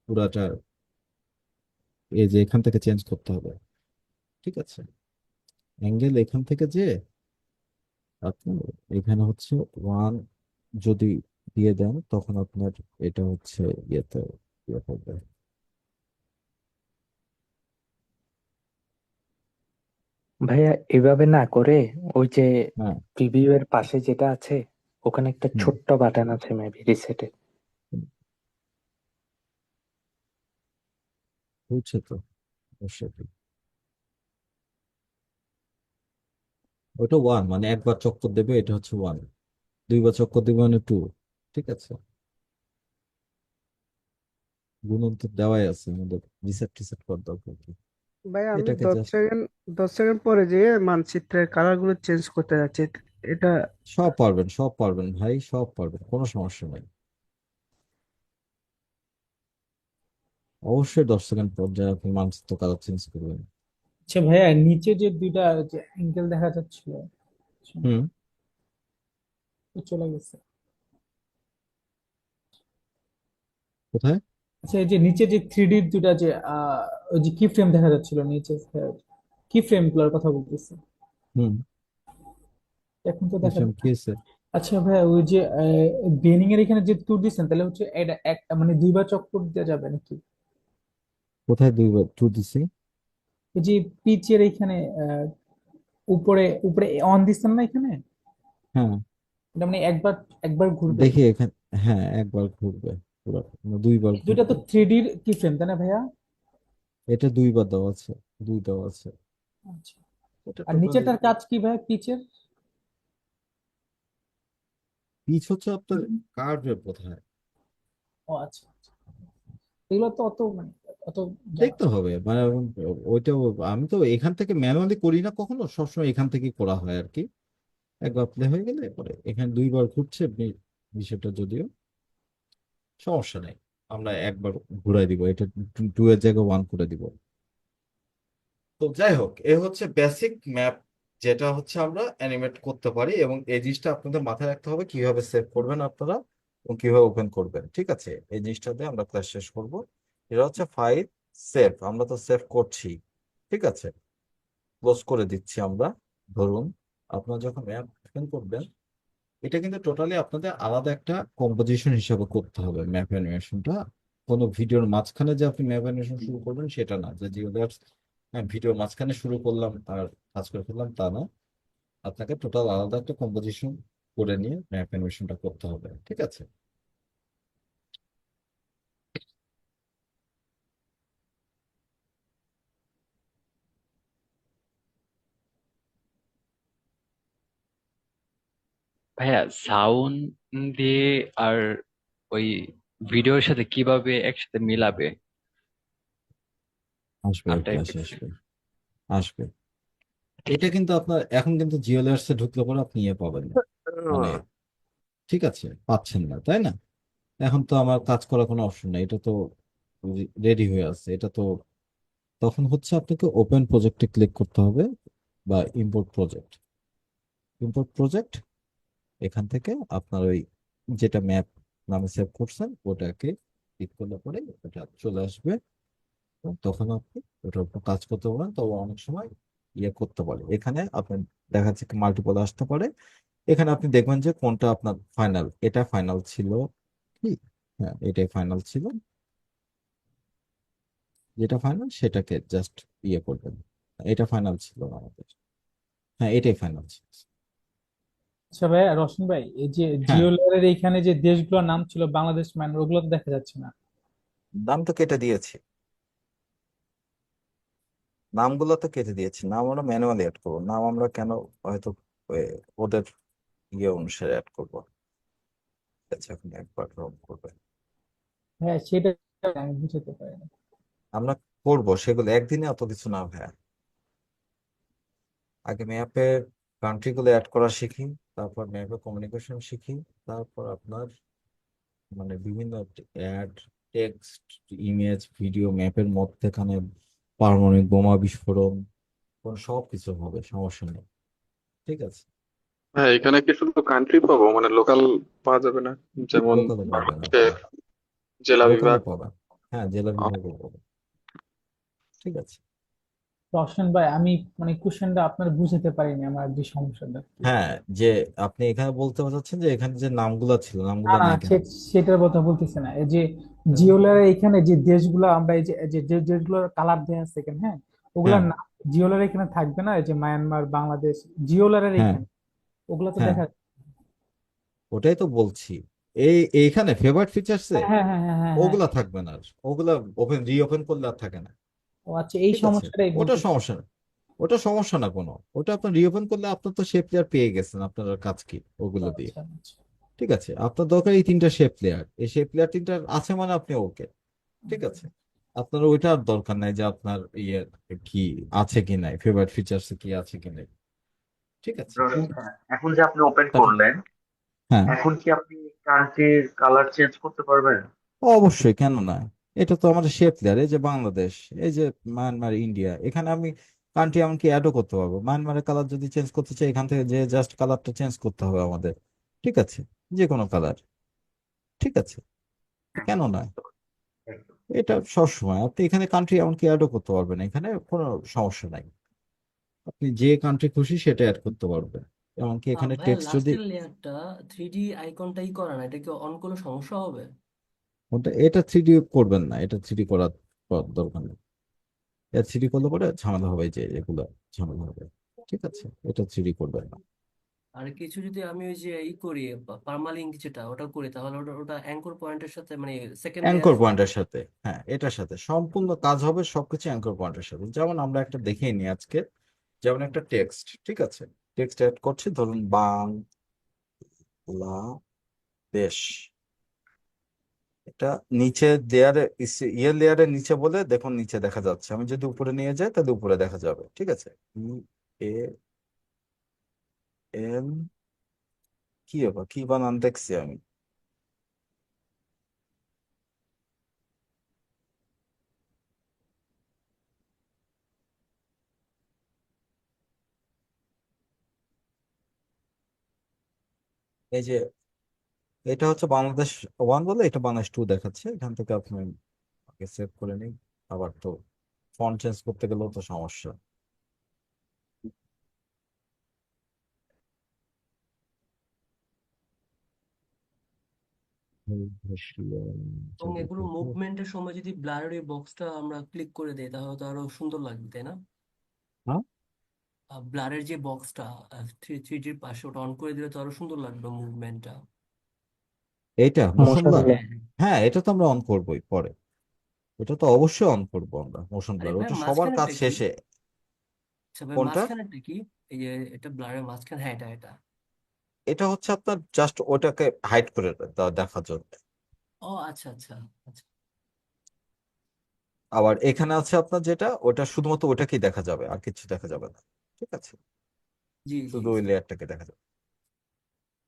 পুরাটা, এই যে এখান থেকে চেঞ্জ করতে হবে। ঠিক আছে, অ্যাঙ্গেল এখান থেকে যে আপনার এখানে হচ্ছে 1 যদি দিয়ে দেন, তখন আপনার এটা হচ্ছে ইয়েতে ইয়ে করবে। ভাইয়া এভাবে না করে ওই যে হ্যাঁ, প্রিভিউ এর পাশে যেটা আছে ওখানে একটা হুম, ছোট্ট বাটন আছে মেবি রিসেটে। হুম, বুঝছে তো অবশ্যই। ওটা 1 মানে একবার চক্কর দেবে, এটা হচ্ছে 1। 2বার চক্কর দেবে মানে 2। ঠিক আছে, গুণন তো দেওয়াই আছে, আমাদের রিসেট টিসেট করার দরকার কি? ভাইয়া আমি এটাকে 10 জাস্ট সেকেন্ড 10 সেকেন্ড পরে যে মানচিত্রের কালার গুলো চেঞ্জ করতে যাচ্ছি, এটা সব পারবেন, সব পারবেন ভাই, সব পারবেন, কোনো সমস্যা নাই। অবশ্যই 10 সেকেন্ড পর যা আপনি মানচিত্র কালার চেঞ্জ করবেন। আচ্ছা ভাইয়া, নিচে যে দুইটা যে অ্যাঙ্গেল দেখা যাচ্ছিল, আচ্ছা, হুম, তো চলে গেছে। কোথায়? আচ্ছা এই যে নিচে যে থ্রি ডি দুইটা যে ওই যে কি ফ্রেম দেখা যাচ্ছিল নিচে, কি ফ্রেম গুলোর কথা বলতেছি, হুম, এখন তো দেখা বুঝলাম যায় কি না। হয়েছে। আচ্ছা ভাইয়া ওই যে বেনিং এর এখানে যে ট্যুর দিচ্ছেন, তাহলে হচ্ছে এটা এক মানে দুইবার চক্কর দেওয়া যাবে নাকি? কোথায় 2বার টু দিছি? এই যে পিচের এখানে উপরে উপরে অন দিচ্ছেন না এখানে, হ্যাঁ, এটা মানে একবার একবার ঘুরবে। দেখি এখানে, হ্যাঁ একবার ঘুরবে পুরো, না 2বার এই দুইটা তো ঘুরবে। থ্রি ডির কি ফ্রেম তাই না ভাইয়া? এটা 2বার দেওয়া আছে, 2 দেওয়া আছে। আচ্ছা, এটা আর টোটালি নিচেরটার কাজ কি ভাইয়া পিচের? পিচ হচ্ছে আপনার কার্ভের কোথায় ও আচ্ছা আচ্ছা। এগুলো তো অত মানে অত জানা দেখতে হবে, মানে ওইটা আমি তো এখান থেকে ম্যানুয়ালি করি না কখনো, সবসময় এখান থেকে করা হয় আর কি। একবার প্লে হয়ে গেলে পরে এখানে দুইবার ঘুরছে বিষয়টা, যদিও সমস্যা নেই, আমরা একবার ঘুরাই দিব, এটা 2 এর জায়গায় 1 করে দিব। তো যাই হোক, এ হচ্ছে বেসিক ম্যাপ, যেটা হচ্ছে আমরা অ্যানিমেট করতে পারি, এবং এই জিনিসটা আপনাদের মাথায় রাখতে হবে কিভাবে সেভ করবেন আপনারা এবং কিভাবে ওপেন করবেন। ঠিক আছে, এই জিনিসটা দিয়ে আমরা ক্লাস শেষ করব। এটা হচ্ছে ফাইল সেভ, আমরা তো সেভ করছি। ঠিক আছে, ক্লোজ করে দিচ্ছি আমরা। ধরুন আপনারা যখন ম্যাপ ওপেন করবেন, এটা কিন্তু টোটালি আপনাদের আলাদা একটা কম্পোজিশন হিসাবে করতে হবে ম্যাপ অ্যানিমেশনটা। কোনো ভিডিওর মাঝখানে যে আপনি ম্যাপ অ্যানিমেশন শুরু করবেন সেটা না, যে জিওল্যাবস ভিডিওর মাঝখানে শুরু করলাম আর কাজ করে ফেললাম, তা না। আপনাকে টোটাল আলাদা একটা কম্পোজিশন করে নিয়ে ম্যাপ অ্যানিমেশনটা করতে হবে। ঠিক আছে, ভাইয়া সাউন্ড দিয়ে আর ওই ভিডিওর সাথে কিভাবে একসাথে মিলাবে? আসবে, নামটা একটু ক্লাসে আসবে, আসবে। এটা কিন্তু আপনার এখন কিন্তু জিওল্যাবস এ ঢুকলে পরে আপনি ইয়ে পাবেন না, মানে ঠিক আছে পাচ্ছেন না, তাই না? এখন তো আমার কাজ করার কোনো অপশন নাই, এটা তো রেডি হয়ে আছে। এটা তো তখন হচ্ছে আপনাকে ওপেন প্রজেক্টে ক্লিক করতে হবে, বা ইম্পোর্ট প্রজেক্ট। ইম্পোর্ট প্রজেক্ট, এখান থেকে আপনার ওই যেটা ম্যাপ নামে সেভ করছেন ওটাকে ক্লিক করলে পরে ওটা চলে আসবে, এবং তখন আপনি ওটার উপর কাজ করতে পারেন। তবে অনেক সময় ইয়ে করতে পারে, এখানে আপনি দেখা যাচ্ছে কি মাল্টিপল আসতে পারে। এখানে আপনি দেখবেন যে কোনটা আপনার ফাইনাল, এটা ফাইনাল ছিল কি, হ্যাঁ এটাই ফাইনাল ছিল, যেটা ফাইনাল সেটাকে জাস্ট ইয়ে করবেন। এটা ফাইনাল ছিল না আমাদের, হ্যাঁ এটাই ফাইনাল ছিল। আচ্ছা ভাই, রশন ভাই, এই যে হ্যাঁ, জিও লেয়ারের এইখানে যে দেশগুলোর নাম ছিল বাংলাদেশ, মায়ানমার, ওগুলো তো দেখা যাচ্ছে না। নাম তো কেটে দিয়েছি, নামগুলো তো কেটে দিয়েছি, নাম আমরা ম্যানুয়ালি অ্যাড করবো। নাম আমরা কেন, হয়তো এ, ওদের ইয়ে অনুসারে অ্যাড করবো। আচ্ছা, এখন একবার রং করবে, হ্যাঁ, সেটা আমি বুঝতে পারি না। আমরা করবো সেগুলো একদিনে, অত কিছু না ভাইয়া। আগে ম্যাপের কান্ট্রি গুলো অ্যাড করা শিখি, তারপর ম্যাপে কমিউনিকেশন শিখি, তারপর আপনার মানে বিভিন্ন অ্যাড, টেক্সট, ইমেজ, ভিডিও, ম্যাপের মধ্যেখানে পারমাণবিক বোমা বিস্ফোরণ, কোন সব কিছু হবে, সমস্যা নেই। ঠিক আছে, হ্যাঁ, এখানে কি শুধু কান্ট্রি পাবো, মানে লোকাল পাওয়া যাবে না? যেমন লোকালে পাবেন বাংলাদেশের আপনারা, জেলা লোকালে বিভাগ। পাবেন, হ্যাঁ জেলা বিভাগে পাবেন। ঠিক আছে, রশন ভাই, আমি মানে কোশ্চেনটা আপনার বুঝতে পারিনি, আমার যে সমস্যাটা কি। হ্যাঁ যে আপনি এখানে বলতে চাচ্ছেন যে এখানে যে নামগুলা ছিল, না নামগুলা না, নাই কেন? সেটার কথা বলতেছি না। এই যে জিও লেয়ারের এখানে যে দেশগুলো আমরা এই যে যে দেশগুলোর কালার দেওয়া আছে এখানে, হ্যাঁ, ওগুলার হ্যাঁ, নাম জিও লেয়ারের এখানে থাকবে না? এই যে মায়ানমার, বাংলাদেশ, জিও লেয়ারের হ্যাঁ, এখানে ওগুলো তো হ্যাঁ, দেখা। ওটাই তো বলছি। এইখানে ফেভারিট ফিচার্সে হ্যাঁ হ্যাঁ হ্যাঁ হ্যাঁ হ্যাঁ। ওগুলা থাকবে না আর, ওগুলা রিওপেন করলে আর থাকে না। ও আচ্ছা, এই ঠিক আছে, সমস্যাটাই ওটা বলতেছি। সমস্যা না, ওটা সমস্যা না কোনো। ওটা আপনার রিওপেন করলে আপনার তো শেপ লেয়ার পেয়ে গেছেন, আপনার আর কাজ কি ওগুলো দিয়ে। আচ্ছা আচ্ছা। ঠিক আছে, আপনার দরকার এই 3টা শেপ লেয়ার, এই শেপ লেয়ার 3টা আছে মানে আপনি ওকে। ঠিক আছে, আপনার ওইটা আর দরকার নাই যে আপনার ইয়ে কি আছে কি নাই, ফেভারিট ফিচার্স কি আছে কি নাই। ঠিক আছে, রশন ভাই, এখন যে আপনি ওপেন তারপর করলেন, হ্যাঁ, এখন কি আপনি কান্ট্রির কালার চেঞ্জ করতে পারবেন? অবশ্যই, কেন না? এটা তো আমাদের শেপ লেয়ার, এই যে বাংলাদেশ, এই যে মায়ানমার, ইন্ডিয়া, এখানে আমি কান্ট্রি এমনকি অ্যাডও করতে পারবো। মায়ানমারের কালার যদি চেঞ্জ করতে চাই, এখান থেকে যে জাস্ট কালারটা চেঞ্জ করতে হবে আমাদের। ঠিক আছে, যে কোনো কালার। ঠিক আছে, কেন নয়? একদম। এটা সবসময় আপনি এখানে কান্ট্রি এমনকি অ্যাডও করতে পারবেন, এখানে কোনো সমস্যা নাই। আপনি যে কান্ট্রি খুশি সেটা অ্যাড করতে পারবেন, এমনকি এখানে ভাইয়া টেক্সট যদি লাস্টের লেয়ারটা 3D আইকনটাই করা না, এটা কি অন কোনো সমস্যা হবে? এটা 3D করবেন না, এটা 3D করার দরকার নেই। এটা 3D করলে পরে ঝামেলা হবে, যে এগুলো ঝামেলা হবে। ঠিক আছে, এটা 3D করবেন না। আর কিছু যদি আমি ওই যে করি, পার্মালিঙ্ক যেটা ওটা করি, তাহলে ওটা ওটা অ্যাঙ্কর পয়েন্টের সাথে মানে সেকেন্ড অ্যাঙ্কর লেয়ারের সাথে। পয়েন্টের সাথে, হ্যাঁ এটার সাথে সম্পূর্ণ কাজ হবে, সবকিছু অ্যাঙ্কর পয়েন্টের সাথে। যেমন আমরা একটা দেখেই নিই আজকে, যেমন একটা টেক্সট, ঠিক আছে, টেক্সট অ্যাড করছি, ধরুন বাংলাদেশ। এটা নিচে লেয়ারে, ইয়ে লেয়ারের নিচে বলে দেখুন নিচে দেখা যাচ্ছে, আমি যদি উপরে নিয়ে যাই তাহলে উপরে দেখা যাবে। ঠিক আছে, এ এল কি ব্যাপার, কি বানান দেখছি আমি? এই যে এটা হচ্ছে বাংলাদেশ 1 বলে, এটা বাংলাদেশ 2 দেখাচ্ছে। এখান থেকে আপনি আগে সেভ করে নিন। আবার তো ফন্ট চেঞ্জ করতে গেলেও তো সমস্যা। এবং এগুলো মুভমেন্টের সময় যদি ব্লারের ওই বক্সটা আমরা ক্লিক করে দেই তাহলে তো আরো সুন্দর লাগবে, তাই না? হ্যাঁ, ব্লারের যে বক্সটা থ্রি ডির পাশে, ওটা অন করে দিলে তো আরো সুন্দর লাগবে মুভমেন্টটা। এইটা মোশন মোশন ব্লার। ব্লার। হ্যাঁ। হ্যাঁ, এটা তো আমরা অন করবোই পরে। এটা তো অবশ্যই অন করবো আমরা, মোশন আরে ব্লার। ভাই ওটা সবার কাজ মাঝখানেরটা কি? শেষে। আচ্ছা ভাই কোনটা? মাঝখানেরটা কি? এই যে এটা ব্লারের মাঝখানে, হ্যাঁ এটা এটা। এটা হচ্ছে আপনার জাস্ট ওটাকে হাইড করে দেখার জন্য। ও আচ্ছা আচ্ছা আচ্ছা। আবার এখানে আছে আপনার যেটা, ওটা শুধুমাত্র ওটাকেই দেখা যাবে, আর কিছু দেখা যাবে না। ঠিক আছে, জি জি শুধু ওই জি। লেয়ারটাকে দেখা যাবে।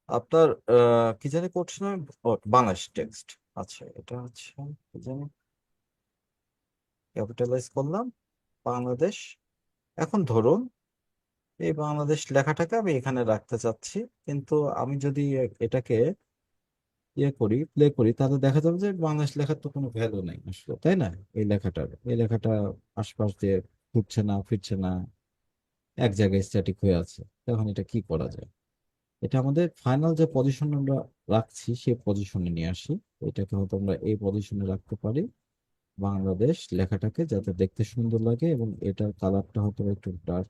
আপনার কি জানি করছেন, বাংলাদেশ টেক্সট। আচ্ছা, এটা হচ্ছে কি জানি, ক্যাপিটালাইজ করলাম বাংলাদেশ। এখন ধরুন এই বাংলাদেশ লেখাটাকে আমি এখানে রাখতে চাচ্ছি, কিন্তু আমি যদি এটাকে ইয়ে করি, প্লে করি, তাহলে দেখা যাবে যে বাংলাদেশ লেখার তো কোনো ভ্যালু নাই আসলে, তাই না? এই লেখাটা আশপাশ দিয়ে ঘুরছে না, ফিরছে না, এক জায়গায় স্ট্যাটিক হয়ে আছে। তখন এটা কি করা যায়? এটা আমাদের ফাইনাল যে পজিশন আমরা রাখছি সেই পজিশনে নিয়ে আসি। এটাকে হয়তো আমরা এই পজিশনে রাখতে পারি, বাংলাদেশ লেখাটাকে, যাতে দেখতে সুন্দর লাগে। এবং এটার কালারটা হয়তো একটু ডার্ক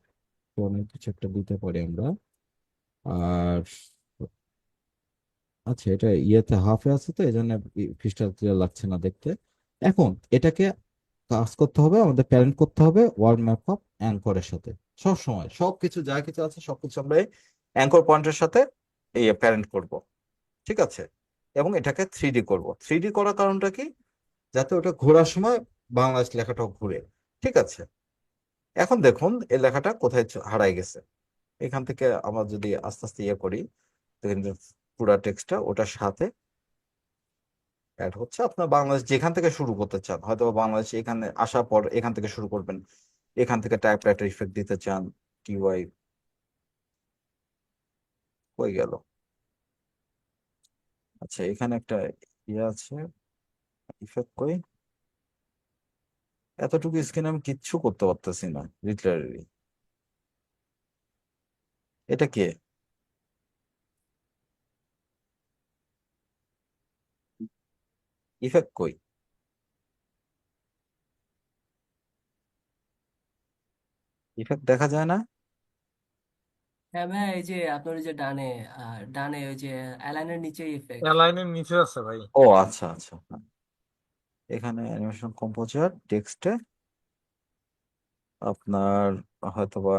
টোনের কিছু একটা দিতে পারি আমরা। আর আচ্ছা, এটা ইয়েতে হাফে আছে তো এই জন্য ক্রিস্টাল ক্লিয়ার লাগছে না দেখতে। এখন এটাকে কাজ করতে হবে, আমাদের প্যারেন্ট করতে হবে ওয়ার্ড ম্যাপ অফ অ্যাঙ্করের সাথে। সব সময় সবকিছু যা কিছু আছে সবকিছু আমরা এই অ্যাঙ্কর পয়েন্টের সাথে এই প্যারেন্ট করব। ঠিক আছে, এবং এটাকে 3D করব। 3D করার কারণটা কি? যাতে ওটা ঘোরার সময় বাংলাদেশ লেখাটাও ঘুরে। ঠিক আছে, এখন দেখুন এই লেখাটা কোথায় হারাই গেছে। এখান থেকে আমরা যদি আস্তে আস্তে ইয়ে করি, দেখেন যে পুরা টেক্সটটা ওটার সাথে অ্যাড হচ্ছে। আপনার বাংলাদেশ যেখান থেকে শুরু করতে চান, হয়তো বাংলাদেশ এখানে আসার পর এখান থেকে শুরু করবেন, এখান থেকে টাইপরাইটার ইফেক্ট দিতে চান, টিওয়াই হয়ে গেল। আচ্ছা, এখানে একটা ইয়ে আছে, ইফেক্ট কই, এতটুকু স্ক্রিন আমি কিচ্ছু করতে পারতেছি না লিটারালি। এটা কে? ইফেক্ট কই? ইফেক্ট দেখা যায় না। হ্যাঁ ভাই এই যে আপনার ওই যে ডানে, ডানে ওই যে অ্যালাইনের নিচে ইফেক্ট। অ্যালাইনের নিচে আছে ভাই। ও আচ্ছা আচ্ছা, হ্যাঁ। এখানে অ্যানিমেশন কম্পোজার টেক্সটে আপনার হয়তোবা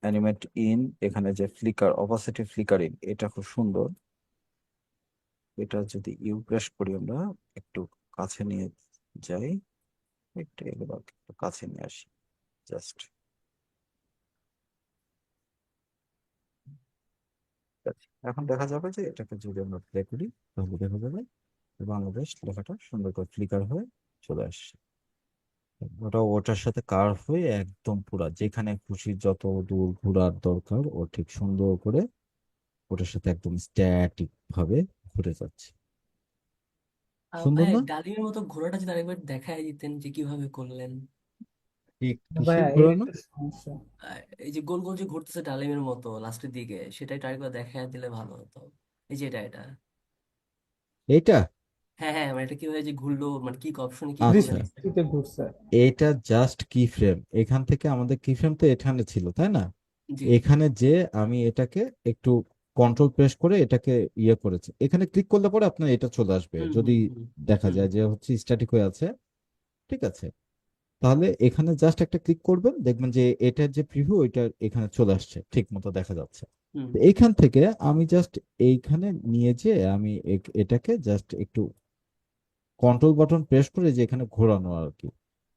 অ্যানিমেট ইন, এখানে যে ফ্লিকার, অপাসিটি ফ্লিকারিং, এটা খুব সুন্দর। এটা যদি ইউ প্রেস করি আমরা, একটু কাছে নিয়ে যাই, একটু এগুলো একটু কাছে নিয়ে আসি জাস্ট। এখন দেখা যাবে যে এটাকে যদি আমরা প্লে করি, তাহলে দেখা যাবে যে বাংলাদেশ লেখাটা সুন্দর করে ফ্লিকার হয়ে চলে আসছে। ওটা ওটার সাথে কার্ভ হয়ে একদম পুরা যেখানে খুশি যত দূর ঘোরার দরকার ও ঠিক সুন্দর করে ওটার সাথে একদম স্ট্যাটিক ভাবে ঘুরে যাচ্ছে। সুন্দর ভাই না? ডালিমের মতো ঘোড়াটা যদি আরেকবার দেখায় দিতেন যে কিভাবে করলেন। ঠিক কিসের ভাইয়া এই ঘোরানো? একটা সমস্যা। এই যে গোল গোল যে ঘুরতেছে ডালিমের মতো লাস্টের দিকে, সেটাই আরেকবার দেখায় দিলে ভালো হতো। এই যে এটা এটা। এইটা? হ্যাঁ হ্যাঁ, মানে এটা কিভাবে যে ঘুরলো, মানে কি অপশনে কি আচ্ছা, করলেন। 360 ঘুরছে। এটা জাস্ট কি ফ্রেম। এখান থেকে আমাদের কি ফ্রেম তো এখানে ছিল, তাই না? জি। এখানে যে আমি এটাকে একটু কন্ট্রোল প্রেস করে এটাকে ইয়ে করেছি, এখানে ক্লিক করলে পরে আপনার এটা চলে আসবে হুম যদি হুম হুম দেখা হুম যায় যে হচ্ছে স্ট্যাটিক হয়ে আছে। ঠিক আছে, তাহলে এখানে জাস্ট একটা ক্লিক করবেন, দেখবেন যে এটার যে প্রিভিউ ওইটা এখানে চলে আসছে, ঠিক মতো দেখা যাচ্ছে। হুম। তো এইখান থেকে আমি জাস্ট এইখানে নিয়ে যে আমি এটাকে জাস্ট একটু কন্ট্রোল বাটন প্রেস করে যে এখানে ঘোরানো আর কি,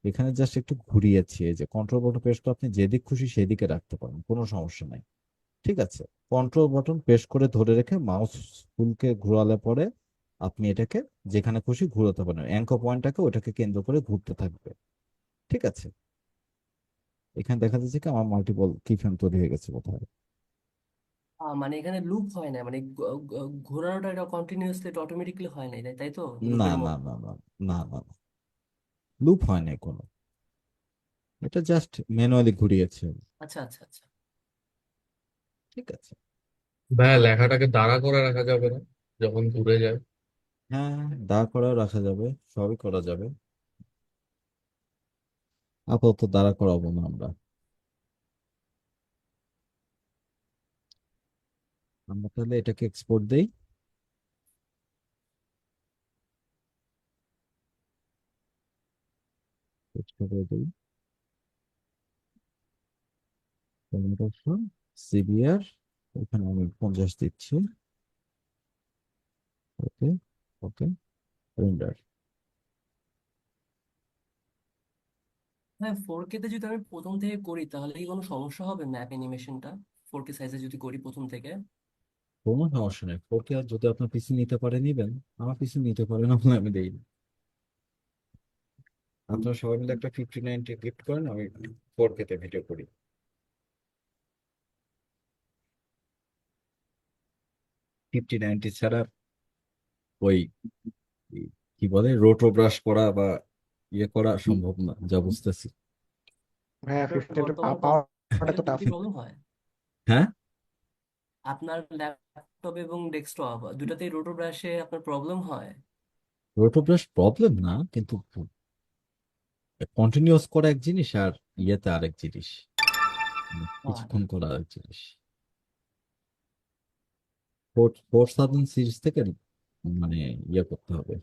এখানে জাস্ট একটু ঘুরিয়েছি। এই যে কন্ট্রোল বাটন প্রেস করে আপনি যেদিক খুশি সেদিকে রাখতে পারেন, কোনো সমস্যা নাই। ঠিক আছে, কন্ট্রোল বাটন প্রেস করে ধরে রেখে মাউস হুইলকে ঘোরালে পরে আপনি এটাকে যেখানে খুশি ঘোরাতে পারেন, অ্যাঙ্কর পয়েন্টটাকে ওটাকে কেন্দ্র করে ঘুরতে থাকবে। ঠিক আছে, এখানে দেখা যাচ্ছে কি আমার মাল্টিপল কি ফ্রেম তৈরি হয়ে গেছে কোথায়। মানে এখানে লুপ হয় না, মানে ঘোরানোটা এটা কন্টিনিউয়াসলি, এটা অটোমেটিকলি হয় না, তাই তাই তো, না লুপের না মতো। না না না না না, লুপ হয় না কোনো, এটা জাস্ট ম্যানুয়ালি ঘুরিয়েছে। আচ্ছা আচ্ছা আচ্ছা। ঠিক আছে, ভাইয়া লেখাটাকে দাঁড়া করে রাখা যাবে না যখন ঘুরে যায়? হ্যাঁ দাঁড় করাও রাখা যাবে, সবই করা যাবে, আপাতত দাঁড়া করাবো না আমরা। আমরা তাহলে এটাকে এক্সপোর্ট দেই। এক্সপোর্ট দেই সিবিআর, এখানে আমি 50 দিচ্ছি। ওকে, ওকে, রেন্ডার। হ্যাঁ, 4K তে যদি আমি প্রথম থেকে করি তাহলে কি কোনো সমস্যা হবে ম্যাপ অ্যানিমেশনটা 4K সাইজে যদি করি প্রথম থেকে? কোনো সমস্যা নেই, 4K যদি আপনার পিসি নিতে পারে নিবেন, আমার পিসি নিতে পারে না বলে আমি দেই না। আপনারা সবাই মিলে একটা 5090 গিফট করেন, আমি 4K তে ভিডিও করি। 5090 ছাড়া ওই কি বলে রোটো ব্রাশ করা বা ইয়ে করা সম্ভব না, যা বুঝতেছি। ভাইয়া আপনার 15 বর্তমান পাওয়াটা তো কম্পিউটারে টাফ। কি প্রবলেম হয়? হ্যাঁ, আপনার ল্যাপটপ এবং ডেস্কটপ দুটাতেই রোটো ব্রাশে আপনার প্রবলেম হয়? রোটো ব্রাশ প্রবলেম না, কিন্তু কন্টিনিউয়াস করা এক জিনিস আর ইয়েতে আরেক জিনিস, মানে হয়। কিছুক্ষণ করা আরেক জিনিস। 4000 সিরিজ থেকে মানে ইয়ে করতে হবে।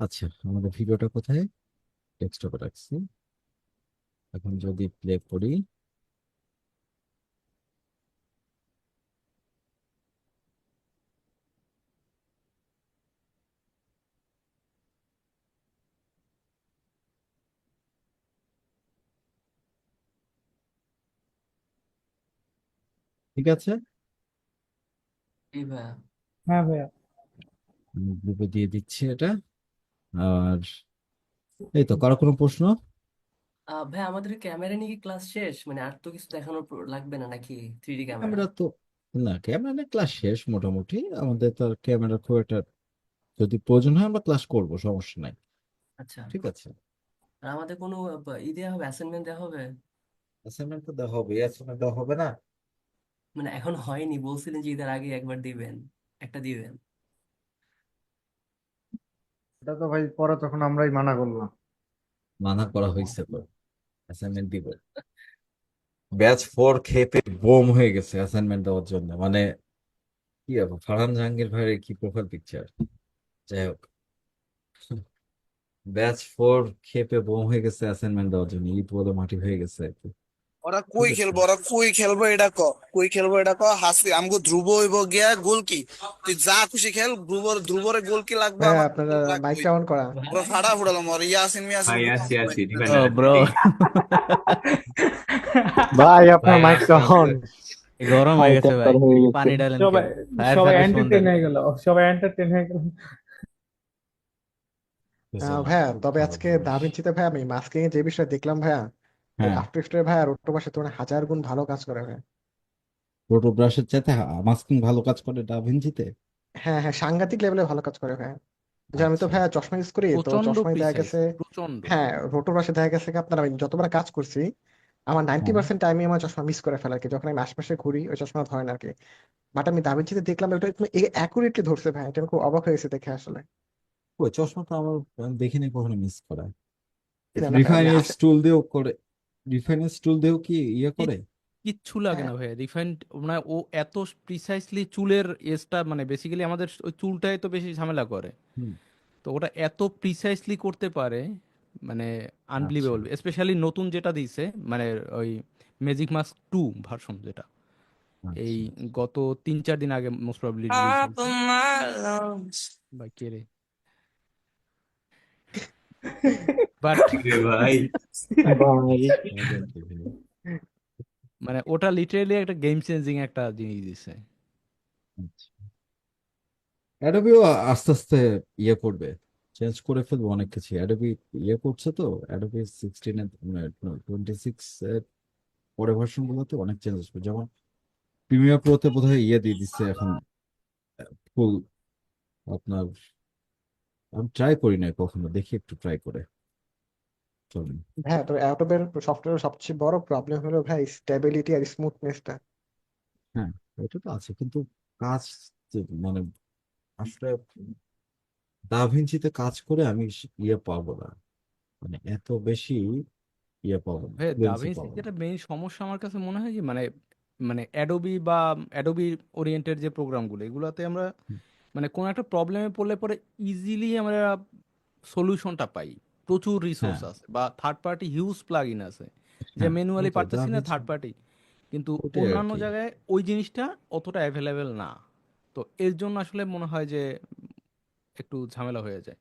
আচ্ছা, আমাদের ভিডিওটা কোথায়? ডেস্কটপে রাখছি। এখন যদি প্লে করি, ঠিক আছে, এই ভাইয়া। হ্যাঁ ভাইয়া। আমি গ্রুপে দিয়ে দিচ্ছি এটা। আর এই তো, কারো কোনো প্রশ্ন? ভাই, আমাদের ক্যামেরা নিয়ে কি ক্লাস শেষ? মানে আর তো কিছু দেখানোর লাগবে না নাকি? 3D camera? ক্যামেরা তো না, ক্যামেরা ক্লাস শেষ মোটামুটি, আমাদের তো ক্যামেরা খুব একটা, যদি প্রয়োজন হয় আমরা ক্লাস করব, সমস্যা নাই। আচ্ছা। ঠিক আছে, আর আমাদের কোনো দেওয়া হবে, অ্যাসাইনমেন্ট দেওয়া হবে? অ্যাসাইনমেন্ট তো দেওয়া হবে, অ্যাসাইনমেন্ট দেওয়া হবে না? মানে এখন হয়নি, বলছিলেন যে ঈদের আগে একবার দিবেন, একটা দিবেন। এটা তো ভাই পরে তখন আমরাই মানা করলাম। মানা করা হয়েছে তো, অ্যাসাইনমেন্ট দিব। ব্যাচ 4 খেপে বোম হয়ে গেছে অ্যাসাইনমেন্ট দেওয়ার জন্য, মানে কি হবে, ফারহান জাহাঙ্গীর ভাইয়ের কি প্রোফাইল পিকচার। যাই হোক, ব্যাচ 4 খেপে বোম হয়ে গেছে অ্যাসাইনমেন্ট দেওয়ার জন্য, ঈদ বলে মাটি হয়ে গেছে আর কি। ওরা ঠিক কই আছে, খেলবো, ওরা কই খেলবো এটা ক, কই খেলবো এটা ক। হাসি আমগো ধ্রুব হইব গিয়া গোল কি, তুই যা খুশি খেল, ধ্রুবরে গোল কি লাগবে, ভাইয়া আমার আপনার গোল লাগবেই। মাইকটা অন করা। ওরা ফাড়া ফুড়ালাম, ওর ইয়াসিন মিয়াসিন ভাই গুলো আসি আসি, ডিফেন্ড ও ব্রো, ভাই আপনার ভাই মাইকটা আস্তে আস্তে। অন। গরম হয়ে হাই গেছে ভাই, টেম্পার হয়ে গেছে। পানি ডালেন সবাই কেউ, ফায়ার সবাই সার্ভিস ফোন এন্টারটেন দেন। হয়ে গেল, সবাই এন্টারটেন হয়ে গেল। বুঝলাম, ভাইয়া খুব তবে খারাপ আজকে জিনিস। দাভিঞ্চিতে ভাইয়া আমি মাস্কিং এর যে বিষয়ে দেখলাম ভাইয়া, হ্যাঁ, আফটার ইফেক্টের ভাইয়া রোটোবাসের তুলনায় 1000 গুণ ভালো কাজ করে ভাইয়া। রোটো ব্রাশের চাইতে মাস্কিং ভালো কাজ করে ডাভিঞ্চিতে। হ্যাঁ হ্যাঁ, সাংঘাতিক লেভেলে ভালো কাজ করে ভাইয়া। যে আমি তো আচ্ছা, ভাইয়া চশমা ইউজ করি, তো প্রচন্ড চশমায় দেখা প্রিসাইজ, গেছে, প্রচন্ড। হ্যাঁ রোটোবাসে দেখা গেছে কি আপনার আমি যতবার কাজ করছি আমার 90% টাইমে আমার চশমা মিস করে ফেলে আর কি, যখন আমি আশপাশে ঘুরি ওই চশমা ধরে না আর কি। বাট আমি দাভিঞ্চিতে দেখলাম ওটা একদম অ্যাকুরেটলি ধরছে ভাই, এটা আমি খুব অবাক হয়ে গেছে দেখে আসলে। ওই চশমা তো আমার, আমি দেখিনি কখনো মিস করা। কি জানি না ভাই, আমি রিফাইনারি স্টুল দিয়েও করে, রিফাইনারি স্টুল দিয়েও কি ইয়ে কি- করে? কিচ্ছু লাগে হ্যাঁ না ভাই, রিফাইন্ড, মানে ও এত প্রিসাইসলি চুলের এজটা, মানে বেসিক্যালি আমাদের ওই চুলটাই তো বেশি ঝামেলা করে, হুম, তো ওটা এত প্রিসাইসলি করতে পারে, মানে আচ্ছা আনবিলিভেবল। স্পেশালি নতুন যেটা দিয়েছে, মানে ওই ম্যাজিক মাস্ক 2 ভার্সন, যেটা এই আচ্ছা। গত 3-4 দিন আগে মোস্ট প্রবাবলি রিলিজ হয়েছে। বা কে রে, বাট রে ভাই। ভাই মজার কি ভাই? মানে ওটা লিটারেলি একটা গেম চেঞ্জিং একটা জিনিস দিছে। অ্যাডোবিও আস্তে আস্তে ইয়ে করবে, চেঞ্জ করে ফেলবে অনেক কিছু। অ্যাডোবি ইয়ে করছে তো, অ্যাডোবি 16 এর 26 এর পরের ভার্সন গুলোতে অনেক চেঞ্জ আসবে। যেমন প্রিমিয়ার প্রোতে বোধহয় ইয়ে দিয়ে দিচ্ছে এখন ফুল আপনার, আমি ট্রাই করি না কখনো, দেখি একটু ট্রাই করে চলুন। হ্যাঁ, তো অ্যাডোবের সফটওয়্যারের সবচেয়ে বড় প্রবলেম হলো ভাই স্টেবিলিটি আর স্মুথনেসটা। হ্যাঁ, এটা তো আছে, কিন্তু কাজ মানে আসলে দাভিঞ্চিতে কাজ করে আমি ইয়ে পাবো না, মানে এত বেশি ইয়ে পাবো না, ভাই ফ্লুয়েন্সি দাভিন্সি পাবো না। যেটা মেইন সমস্যা আমার কাছে মনে হয় যে মানে মানে অ্যাডোবি বা অ্যাডোবি ওরিয়েন্টেড যে প্রোগ্রামগুলো এগুলোতে আমরা মানে কোনো একটা প্রবলেমে পড়লে পরে ইজিলি আমরা সলিউশনটা পাই। প্রচুর রিসোর্স হ্যাঁ, আছে বা third party huge plug in আছে যে হ্যাঁ, ম্যানুয়ালি ওটাই পারতেছি না দাভিঞ্চি, থার্ড পার্টি, কিন্তু ওটাই আর অন্যান্য কি। জায়গায় ওই জিনিসটা অতটা অ্যাভেলেবেল না। তো এর জন্য আসলে মনে হয় যে একটু ঝামেলা হয়ে যায়।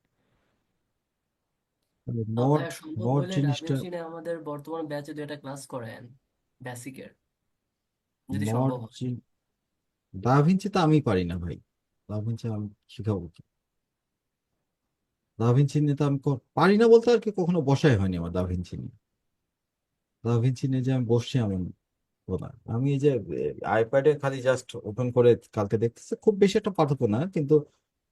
নোট ভাইয়া সম্ভব নোট হলে জিনিসটা, ডাভিনচি নিয়ে আমাদের বর্তমান ব্যাচে 2টা ক্লাস করেন বেসিকের, যদি নোট সম্ভব হয়। দাভিঞ্চি তো আমি পারি না ভাই, দাভিঞ্চি আমি শিখাবো কি? দাভিঞ্চি নিয়ে তো আমি পারি না বলতে আর কি, কখনো বসাই হয়নি আমার দাভিঞ্চি নিয়ে। দাভিঞ্চি নিয়ে যে আমি বসছি এমন তো না। আমি এই যে আইপ্যাডে খালি জাস্ট ওপেন করে কালকে দেখতেছি, খুব বেশি একটা পার্থক্য না, কিন্তু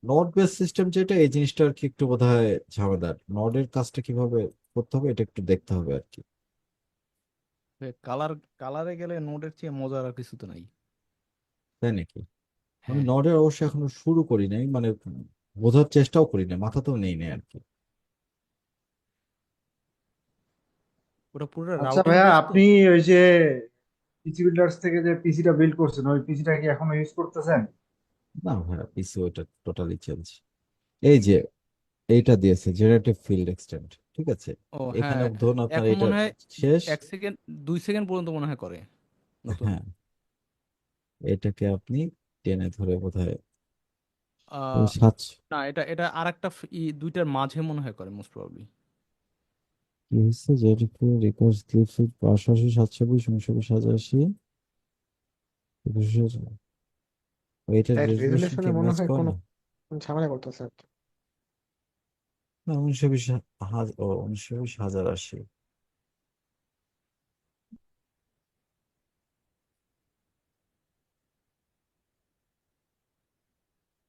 নোট বেস সিস্টেম যেটা, এই জিনিসটা আর কি একটু বোধহয় ঝামেলার। নোটের কাজটা কিভাবে করতে হবে এটা একটু দেখতে হবে আর কি। কালার কালারে গেলে নোডের চেয়ে মজার আর কিছু তো নাই। তাই নাকি? আমি হ্যাঁ, নোটের অবশ্য এখনো শুরু করি নাই, মানে বোঝার চেষ্টাও করি না, মাথাতেও নেই না আর কি। ওটা পুরো আচ্ছা রাউটিং ভাইয়া, বেস তো। আপনি ওই যে পিসি বিল্ডার্স থেকে যে পিসিটা বিল্ড করছেন ওই পিসিটা কি এখনো ইউজ করতেছেন? না ভাইয়া, পিসি ওটা টোটালি চেঞ্জ। এই যে এইটা দিয়েছে জেনারেটিভ ফিল্ড এক্সটেন্ট, ঠিক আছে, ও এখানে হ্যাঁ, ধরুন আপনার এখন এটা মনে হয় শেষ। 1 সেকেন্ড 2 সেকেন্ড পর্যন্ত মনে হয় করে নতুন। হ্যাঁ, এটাকে আপনি টেনে ধরে বোধহয় ওই আহ, সাত, না, এটা এটা আর একটা দুইটার মাঝে মনে হয় করে মোস্ট প্রবাবলি। কি হচ্ছে যেটুকু রিকোয়েস্ট দিয়েছে, পাঁচশো 720 1980 এইটার তাই রেজুলেশন কি রেজুলেশনে মনে ম্যাচ হয় করে কোনো না? ঝামেলা করতেছে আর কি। না, 1920 ও 1920 1080।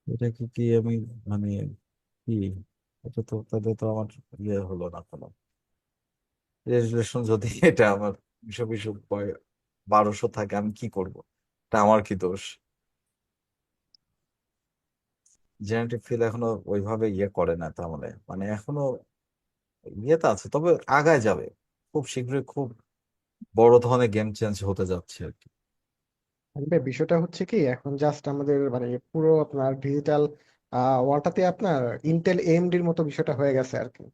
এটা কি কি আমি মানে কি, এটা তো তাদের তো আমার ইয়ে হলো না কোনো রেজুলেশন। যদি এটা আমার 1920 1200 থাকে, আমি কি করব? এটা আমার কি দোষ? জেনারেটিভ ফিল এখনো ওইভাবে ইয়ে করে না, তার মানে মানে এখনো ইয়েতে আছে, তবে আগায় যাবে খুব শীঘ্রই, খুব বড় ধরনের গেম চেঞ্জ হতে যাচ্ছে আর কি। ভাই বিষয়টা হচ্ছে কি, এখন জাস্ট আমাদের মানে পুরো আপনার ডিজিটাল ওয়ার্ল্ডটাতে আপনার ইন্টেল এএমডির মতো বিষয়টা হয়ে গেছে আর কি।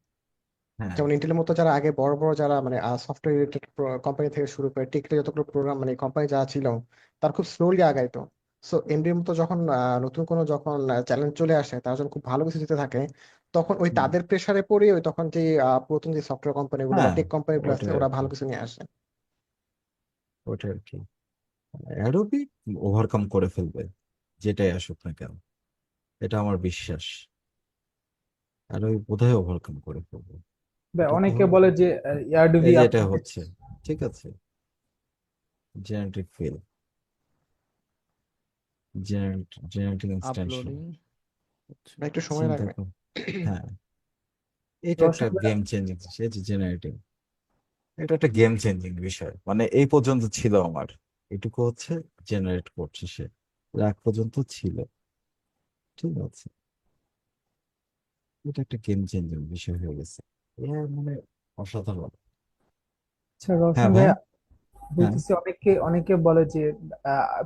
হ্যাঁ, যেমন ইন্টেলের মতো যারা আগে বড় বড় যারা মানে সফটওয়্যার রিলেটেড কোম্পানি থেকে শুরু করে টেকলে যতগুলো প্রোগ্রাম মানে কোম্পানি যারা ছিল, তার খুব স্লোলি আগাইতো। সো এমডির মতো যখন নতুন কোনো যখন চ্যালেঞ্জ চলে আসে, তারা যখন খুব ভালো কিছু দিতে থাকে, তখন ওই হুম, তাদের প্রেসারে পড়ে ওই তখন যে পুরাতন যে সফটওয়্যার কোম্পানিগুলো বা হ্যাঁ, টেক কোম্পানিগুলো আছে ওটাই আর ওরা কি, ভালো কিছু নিয়ে আসে। ওটাই আর কি। অ্যাডোবি ওভারকাম করে ফেলবে যেটাই আসুক না কেন, এটা আমার বিশ্বাস। অ্যাডোবি বোধহয় ওভারকাম করে ফেলবে। এটা অনেকে কিভাবে? বলে যে এই এয়ারডুবি যে এটা আপডেট। হচ্ছে, ঠিক আছে, generative fill, generative extension, uploading. বা একটু সময় চিন্তা লাগবে। কর। হ্যাঁ, এটা একটা রশিদ ভাইয়া, গেম চেঞ্জিং, সে যে জেনারেটিভ, এটা একটা গেম চেঞ্জিং বিষয়। মানে এই পর্যন্ত ছিল আমার, এটুকু হচ্ছে জেনারেট করছে সে, এর আগ পর্যন্ত ছিল, ঠিক আছে, এটা একটা গেম চেঞ্জিং বিষয় হয়ে গেছে। মানে অসাধারণ। আচ্ছা হ্যাঁ রওশন ভাই, ভাইয়া, হ্যাঁ, বলতেছি অনেকে অনেকে বলে যে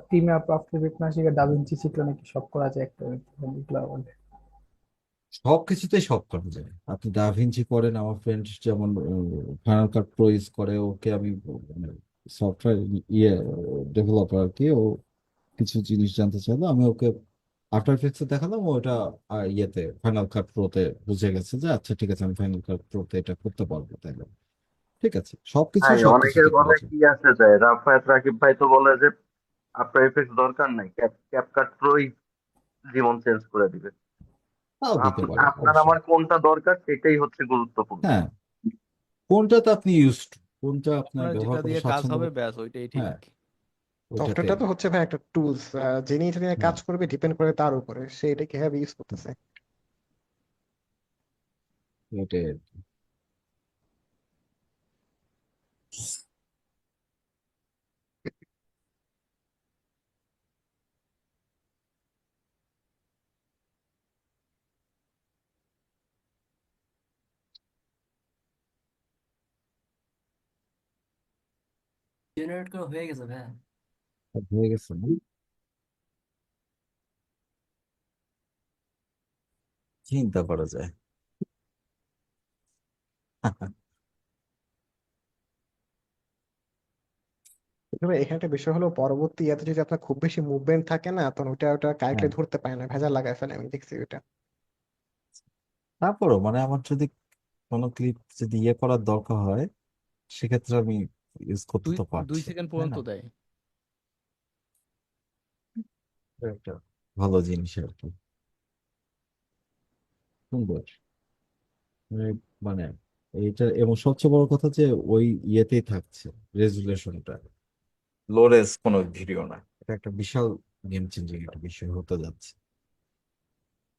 প্রিমিয়ার আফটার এফেক্ট না শিখে ডাভিঞ্চি শিখলে নাকি সব করা যায় একটা, এগুলা বলে। সবকিছুতেই সব করা যায়। আপনি দা ভিঞ্চি করেন, আমার ফ্রেন্ড যেমন ফাইনাল কাট প্রো ইউজ করে, ওকে আমি সফটওয়্যার ইয়ে ডেভেলপার আর কি, ও কিছু জিনিস জানতে চাইলো, আমি ওকে আফটার এফেক্টস দেখালাম, ও এটা ইয়েতে ফাইনাল কাট প্রোতে বুঝে গেছে যে আচ্ছা ঠিক আছে, আমি ফাইনাল কাট প্রোতে এটা করতে পারবো তাইলে। ঠিক আছে, সবকিছু ভাই অনেকের সবকিছুতে করা কথায় যায়। কি আসে যায়, রাফায়েত রাকিব ভাই তো বলে যে আফটার ইফেক্টস দরকার নাই, ক্যাপকাট প্রোই জীবন চেঞ্জ করে দিবে। তাও তো দিতে পারে আপনার অবশ্যই। আমার কোনটা দরকার সেটাই হচ্ছে গুরুত্বপূর্ণ। হ্যাঁ, কোনটাতে আপনি ইউজ টু, কোনটা আপনার আপনার ব্যবহার যেটা করতে দিয়ে কাজ স্বাচ্ছন্দ্য হবে বোধ- ব্যাস ওইটাই ঠিক। হ্যাঁ, ওইটাতে। সফটওয়্যারটা তো হচ্ছে ভাই একটা টুলস, যিনি এটা নিয়ে কাজ হ্যাঁ, করবে ডিপেন্ড করে তার উপরে, সে এটা কিভাবে ইউজ করতেছে। ওইটাই আর কি। জেনারেট করা হয়ে গেছে ভাইয়া। সব হয়ে গেছে না? চিন্তা করা যায়। তবে এখানে একটা বিষয় হলো, পরবর্তী ইয়াতে যদি আপনার খুব বেশি মুভমেন্ট থাকে না, তখন ওটা কারেক্টলি হ্যাঁ, ধরতে পারে না, ভেজাল লাগায় ফেলে, আমি দেখছি ওটা। তারপরও মানে আমার যদি কোনো ক্লিপ যদি ইয়ে করার দরকার হয়, সেক্ষেত্রে আমি ইউজ করতে দুই তো দুই পারছি, সেকেন্ড তাই পর্যন্ত না? দেয়। এটা একটা ভালো জিনিস আর কি, সুন্দর। মানে মানে এইটা, এবং সবচেয়ে বড় কথা যে ওই ইয়েতেই থাকছে রেজুলেশনটা, লো রেজ কোনো ভিডিও না। এটা একটা বিশাল গেম চেঞ্জিং একটা বিষয় হতে যাচ্ছে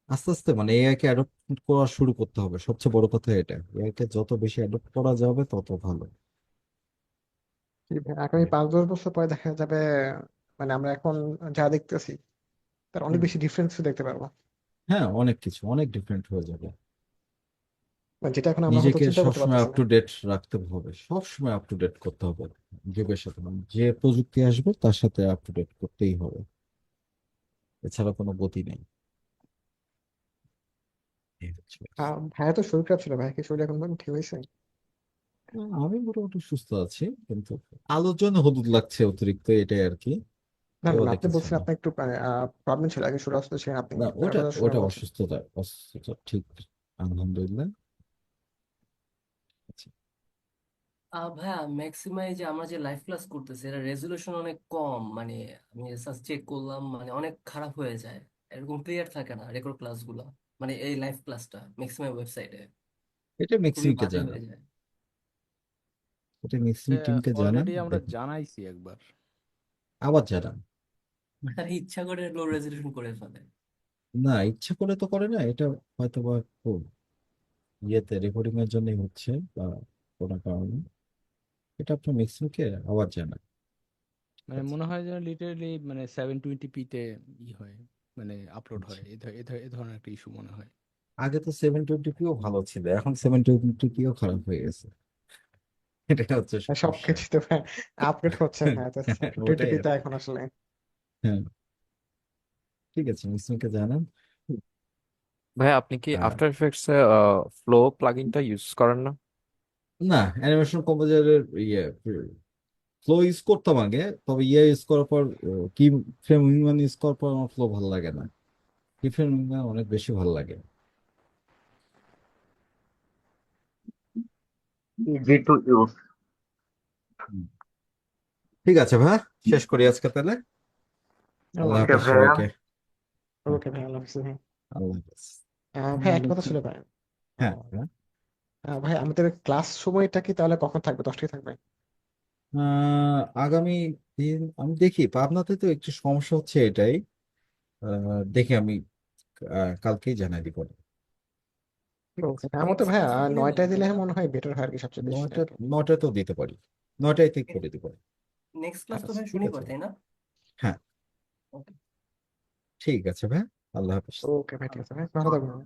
আস্তে আস্তে। মানে এআই কে অ্যাডপ্ট করা শুরু করতে হবে, সবচেয়ে বড় কথা এটা। এআই কে যত বেশি অ্যাডপ্ট করা যাবে তত ভালো। কি ভাই, আগামী 5-10 বছর পরে দেখা যাবে মানে আমরা এখন যা দেখতেছি তার অনেক হুম। বেশি ডিফারেন্স দেখতে পারবো। হ্যাঁ, অনেক কিছু অনেক ডিফারেন্ট হয়ে যাবে। মানে যেটা এখন আমরা হয়তো নিজেকে চিন্তা করতে সবসময় পারতেছি আপ না। টু ডেট রাখতে হবে, সবসময় আপ টু ডেট করতে হবে যুগের সাথে। মানে যে প্রযুক্তি আসবে তার সাথে আপ টু ডেট করতেই হবে, এছাড়া কোনো গতি নেই। এই হচ্ছে ব্যাপার। ভাইয়া তো শরীর খারাপ ছিল, ভাই কি শরীর এখন ঠিক হয়েছে? আমি মোটামুটি সুস্থ আছি, কিন্তু আলোর জন্য হলুদ লাগছে অতিরিক্ত, এটাই আর কি। না না এও না, আপনি দেখেছেন বলছেন আপনার একটু প্রবলেম ছিল আগে, শরীর অসুস্থ ছিলেন আপনি, না? তার ওটা কথা শুনে ওটা বলছেন। অসুস্থতা, অসুস্থতা ঠিক, আলহামদুলিল্লাহ। আচ্ছা। ভাইয়া ম্যাক্সিমাই যে আমরা যে লাইভ ক্লাস করতেছি এটা রেজলিউশন অনেক কম, মানে আমি জাস্ট চেক করলাম, মানে অনেক খারাপ হয়ে যায়, এরকম ক্লিয়ার থাকে না রেকর্ড ক্লাসগুলো, মানে এই লাইভ ক্লাসটা ম্যাক্সিমাম ওয়েবসাইটে এটা খুবই মেক্সিমকে বাজে জানান, হয়ে যায়। এটা মেক্সিম টিমকে জানান, অলরেডি আমরা দেখুন। জানাইছি একবার। আবার জানান। তারা ইচ্ছা করে লো রেজলিউশন করে ফেলে। না, ইচ্ছা করে তো করে না এটা, হয়তো বা খুব ইয়েতে রেকর্ডিং এর জন্যই হচ্ছে, বা কোনো কারণে। এটা আপনার মেক্সিমকে আবার জানান। মানে মনে হয় যেন লিটারালি মানে 720p তে ই হয়, মানে আপলোড হয়, এ ধরনের একটা ইস্যু মনে হয়। আগে তো 720পিও ভালো ছিল, এখন 720পিও খারাপ হয়ে গেছে। এটা হচ্ছে সমস্যা। সবকিছুতে ভাই আপডেট হচ্ছে ভাই, তো ওটাই 720p আর তে কি। এখন আসলে। হ্যাঁ, ঠিক আছে, মেক্সিমকে জানান। ভাই আপনি কি আর আফটার ইফেক্টস এ ফ্লো প্লাগইনটা ইউজ করেন না? না, অ্যানিমেশন কম্পোজারের ইয়ে ফ্লো ইউজ করতাম আগে, তবে ইয়ে ইউজ করার পর, কি ফ্রেম উইংম্যান ইউজ করার পর আমার ফ্লো ভালো লাগে না। কি ফ্রেম উইংম্যান অনেক বেশি ভালো লাগে। Easy to use. হুম। ঠিক আছে ভাই, শেষ করি আজকে তাহলে। আল্লাহ ওকে হাফেজ ভাইয়া। সবাইকে। হুম, ওকে ভাই, আল্লাহ হাফেজ ভাই। আল্লাহ হাফেজ। ভাই একটা কথা ছিল ভাই। হ্যাঁ হ্যাঁ। ভাই আমাদের ক্লাস সময়টা কি তাহলে কখন থাকবে, 10টায় থাকবে? আগামী দিন আমি দেখি, পাবনাতে তো একটু সমস্যা হচ্ছে এটাই। দেখি আমি কালকেই জানাই দিব। ওকে, আমার তো নেক্সট ভাই ক্লাস তো শনিবার 9টায় দিলে তাই না? মনে হয় বেটার হয় আর কি, সবচেয়ে বেশি আর নয়টা, কি। নয়টায় তো দিতে পারি, নয়টায় থেকে করে দিব। নেক্সট ক্লাস তো আচ্ছা, ভাই ঠিক শনিবার আছে। তাই না? হ্যাঁ, ওকে। ঠিক আছে ভাই, আল্লাহ হাফেজ। ওকে ভাই, ঠিক আছে ভাই, ভালো থাকবেন।